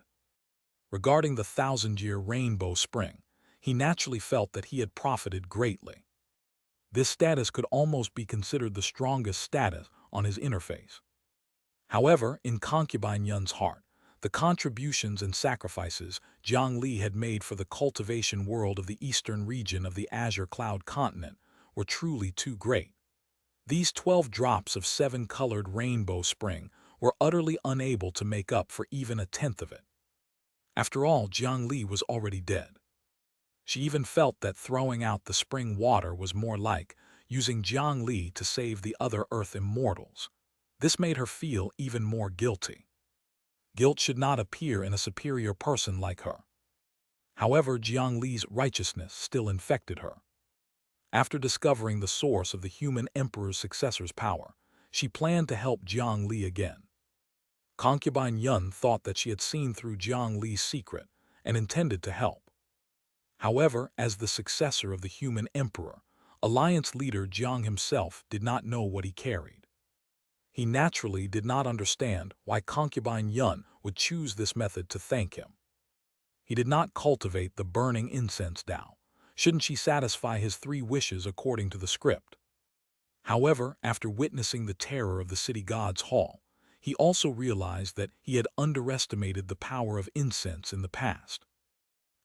Regarding the 1,000-year rainbow spring, he naturally felt that he had profited greatly. This status could almost be considered the strongest status on his interface. However, in concubine Yun's heart, the contributions and sacrifices Jiang Li had made for the cultivation world of the eastern region of the Azure Cloud continent were truly too great. These 12 drops of 7-colored rainbow spring were utterly unable to make up for even a tenth of it. After all, Jiang Li was already dead. She even felt that throwing out the spring water was more like using Jiang Li to save the other Earth immortals. This made her feel even more guilty. Guilt should not appear in a superior person like her. However, Jiang Li's righteousness still infected her. After discovering the source of the human emperor's successor's power, she planned to help Jiang Li again. Concubine Yun thought that she had seen through Jiang Li's secret and intended to help. However, as the successor of the human emperor, alliance leader Jiang himself did not know what he carried. He naturally did not understand why concubine Yun would choose this method to thank him. He did not cultivate the burning incense Tao. Shouldn't she satisfy his 3 wishes according to the script? However, after witnessing the terror of the city god's hall, he also realized that he had underestimated the power of incense in the past.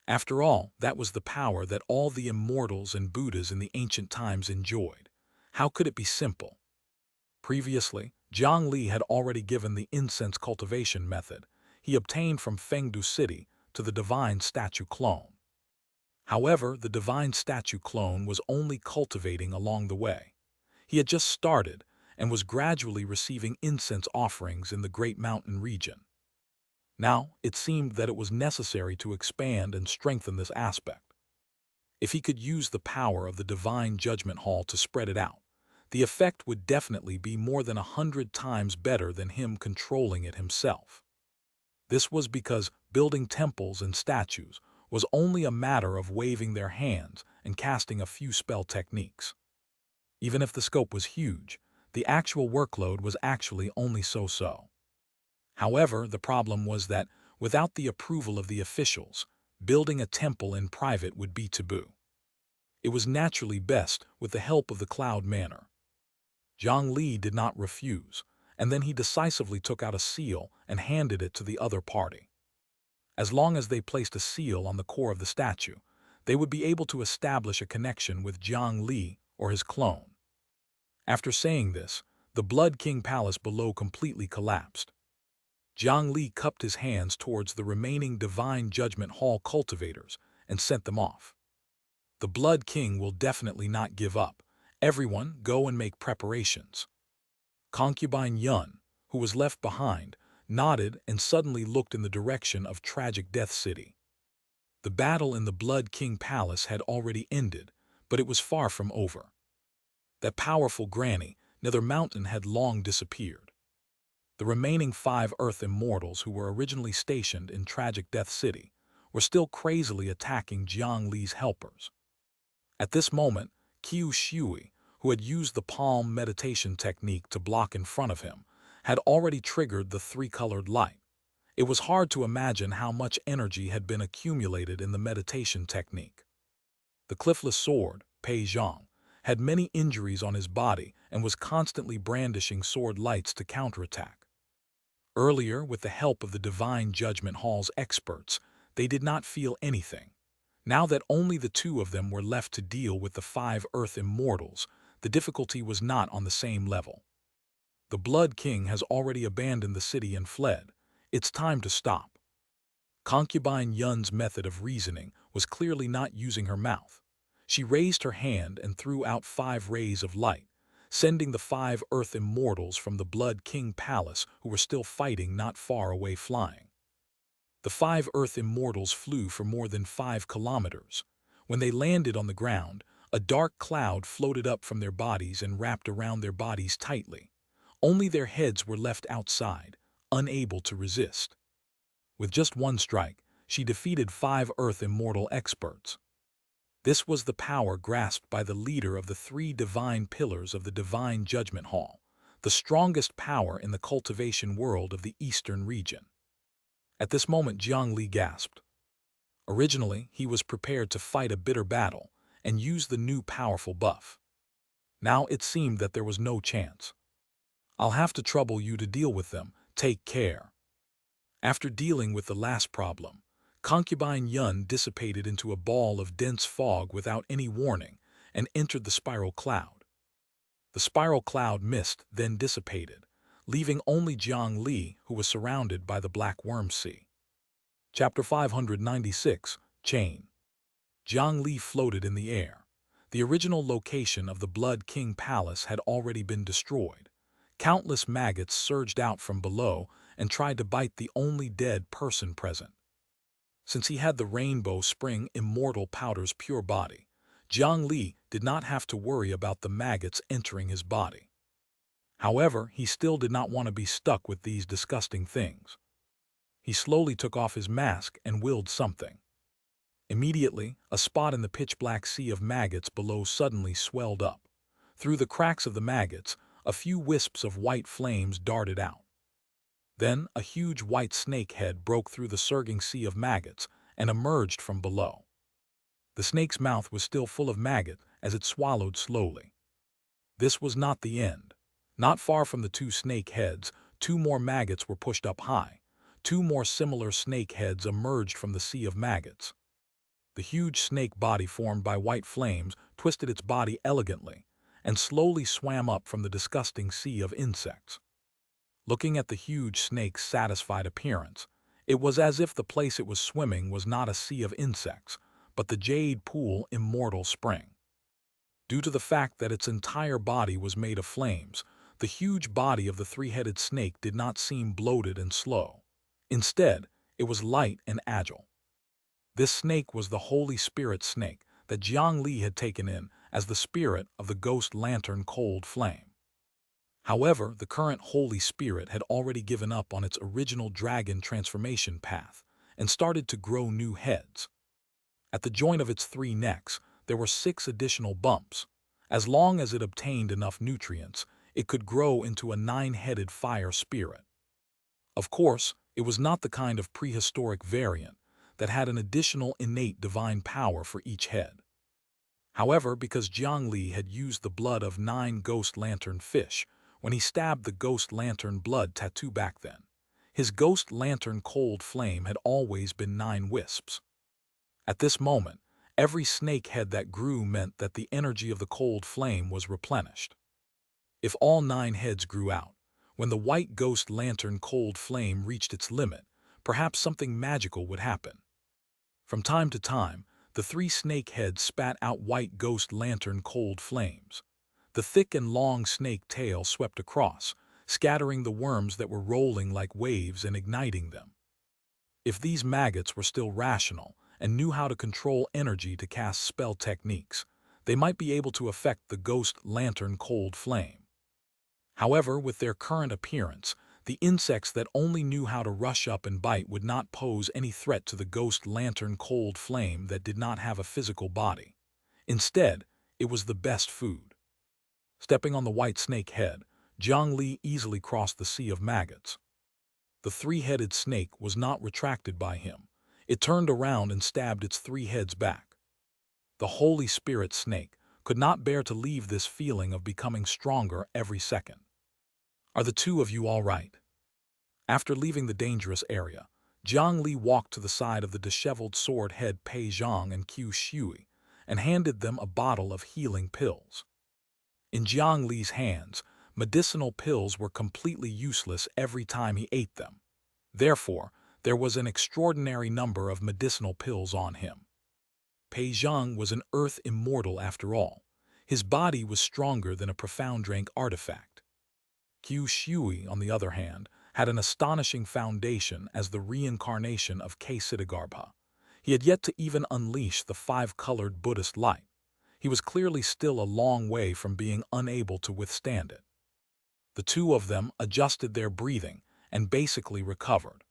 After all, that was the power that all the immortals and Buddhas in the ancient times enjoyed. How could it be simple? Previously, Jiang Li had already given the incense cultivation method he obtained from Fengdu City to the divine statue clone. However, the divine statue clone was only cultivating along the way. He had just started and was gradually receiving incense offerings in the Great Mountain region. Now, it seemed that it was necessary to expand and strengthen this aspect. If he could use the power of the Divine Judgment Hall to spread it out, the effect would definitely be more than 100 times better than him controlling it himself. This was because building temples and statues was only a matter of waving their hands and casting a few spell techniques. Even if the scope was huge, the actual workload was actually only so-so. However, the problem was that, without the approval of the officials, building a temple in private would be taboo. It was naturally best with the help of the Cloud Manor. Jiang Li did not refuse, and then he decisively took out a seal and handed it to the other party. As long as they placed a seal on the core of the statue, they would be able to establish a connection with Jiang Li or his clone. After saying this, the Blood King Palace below completely collapsed. Jiang Li cupped his hands towards the remaining Divine Judgment Hall cultivators and sent them off. The Blood King will definitely not give up, Everyone, go and make preparations. Concubine Yun, who was left behind, nodded and suddenly looked in the direction of tragic Death City. The battle in the Blood King Palace had already ended, but it was far from over. That powerful granny, Nether Mountain, had long disappeared. The remaining 5 Earth Immortals who were originally stationed in tragic Death City were still crazily attacking Jiang Li's helpers. At this moment, Qiu Shui, who had used the palm meditation technique to block in front of him, had already triggered the 3-colored light. It was hard to imagine how much energy had been accumulated in the meditation technique. The cliffless sword, Pei Zhang, had many injuries on his body and was constantly brandishing sword lights to counterattack. Earlier, with the help of the Divine Judgment Hall's experts, they did not feel anything. Now that only the 2 of them were left to deal with the 5 Earth Immortals, the difficulty was not on the same level. The Blood King has already abandoned the city and fled. It's time to stop. Concubine Yun's method of reasoning was clearly not using her mouth. She raised her hand and threw out 5 rays of light, sending the 5 Earth Immortals from the Blood King Palace who were still fighting not far away flying. The 5 Earth Immortals flew for more than 5 kilometers. When they landed on the ground, a dark cloud floated up from their bodies and wrapped around their bodies tightly. Only their heads were left outside, unable to resist. With just one strike, she defeated 5 Earth Immortal experts. This was the power grasped by the leader of the 3 divine pillars of the Divine Judgment Hall, the strongest power in the cultivation world of the Eastern region. At this moment, Jiang Li gasped. Originally, he was prepared to fight a bitter battle and use the new powerful buff. Now it seemed that there was no chance. I'll have to trouble you to deal with them. Take care. After dealing with the last problem, Concubine Yun dissipated into a ball of dense fog without any warning and entered the spiral cloud. The spiral cloud mist then dissipated, leaving only Jiang Li, who was surrounded by the Black Worm Sea. Chapter 596, Chain. Jiang Li floated in the air. The original location of the Blood King Palace had already been destroyed. Countless maggots surged out from below and tried to bite the only dead person present. Since he had the Rainbow Spring Immortal Powder's pure body, Jiang Li did not have to worry about the maggots entering his body. However, he still did not want to be stuck with these disgusting things. He slowly took off his mask and willed something. Immediately, a spot in the pitch-black sea of maggots below suddenly swelled up. Through the cracks of the maggots, a few wisps of white flames darted out. Then, a huge white snake head broke through the surging sea of maggots and emerged from below. The snake's mouth was still full of maggot as it swallowed slowly. This was not the end. Not far from the 2 snake heads, 2 more maggots were pushed up high. 2 more similar snake heads emerged from the sea of maggots. The huge snake body formed by white flames twisted its body elegantly and slowly swam up from the disgusting sea of insects. Looking at the huge snake's satisfied appearance, it was as if the place it was swimming was not a sea of insects, but the Jade Pool Immortal Spring. Due to the fact that its entire body was made of flames, the huge body of the 3-headed snake did not seem bloated and slow. Instead, it was light and agile. This snake was the Holy Spirit snake that Jiang Li had taken in as the spirit of the Ghost Lantern Cold Flame. However, the current Holy Spirit had already given up on its original dragon transformation path and started to grow new heads. At the joint of its 3 necks, there were 6 additional bumps. As long as it obtained enough nutrients, it could grow into a 9-headed fire spirit. Of course, it was not the kind of prehistoric variant that had an additional innate divine power for each head. However, because Jiang Li had used the blood of 9 ghost lantern fish when he stabbed the ghost lantern blood tattoo back then, his ghost lantern cold flame had always been 9 wisps. At this moment, every snake head that grew meant that the energy of the cold flame was replenished. If all 9 heads grew out, when the white ghost lantern cold flame reached its limit, perhaps something magical would happen. From time to time, the 3 snake heads spat out white ghost lantern cold flames. The thick and long snake tail swept across, scattering the worms that were rolling like waves and igniting them. If these maggots were still rational and knew how to control energy to cast spell techniques, they might be able to affect the ghost lantern cold flame. However, with their current appearance, the insects that only knew how to rush up and bite would not pose any threat to the ghost lantern cold flame that did not have a physical body. Instead, it was the best food. Stepping on the white snake head, Jiang Li easily crossed the sea of maggots. The three-headed snake was not retracted by him. It turned around and stabbed its three heads back. The Holy Spirit snake could not bear to leave this feeling of becoming stronger every second. Are the two of you all right? After leaving the dangerous area, Jiang Li walked to the side of the disheveled sword-head Pei Zhang and Qiu Shui and handed them a bottle of healing pills. In Jiang Li's hands, medicinal pills were completely useless every time he ate them. Therefore, there was an extraordinary number of medicinal pills on him. Pei Zhang was an earth immortal after all. His body was stronger than a profound rank artifact. Qiu Shui, on the other hand, had an astonishing foundation as the reincarnation of Ksitigarbha. He had yet to even unleash the five-colored Buddhist light. He was clearly still a long way from being unable to withstand it. The two of them adjusted their breathing and basically recovered.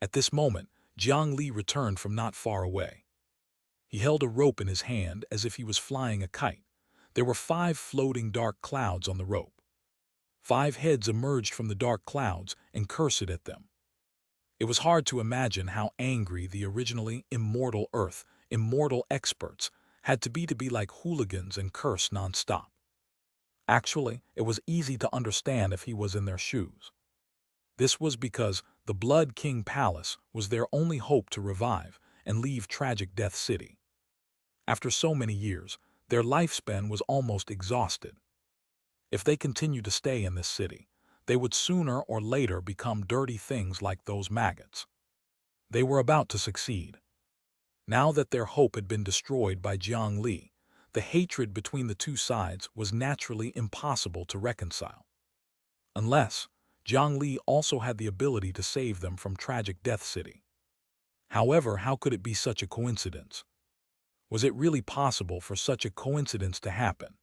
At this moment, Jiang Li returned from not far away. He held a rope in his hand as if he was flying a kite. There were 5 floating dark clouds on the rope. 5 heads emerged from the dark clouds and cursed at them. It was hard to imagine how angry the originally immortal Earth, immortal experts, had to be like hooligans and curse nonstop. Actually, it was easy to understand if he was in their shoes. This was because the Blood King Palace was their only hope to revive and leave tragic Death City. After so many years, their lifespan was almost exhausted. If they continued to stay in this city, they would sooner or later become dirty things like those maggots. They were about to succeed. Now that their hope had been destroyed by Jiang Li, the hatred between the two sides was naturally impossible to reconcile. Unless Jiang Li also had the ability to save them from tragic Death City. However, how could it be such a coincidence? Was it really possible for such a coincidence to happen?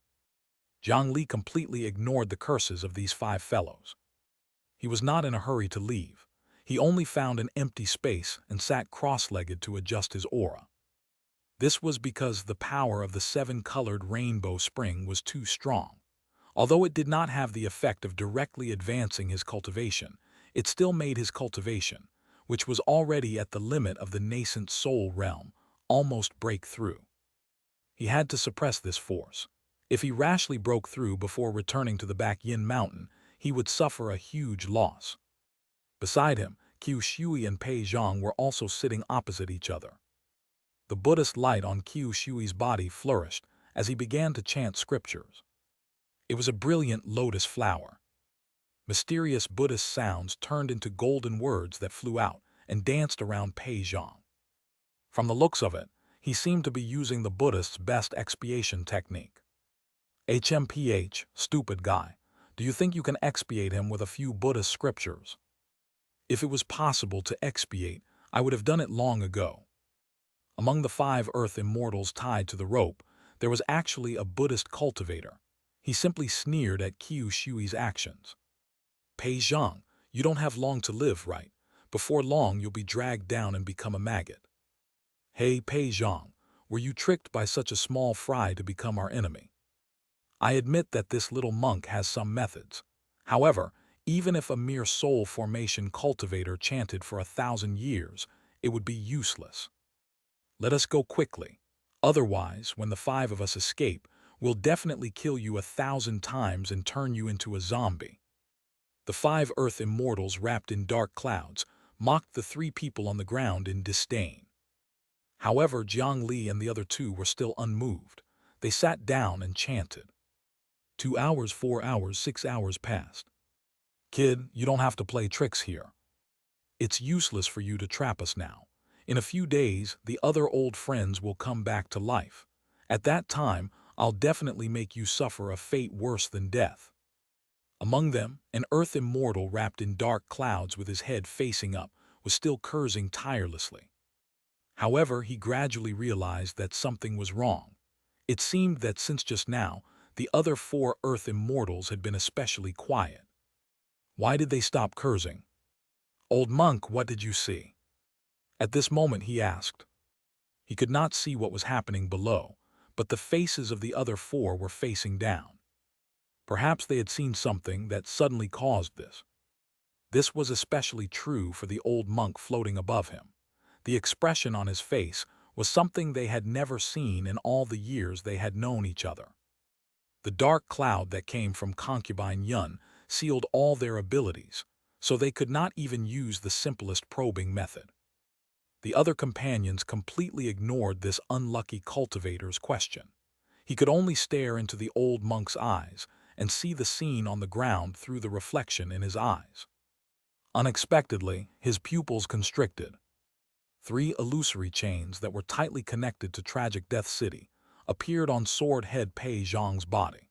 Jiang Li completely ignored the curses of these 5 fellows. He was not in a hurry to leave. He only found an empty space and sat cross-legged to adjust his aura. This was because the power of the 7-colored rainbow spring was too strong. Although it did not have the effect of directly advancing his cultivation, it still made his cultivation, which was already at the limit of the nascent soul realm, almost break through. He had to suppress this force. If he rashly broke through before returning to the back Yin Mountain, he would suffer a huge loss. Beside him, Qiu Shui and Pei Zhang were also sitting opposite each other. The Buddhist light on Qiu Shui's body flourished as he began to chant scriptures. It was a brilliant lotus flower. Mysterious Buddhist sounds turned into golden words that flew out and danced around Pei Zhang. From the looks of it, he seemed to be using the Buddhist's best expiation technique. HMPH, stupid guy, do you think you can expiate him with a few Buddhist scriptures? If it was possible to expiate, I would have done it long ago. Among the 5 earth immortals tied to the rope, there was actually a Buddhist cultivator. He simply sneered at Qiu Shui's actions. Pei Zhang, you don't have long to live, right? Before long you'll be dragged down and become a maggot. Hey Pei Zhang, were you tricked by such a small fry to become our enemy? I admit that this little monk has some methods. However, even if a mere soul formation cultivator chanted for 1,000 years, it would be useless. Let us go quickly. Otherwise, when the 5 of us escape, we'll definitely kill you 1,000 times and turn you into a zombie. The 5 earth immortals wrapped in dark clouds mocked the 3 people on the ground in disdain. However, Jiang Li and the other 2 were still unmoved. They sat down and chanted. 2 hours, 4 hours, 6 hours passed. Kid, you don't have to play tricks here. It's useless for you to trap us now. In a few days, the other old friends will come back to life. At that time, I'll definitely make you suffer a fate worse than death." Among them, an earth immortal wrapped in dark clouds with his head facing up was still cursing tirelessly. However, he gradually realized that something was wrong. It seemed that since just now, the other 4 earth immortals had been especially quiet. Why did they stop cursing? "Old monk, what did you see?" At this moment he asked. He could not see what was happening below, but the faces of the other 4 were facing down. Perhaps they had seen something that suddenly caused this. This was especially true for the old monk floating above him. The expression on his face was something they had never seen in all the years they had known each other. The dark cloud that came from concubine Yun sealed all their abilities, so they could not even use the simplest probing method. The other companions completely ignored this unlucky cultivator's question. He could only stare into the old monk's eyes and see the scene on the ground through the reflection in his eyes. Unexpectedly, his pupils constricted. 3 illusory chains that were tightly connected to Tragic Death City appeared on Sword Head Pei Zhang's body.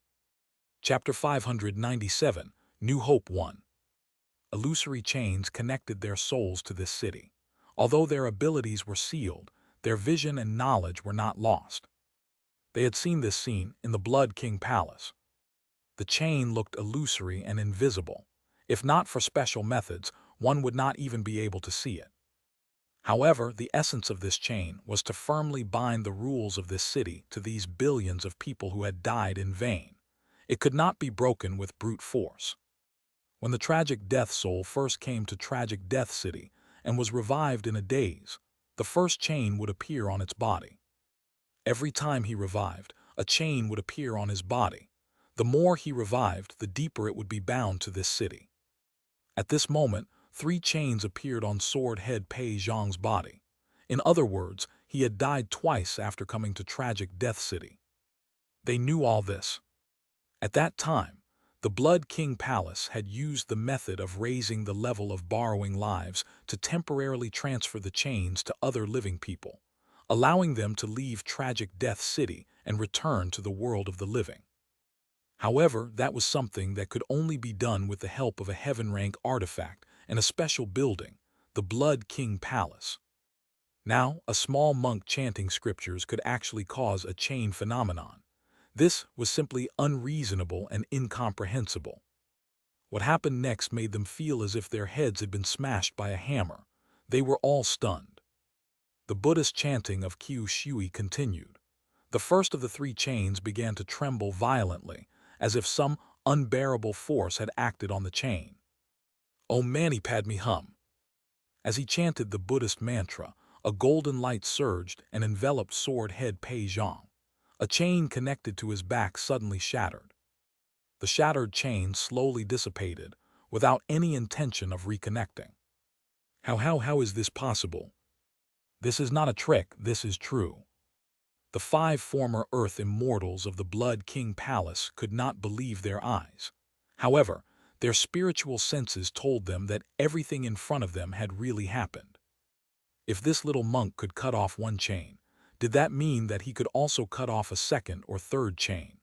Chapter 597, New Hope 1. Illusory chains connected their souls to this city. Although their abilities were sealed, their vision and knowledge were not lost. They had seen this scene in the Blood King Palace. The chain looked illusory and invisible. If not for special methods, one would not even be able to see it. However, the essence of this chain was to firmly bind the rules of this city to these billions of people who had died in vain. It could not be broken with brute force. When the Tragic Death Soul first came to Tragic Death City and was revived in a daze, the first chain would appear on its body. Every time he revived, a chain would appear on his body. The more he revived, the deeper it would be bound to this city. At this moment, 3 chains appeared on Sword Head Pei Zhang's body. In other words, he had died twice after coming to Tragic Death City. They knew all this. At that time, the Blood King Palace had used the method of raising the level of borrowing lives to temporarily transfer the chains to other living people, allowing them to leave Tragic Death City and return to the world of the living. However, that was something that could only be done with the help of a heaven-rank artifact and a special building, the Blood King Palace. Now, a small monk chanting scriptures could actually cause a chain phenomenon. This was simply unreasonable and incomprehensible. What happened next made them feel as if their heads had been smashed by a hammer. They were all stunned. The Buddhist chanting of Qiu Shui continued. The first of the 3 chains began to tremble violently, as if some unbearable force had acted on the chain. Om Mani Padme Hum. As he chanted the Buddhist mantra, a golden light surged and enveloped Sword Head Pei Zhang. A chain connected to his back suddenly shattered. The shattered chain slowly dissipated, without any intention of reconnecting. How is this possible? This is not a trick, this is true. The 5 former Earth Immortals of the Blood King Palace could not believe their eyes. However, their spiritual senses told them that everything in front of them had really happened. If this little monk could cut off 1 chain, did that mean that he could also cut off a 2nd or 3rd chain?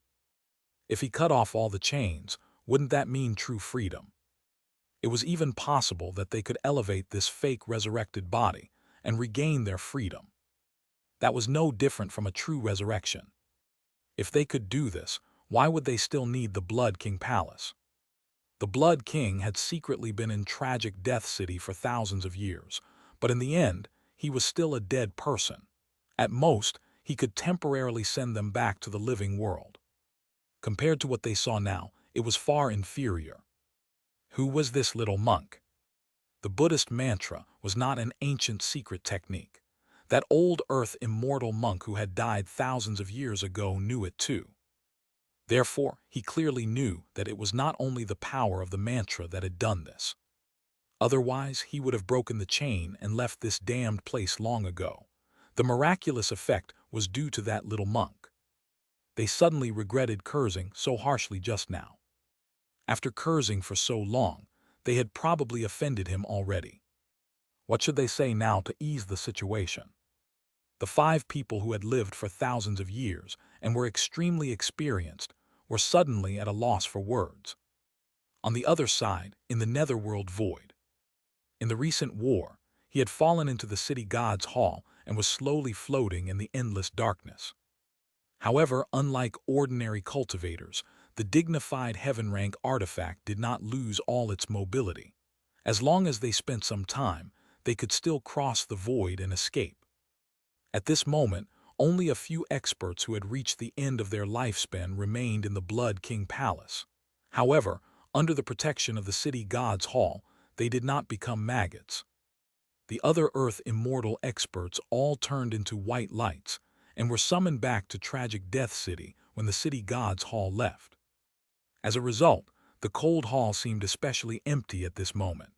If he cut off all the chains, wouldn't that mean true freedom? It was even possible that they could elevate this fake resurrected body and regain their freedom. That was no different from a true resurrection. If they could do this, why would they still need the Blood King Palace? The Blood King had secretly been in Tragic Death City for thousands of years, but in the end, he was still a dead person. At most, he could temporarily send them back to the living world. Compared to what they saw now, it was far inferior. Who was this little monk? The Buddhist mantra was not an ancient secret technique. That old Earth Immortal monk who had died thousands of years ago knew it too. Therefore, he clearly knew that it was not only the power of the mantra that had done this. Otherwise, he would have broken the chain and left this damned place long ago. The miraculous effect was due to that little monk. They suddenly regretted cursing so harshly just now. After cursing for so long, they had probably offended him already. What should they say now to ease the situation? The 5 people who had lived for thousands of years and were extremely experienced were suddenly at a loss for words. On the other side, in the netherworld void. In the recent war, he had fallen into the city god's hall and was slowly floating in the endless darkness. However, unlike ordinary cultivators, the dignified heaven-rank artifact did not lose all its mobility. As long as they spent some time, they could still cross the void and escape. At this moment, only a few experts who had reached the end of their lifespan remained in the Blood King Palace. However, under the protection of the city god's hall, they did not become maggots. The other Earth immortal experts all turned into white lights and were summoned back to tragic Death City when the city god's hall left. As a result, the cold hall seemed especially empty at this moment.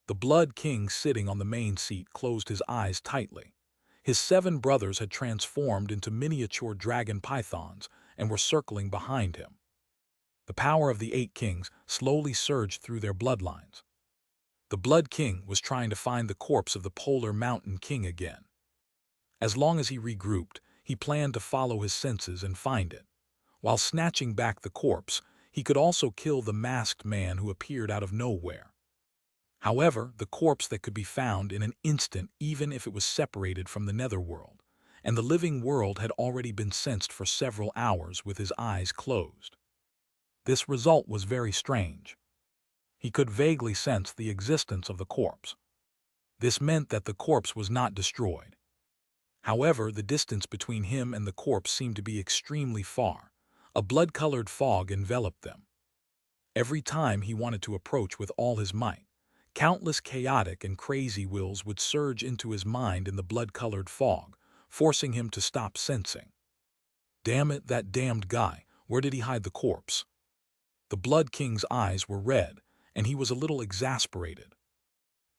The Blood King sitting on the main seat closed his eyes tightly. His 7 brothers had transformed into miniature dragon pythons and were circling behind him. The power of the 8 kings slowly surged through their bloodlines. The Blood King was trying to find the corpse of the Polar Mountain King again. As long as he regrouped, he planned to follow his senses and find it. While snatching back the corpse, he could also kill the masked man who appeared out of nowhere. However, the corpse that could be found in an instant even if it was separated from the netherworld, and the living world had already been sensed for several hours with his eyes closed. This result was very strange. He could vaguely sense the existence of the corpse. This meant that the corpse was not destroyed. However, the distance between him and the corpse seemed to be extremely far. A blood-colored fog enveloped them. Every time he wanted to approach with all his might, countless chaotic and crazy wills would surge into his mind in the blood-colored fog, forcing him to stop sensing. Damn it, that damned guy, where did he hide the corpse? The Blood King's eyes were red, and he was a little exasperated.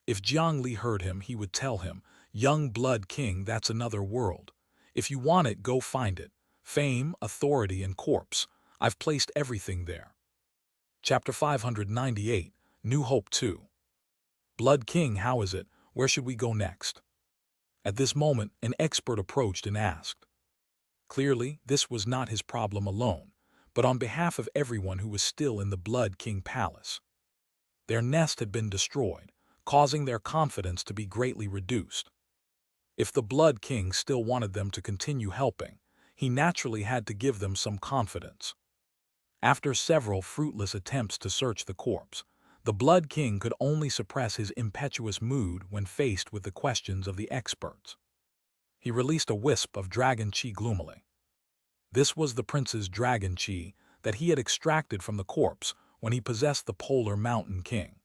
If Jiang Li heard him, he would tell him, "Young Blood King, that's another world. If you want it, go find it. Fame, authority, and corpse. I've placed everything there." Chapter 598, New Hope 2. Blood King, how is it? Where should we go next? At this moment, an expert approached and asked. Clearly, this was not his problem alone, but on behalf of everyone who was still in the Blood King Palace. Their nest had been destroyed, causing their confidence to be greatly reduced. If the Blood King still wanted them to continue helping, he naturally had to give them some confidence. After several fruitless attempts to search the corpse, the Blood King could only suppress his impetuous mood when faced with the questions of the experts. He released a wisp of dragon chi gloomily. This was the prince's dragon chi that he had extracted from the corpse when he possessed the Polar Mountain King.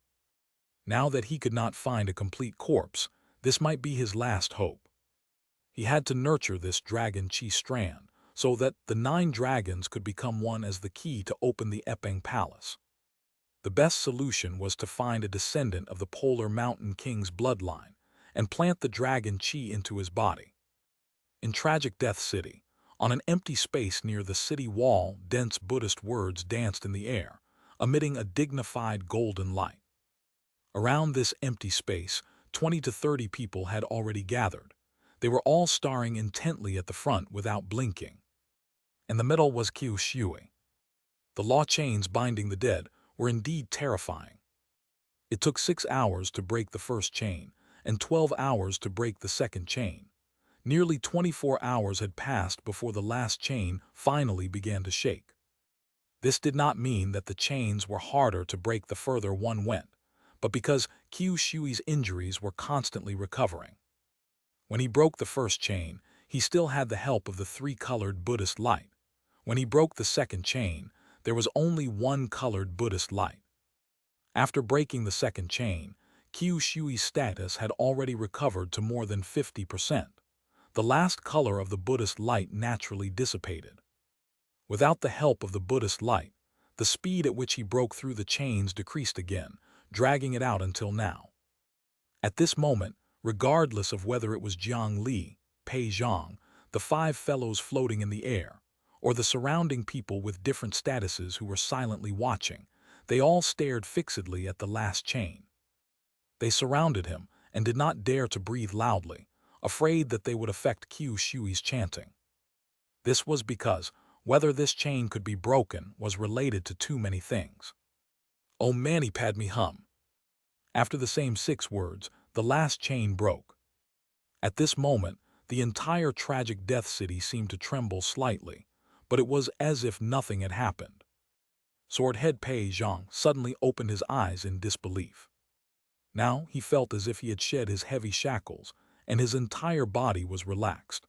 Now that he could not find a complete corpse, this might be his last hope. He had to nurture this dragon chi strand so that the 9 dragons could become one as the key to open the Epeng Palace. The best solution was to find a descendant of the Polar Mountain King's bloodline and plant the dragon chi into his body. In tragic Death City, on an empty space near the city wall, dense Buddhist words danced in the air, emitting a dignified golden light. Around this empty space, 20 to 30 people had already gathered. They were all staring intently at the front without blinking. In the middle was Xianxia. The law chains binding the dead were indeed terrifying. It took 6 hours to break the first chain, and 12 hours to break the second chain. Nearly 24 hours had passed before the last chain finally began to shake. This did not mean that the chains were harder to break the further one went, but because Xianxia's injuries were constantly recovering. When he broke the first chain, he still had the help of the 3-colored Buddhist light. When he broke the second chain, there was only 1-colored Buddhist light. After breaking the second chain, Xianxia's status had already recovered to more than 50%. The last color of the Buddhist light naturally dissipated. Without the help of the Buddhist light, the speed at which he broke through the chains decreased again, dragging it out until now. At this moment, regardless of whether it was Jiang Li, Pei Zhang, the 5 fellows floating in the air, or the surrounding people with different statuses who were silently watching, they all stared fixedly at the last chain. They surrounded him and did not dare to breathe loudly, afraid that they would affect Qiu Shui's chanting. This was because whether this chain could be broken was related to too many things. Oh mani padme hum. After the same 6 words, the last chain broke. At this moment, the entire tragic death city seemed to tremble slightly, but it was as if nothing had happened. Swordhead Pei Zhang suddenly opened his eyes in disbelief. Now he felt as if he had shed his heavy shackles, and his entire body was relaxed.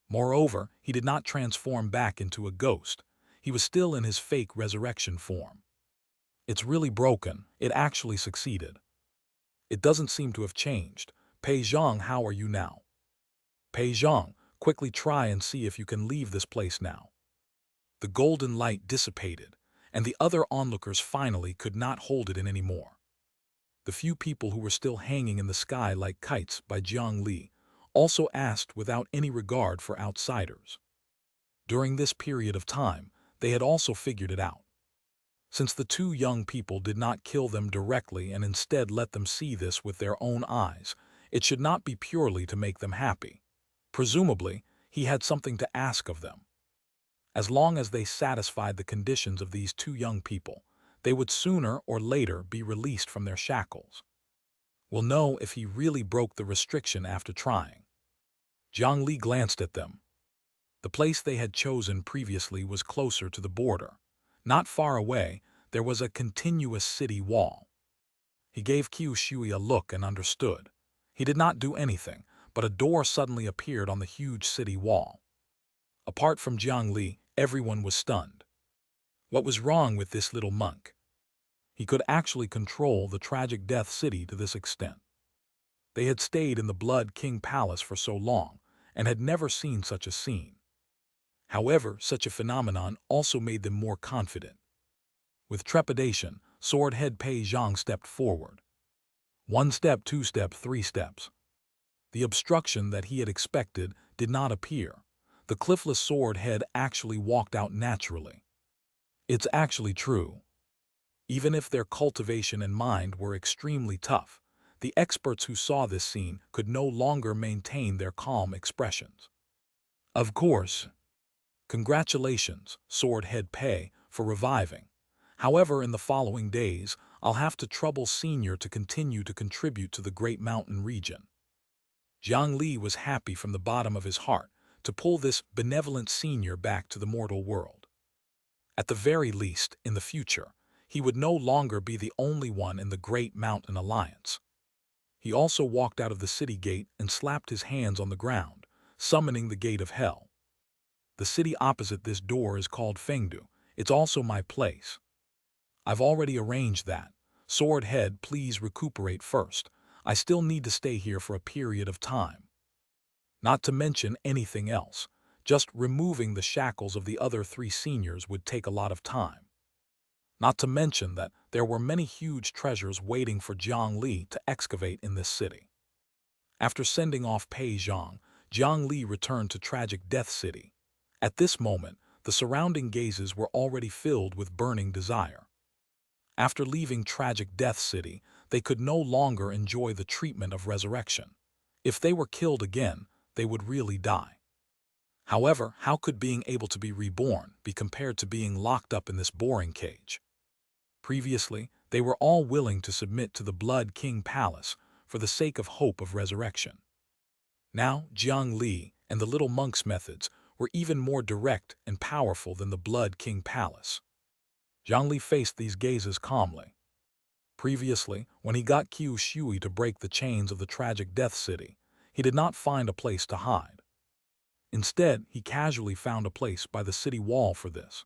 Moreover, he did not transform back into a ghost. He was still in his fake resurrection form. It's really broken. It actually succeeded. It doesn't seem to have changed. Pei Zhang, how are you now? Pei Zhang, quickly try and see if you can leave this place now. The golden light dissipated, and the other onlookers finally could not hold it in anymore. The few people who were still hanging in the sky like kites by Jiang Li also asked without any regard for outsiders. During this period of time, they had also figured it out. Since the 2 young people did not kill them directly and instead let them see this with their own eyes, it should not be purely to make them happy. Presumably, he had something to ask of them. As long as they satisfied the conditions of these 2 young people, they would sooner or later be released from their shackles. We'll know if he really broke the restriction after trying. Jiang Li glanced at them. The place they had chosen previously was closer to the border. Not far away, there was a continuous city wall. He gave Qiu Shui a look and understood. He did not do anything, but a door suddenly appeared on the huge city wall. Apart from Jiang Li, everyone was stunned. What was wrong with this little monk? He could actually control the tragic death city to this extent. They had stayed in the Blood King Palace for so long, and had never seen such a scene. However, such a phenomenon also made them more confident. With trepidation, Swordhead Pei Zhang stepped forward. 1 step, 2 step, 3 steps. The obstruction that he had expected did not appear. The cliffless Swordhead actually walked out naturally. It's actually true. Even if their cultivation and mind were extremely tough, the experts who saw this scene could no longer maintain their calm expressions. Of course. Congratulations, Swordhead Pei, for reviving. However, in the following days, I'll have to trouble Senior to continue to contribute to the Great Mountain region. Jiang Li was happy from the bottom of his heart to pull this benevolent Senior back to the mortal world. At the very least, in the future, he would no longer be the only one in the Great Mountain Alliance. He also walked out of the city gate and slapped his hands on the ground, summoning the gate of hell. The city opposite this door is called Fengdu. It's also my place. I've already arranged that. Swordhead, please recuperate first. I still need to stay here for a period of time. Not to mention anything else. Just removing the shackles of the other 3 seniors would take a lot of time. Not to mention that there were many huge treasures waiting for Jiang Li to excavate in this city. After sending off Pei Zhang, Jiang Li returned to Tragic Death City. At this moment, the surrounding gazes were already filled with burning desire. After leaving Tragic Death City, they could no longer enjoy the treatment of resurrection. If they were killed again, they would really die. However, how could being able to be reborn be compared to being locked up in this boring cage? Previously, they were all willing to submit to the Blood King Palace for the sake of hope of resurrection. Now, Jiang Li and the little monk's methods were even more direct and powerful than the Blood King Palace. Jiang Li faced these gazes calmly. Previously, when he got Qiu Shui to break the chains of the Tragic Death City, he did not find a place to hide. Instead, he casually found a place by the city wall for this.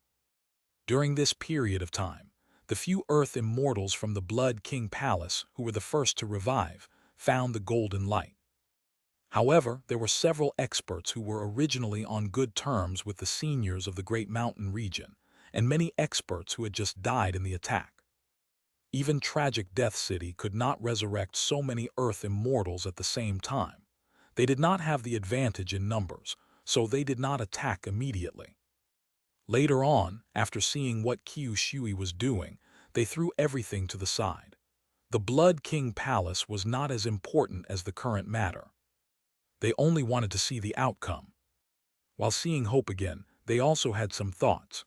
During this period of time, the few Earth immortals from the Blood King Palace who were the first to revive found the golden light. However, there were several experts who were originally on good terms with the seniors of the Great Mountain region, and many experts who had just died in the attack. Even Tragic Death City could not resurrect so many Earth immortals at the same time. They did not have the advantage in numbers, so they did not attack immediately. Later on, after seeing what Qiu Shui was doing, they threw everything to the side. The Blood King Palace was not as important as the current matter. They only wanted to see the outcome. While seeing hope again, they also had some thoughts.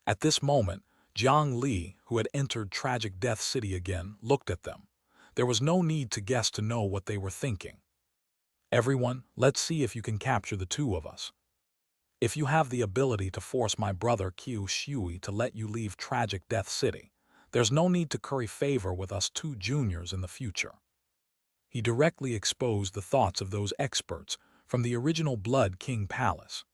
At this moment, Jiang Li, who had entered Tragic Death City again, looked at them. There was no need to guess to know what they were thinking. Everyone, let's see if you can capture the two of us. If you have the ability to force my brother Qiu to let you leave Tragic Death City, there's no need to curry favor with us two juniors in the future. He directly exposed the thoughts of those experts from the original Blood King Palace.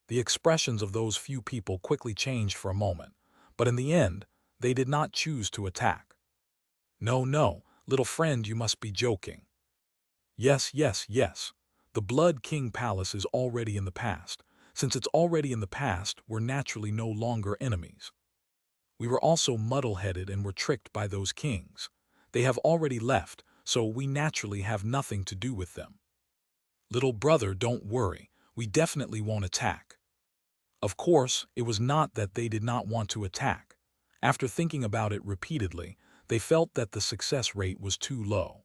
The expressions of those few people quickly changed for a moment, but in the end, they did not choose to attack. No, no, little friend, you must be joking. Yes, yes, yes. The Blood King Palace is already in the past. Since it's already in the past, we're naturally no longer enemies. We were also muddle-headed and were tricked by those kings. They have already left, so we naturally have nothing to do with them. Little brother, don't worry. We definitely won't attack. Of course, it was not that they did not want to attack. After thinking about it repeatedly, they felt that the success rate was too low.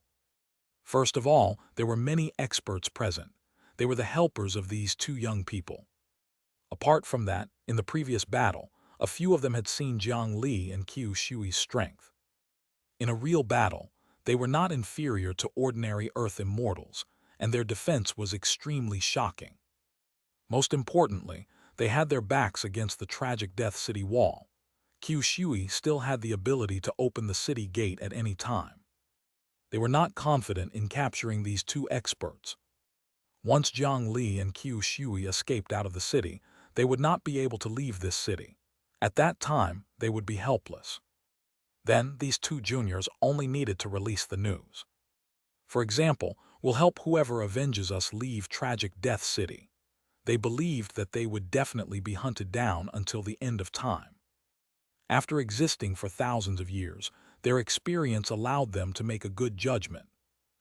First of all, there were many experts present. They were the helpers of these two young people. Apart from that, in the previous battle, a few of them had seen Jiang Li and Qiu's strength. In a real battle, they were not inferior to ordinary Earth immortals, and their defense was extremely shocking. Most importantly, they had their backs against the Tragic Death City wall. Qiu still had the ability to open the city gate at any time. They were not confident in capturing these two experts. Once Jiang Li and Qiu escaped out of the city, they would not be able to leave this city. At that time, they would be helpless. Then, these two juniors only needed to release the news. For example, we'll help whoever avenges us leave Tragic Death City. They believed that they would definitely be hunted down until the end of time. After existing for thousands of years, their experience allowed them to make a good judgment.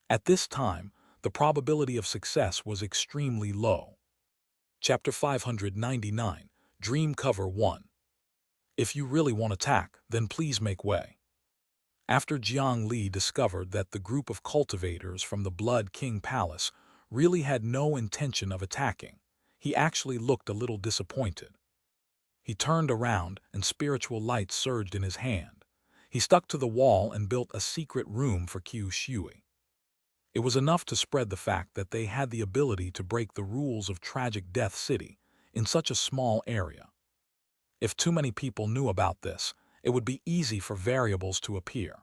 At this time, the probability of success was extremely low. Chapter 599, Dream Cover 1. If you really want to attack, then please make way. After Jiang Li discovered that the group of cultivators from the Blood King Palace really had no intention of attacking, he actually looked a little disappointed. He turned around and spiritual light surged in his hand. He stuck to the wall and built a secret room for Qiu. It was enough to spread the fact that they had the ability to break the rules of Tragic Death City in such a small area. If too many people knew about this, it would be easy for variables to appear.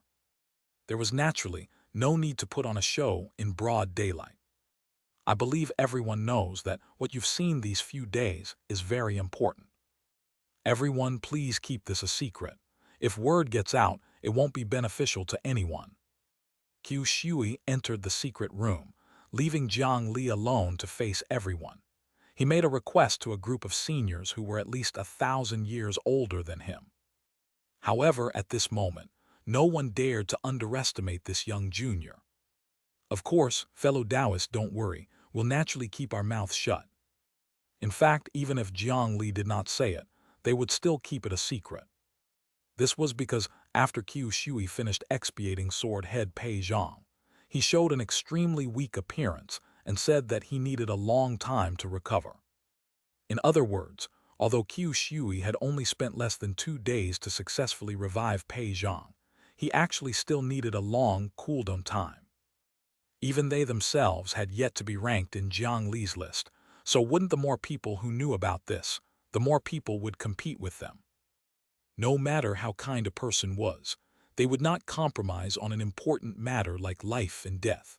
There was naturally no need to put on a show in broad daylight. I believe everyone knows that what you've seen these few days is very important. Everyone, please keep this a secret. If word gets out, it won't be beneficial to anyone. Qiu entered the secret room, leaving Jiang Li alone to face everyone. He made a request to a group of seniors who were at least 1,000 years older than him. However, at this moment, no one dared to underestimate this young junior. Of course, fellow Taoists, don't worry, we'll naturally keep our mouths shut. In fact, even if Jiang Li did not say it, they would still keep it a secret. This was because after Qiu finished expiating sword head Pei Zhang, he showed an extremely weak appearance and said that he needed a long time to recover. In other words, although Qiu had only spent less than 2 days to successfully revive Pei Zhang, he actually still needed a long cooldown time. Even they themselves had yet to be ranked in Jiang Li's list, so wouldn't the more people who knew about this, the more people would compete with them. No matter how kind a person was, they would not compromise on an important matter like life and death.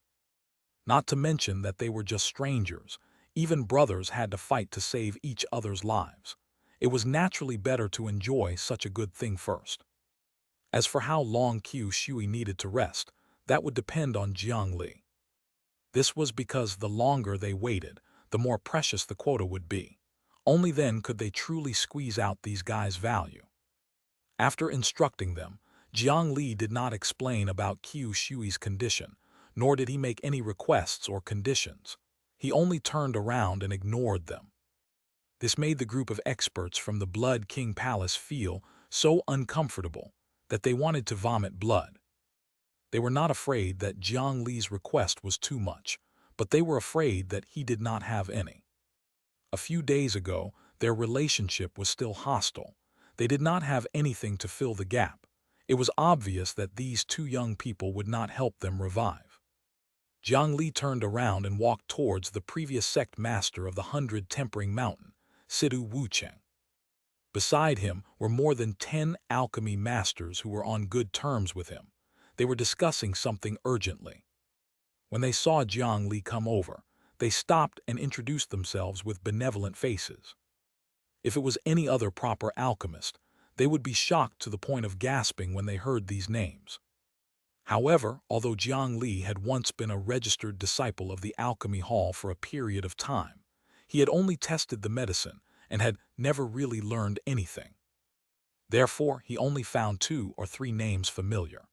Not to mention that they were just strangers. Even brothers had to fight to save each other's lives. It was naturally better to enjoy such a good thing first. As for how long Qiu needed to rest, that would depend on Jiang Li. This was because the longer they waited, the more precious the quota would be. Only then could they truly squeeze out these guys' value. After instructing them, Jiang Li did not explain about Qiu's condition, nor did he make any requests or conditions. He only turned around and ignored them. This made the group of experts from the Blood King Palace feel so uncomfortable that they wanted to vomit blood. They were not afraid that Jiang Li's request was too much, but they were afraid that he did not have any. A few days ago, their relationship was still hostile. They did not have anything to fill the gap. It was obvious that these two young people would not help them revive. Jiang Li turned around and walked towards the previous sect master of the 100 Tempering Mountain, Sidu Wucheng. Beside him were more than 10 alchemy masters who were on good terms with him. They were discussing something urgently. When they saw Jiang Li come over, they stopped and introduced themselves with benevolent faces. If it was any other proper alchemist, they would be shocked to the point of gasping when they heard these names. However, although Jiang Li had once been a registered disciple of the alchemy hall for a period of time, he had only tested the medicine and had never really learned anything. Therefore, he only found 2 or 3 names familiar.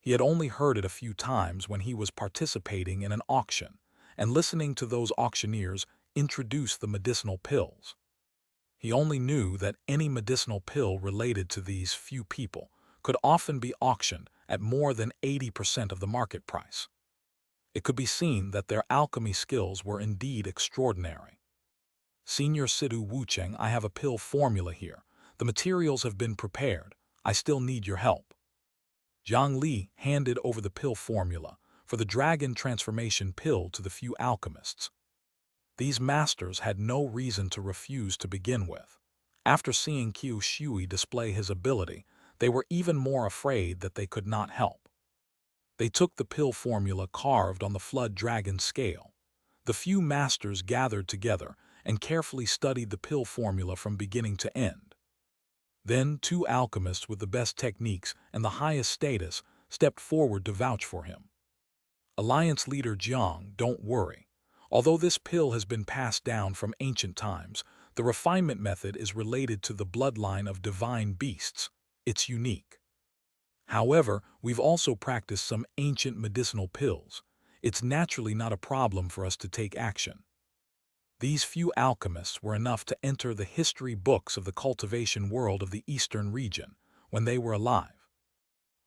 He had only heard it a few times when he was participating in an auction and listening to those auctioneers introduce the medicinal pills. He only knew that any medicinal pill related to these few people could often be auctioned at more than 80% of the market price. It could be seen that their alchemy skills were indeed extraordinary. Senior Sidu Wucheng, I have a pill formula here. The materials have been prepared. I still need your help. Jiang Li handed over the pill formula for the dragon transformation pill to the few alchemists. These masters had no reason to refuse to begin with. After seeing Qiu Shui display his ability, they were even more afraid that they could not help. They took the pill formula carved on the flood dragon scale. The few masters gathered together and carefully studied the pill formula from beginning to end. Then 2 alchemists with the best techniques and the highest status stepped forward to vouch for him. Alliance leader Jiang, don't worry. Although this pill has been passed down from ancient times, the refinement method is related to the bloodline of divine beasts. It's unique. However, we've also practiced some ancient medicinal pills. It's naturally not a problem for us to take action. These few alchemists were enough to enter the history books of the cultivation world of the eastern region when they were alive.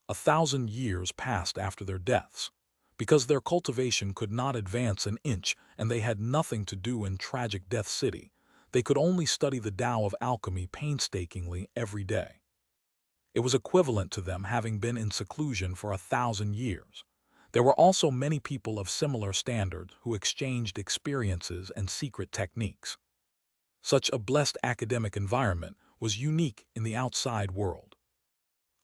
1,000 years passed after their deaths. Because their cultivation could not advance an inch and they had nothing to do in tragic Death City, they could only study the Tao of alchemy painstakingly every day. It was equivalent to them having been in seclusion for 1,000 years. There were also many people of similar standard who exchanged experiences and secret techniques. Such a blessed academic environment was unique in the outside world.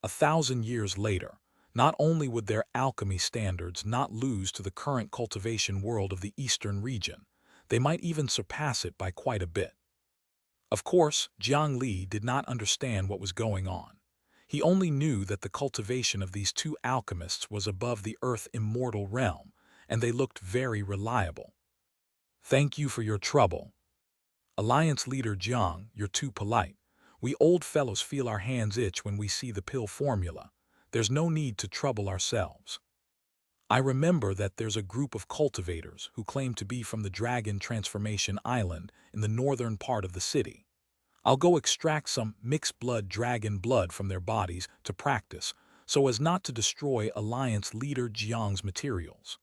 1,000 years later, not only would their alchemy standards not lose to the current cultivation world of the eastern region, they might even surpass it by quite a bit. Of course, Jiang Li did not understand what was going on. He only knew that the cultivation of these 2 alchemists was above the earth immortal realm, and they looked very reliable. Thank you for your trouble. Alliance leader Jiang, you're too polite. We old fellows feel our hands itch when we see the pill formula. There's no need to trouble ourselves. I remember that there's a group of cultivators who claim to be from the Dragon Transformation Island in the northern part of the city. I'll go extract some mixed blood dragon blood from their bodies to practice so as not to destroy Alliance leader Jiang's materials.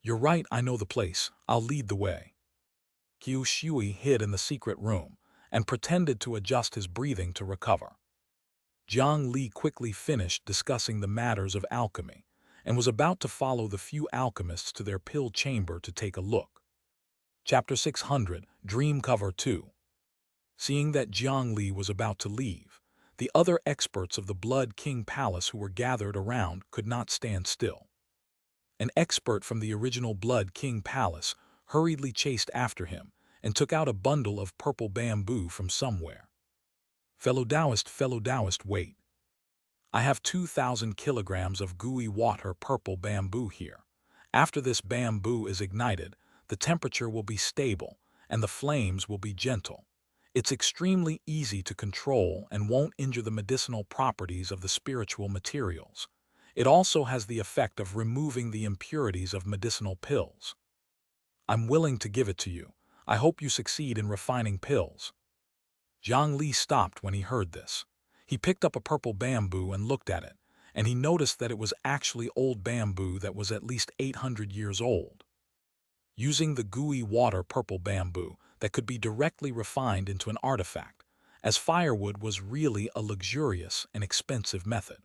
You're right, I know the place. I'll lead the way. Qiu Shui hid in the secret room and pretended to adjust his breathing to recover. Jiang Li quickly finished discussing the matters of alchemy and was about to follow the few alchemists to their pill chamber to take a look. Chapter 600, Dream Cover 2. Seeing that Jiang Li was about to leave, the other experts of the Blood King Palace who were gathered around could not stand still. An expert from the original Blood King Palace hurriedly chased after him and took out a bundle of purple bamboo from somewhere. Fellow Taoist, wait. I have 2,000 kilograms of gooey water purple bamboo here. After this bamboo is ignited, the temperature will be stable and the flames will be gentle. It's extremely easy to control and won't injure the medicinal properties of the spiritual materials. It also has the effect of removing the impurities of medicinal pills. I'm willing to give it to you. I hope you succeed in refining pills. Jiang Li stopped when he heard this. He picked up a purple bamboo and looked at it, and he noticed that it was actually old bamboo that was at least 800 years old. using the gooey water purple bamboo that could be directly refined into an artifact, as firewood was really a luxurious and expensive method.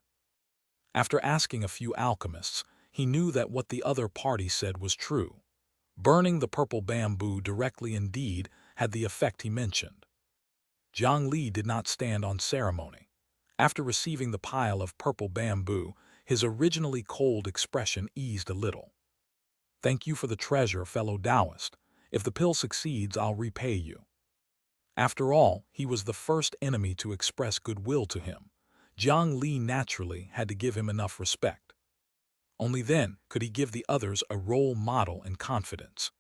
After asking a few alchemists, he knew that what the other party said was true. Burning the purple bamboo directly indeed had the effect he mentioned. Jiang Li did not stand on ceremony. After receiving the pile of purple bamboo, his originally cold expression eased a little. "Thank you for the treasure, fellow Taoist. If the pill succeeds, I'll repay you." After all, he was the first enemy to express goodwill to him. Jiang Li naturally had to give him enough respect. Only then could he give the others a role model and confidence.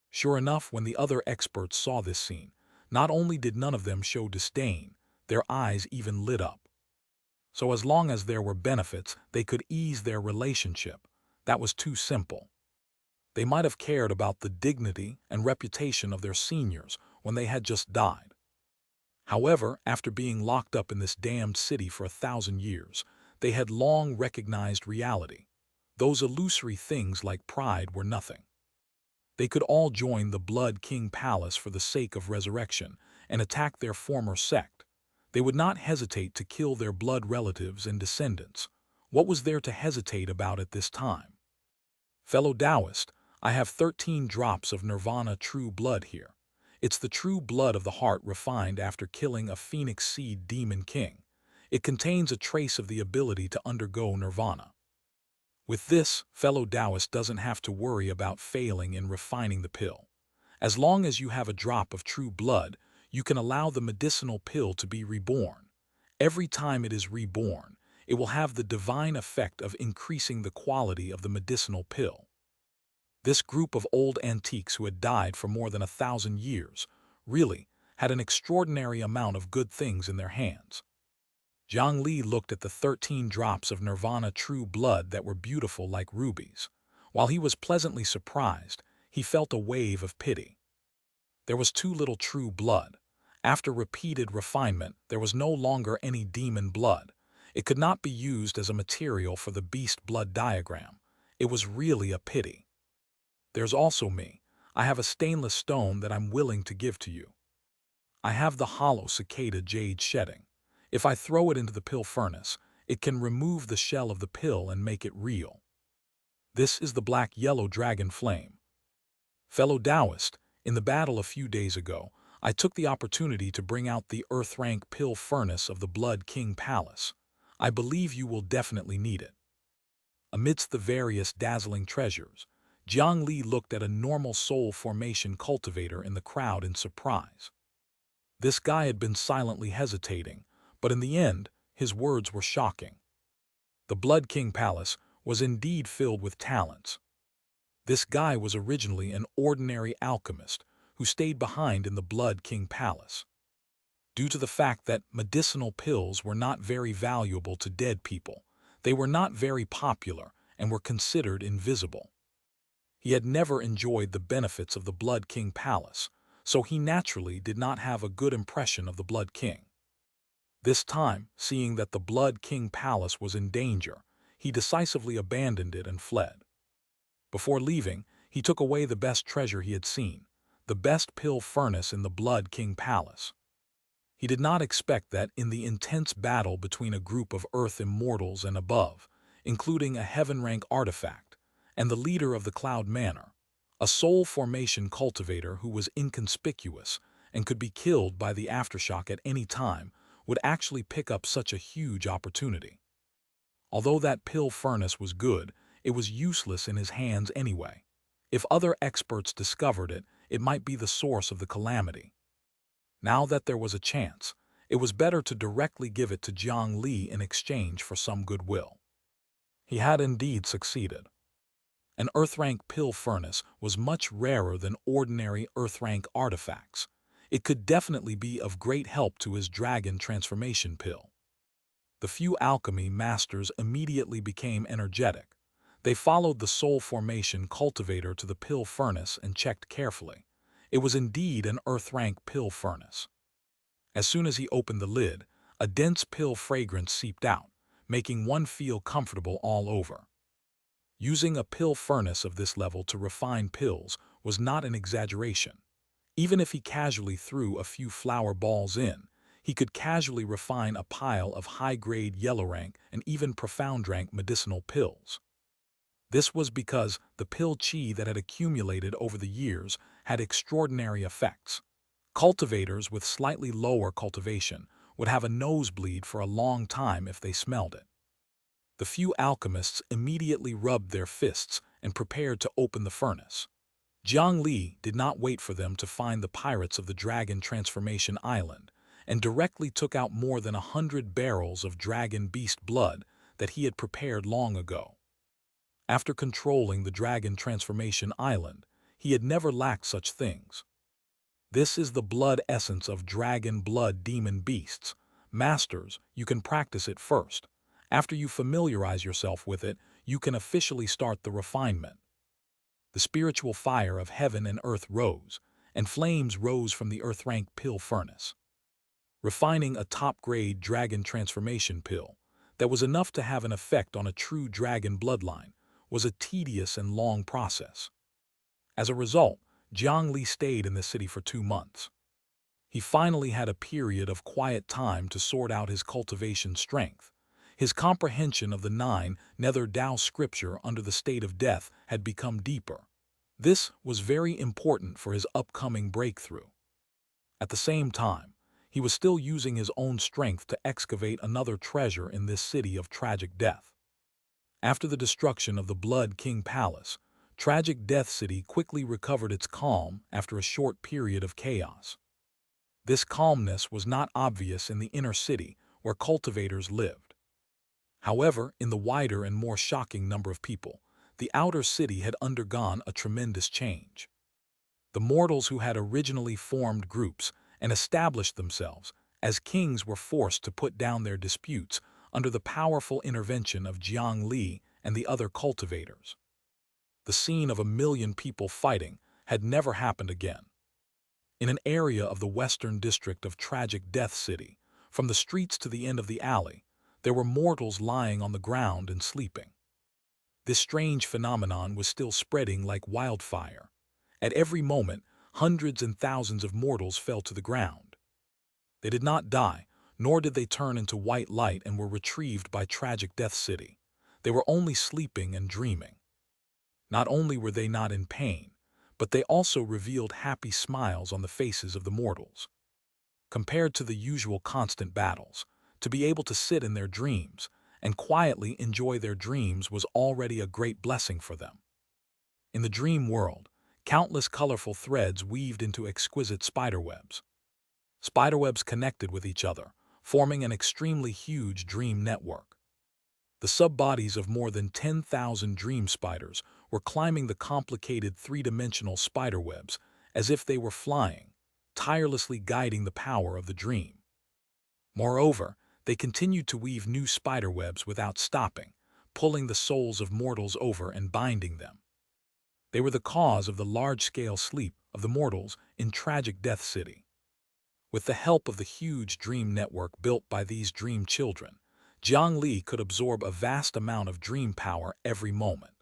Sure enough, when the other experts saw this scene, not only did none of them show disdain, their eyes even lit up. So as long as there were benefits, they could ease their relationship. That was too simple. They might have cared about the dignity and reputation of their seniors when they had just died. However, after being locked up in this damned city for 1,000 years, they had long recognized reality. Those illusory things like pride were nothing. They could all join the Blood King Palace for the sake of resurrection and attack their former sect. They would not hesitate to kill their blood relatives and descendants. What was there to hesitate about at this time? "Fellow Taoist, I have 13 drops of nirvana true blood here. It's the true blood of the heart refined after killing a phoenix seed demon king. It contains a trace of the ability to undergo nirvana. With this, fellow Taoist doesn't have to worry about failing in refining the pill. As long as you have a drop of true blood, you can allow the medicinal pill to be reborn. Every time it is reborn, it will have the divine effect of increasing the quality of the medicinal pill." This group of old antiques who had died for more than 1,000 years really had an extraordinary amount of good things in their hands. Jiang Li looked at the 13 drops of nirvana true blood that were beautiful like rubies. While he was pleasantly surprised, he felt a wave of pity. There was too little true blood. After repeated refinement, there was no longer any demon blood. It could not be used as a material for the beast blood diagram. It was really a pity. "There's also me. I have a stainless stone that I'm willing to give to you. I have the hollow cicada jade shedding. If I throw it into the pill furnace, it can remove the shell of the pill and make it real. This is the black-yellow dragon flame. Fellow Taoist, in the battle a few days ago, I took the opportunity to bring out the earth-rank pill furnace of the Blood King Palace. I believe you will definitely need it." Amidst the various dazzling treasures, Jiang Li looked at a normal soul formation cultivator in the crowd in surprise. This guy had been silently hesitating, but in the end, his words were shocking. The Blood King Palace was indeed filled with talents. This guy was originally an ordinary alchemist who stayed behind in the Blood King Palace. Due to the fact that medicinal pills were not very valuable to dead people, they were not very popular and were considered invisible. He had never enjoyed the benefits of the Blood King Palace, so he naturally did not have a good impression of the Blood King. This time, seeing that the Blood King Palace was in danger, he decisively abandoned it and fled. Before leaving, he took away the best treasure he had seen, the best pill furnace in the Blood King Palace. He did not expect that in the intense battle between a group of Earth immortals and above, including a heaven-rank artifact, and the leader of the Cloud Manor, a soul formation cultivator who was inconspicuous and could be killed by the aftershock at any time, would actually pick up such a huge opportunity. Although that pill furnace was good, it was useless in his hands anyway. If other experts discovered it, it might be the source of the calamity. Now that there was a chance, it was better to directly give it to Jiang Li in exchange for some goodwill. He had indeed succeeded. An Earth-rank pill furnace was much rarer than ordinary Earth-rank artifacts. It could definitely be of great help to his dragon transformation pill. The few alchemy masters immediately became energetic. They followed the soul formation cultivator to the pill furnace and checked carefully. It was indeed an Earth-rank pill furnace. As soon as he opened the lid, a dense pill fragrance seeped out, making one feel comfortable all over. Using a pill furnace of this level to refine pills was not an exaggeration. Even if he casually threw a few flower balls in, he could casually refine a pile of high-grade yellow rank and even profound rank medicinal pills. This was because the pill chi that had accumulated over the years had extraordinary effects. Cultivators with slightly lower cultivation would have a nosebleed for a long time if they smelled it. The few alchemists immediately rubbed their fists and prepared to open the furnace. Jiang Li did not wait for them to find the pirates of the Dragon Transformation Island and directly took out more than 100 barrels of dragon beast blood that he had prepared long ago. After controlling the Dragon Transformation Island, he had never lacked such things. This is the blood essence of dragon blood demon beasts. Masters, you can practice it first. After you familiarize yourself with it, you can officially start the refinement. The spiritual fire of heaven and earth rose, and flames rose from the earth-rank pill furnace. Refining a top-grade dragon transformation pill that was enough to have an effect on a true dragon bloodline was a tedious and long process. As a result, Jiang Li stayed in the city for 2 months. He finally had a period of quiet time to sort out his cultivation strength. His comprehension of the 9 Nether Dao scripture under the state of death had become deeper. This was very important for his upcoming breakthrough. At the same time, he was still using his own strength to excavate another treasure in this city of tragic death. After the destruction of the Blood King Palace, Tragic Death City quickly recovered its calm after a short period of chaos. This calmness was not obvious in the inner city where cultivators lived. However, in the wider and more shocking number of people, the outer city had undergone a tremendous change. The mortals who had originally formed groups and established themselves as kings were forced to put down their disputes under the powerful intervention of Jiang Li and the other cultivators. The scene of 1 million people fighting had never happened again. In an area of the western district of Tragic Death City, from the streets to the end of the alley, there were mortals lying on the ground and sleeping. This strange phenomenon was still spreading like wildfire. At every moment, hundreds and thousands of mortals fell to the ground. They did not die, nor did they turn into white light and were retrieved by Tragic Death City. They were only sleeping and dreaming. Not only were they not in pain, but they also revealed happy smiles on the faces of the mortals. Compared to the usual constant battles, to be able to sit in their dreams and quietly enjoy their dreams was already a great blessing for them. In the dream world, countless colorful threads weaved into exquisite spiderwebs. Spiderwebs connected with each other, forming an extremely huge dream network. The subbodies of more than 10,000 dream spiders were climbing the complicated three-dimensional spiderwebs as if they were flying, tirelessly guiding the power of the dream. Moreover, they continued to weave new spiderwebs without stopping, pulling the souls of mortals over and binding them. They were the cause of the large-scale sleep of the mortals in Tragic Death City. With the help of the huge dream network built by these dream children, Jiang Li could absorb a vast amount of dream power every moment.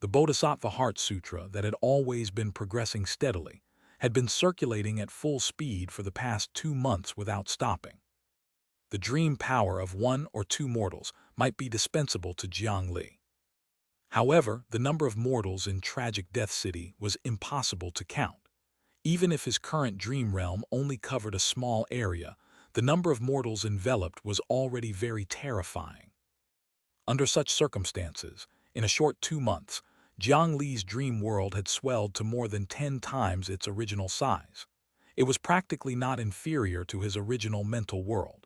The Bodhisattva Heart Sutra that had always been progressing steadily had been circulating at full speed for the past 2 months without stopping. The dream power of 1 or 2 mortals might be dispensable to Jiang Li. However, the number of mortals in Tragic Death City was impossible to count. Even if his current dream realm only covered a small area, the number of mortals enveloped was already very terrifying. Under such circumstances, in a short 2 months, Jiang Li's dream world had swelled to more than 10 times its original size. It was practically not inferior to his original mental world.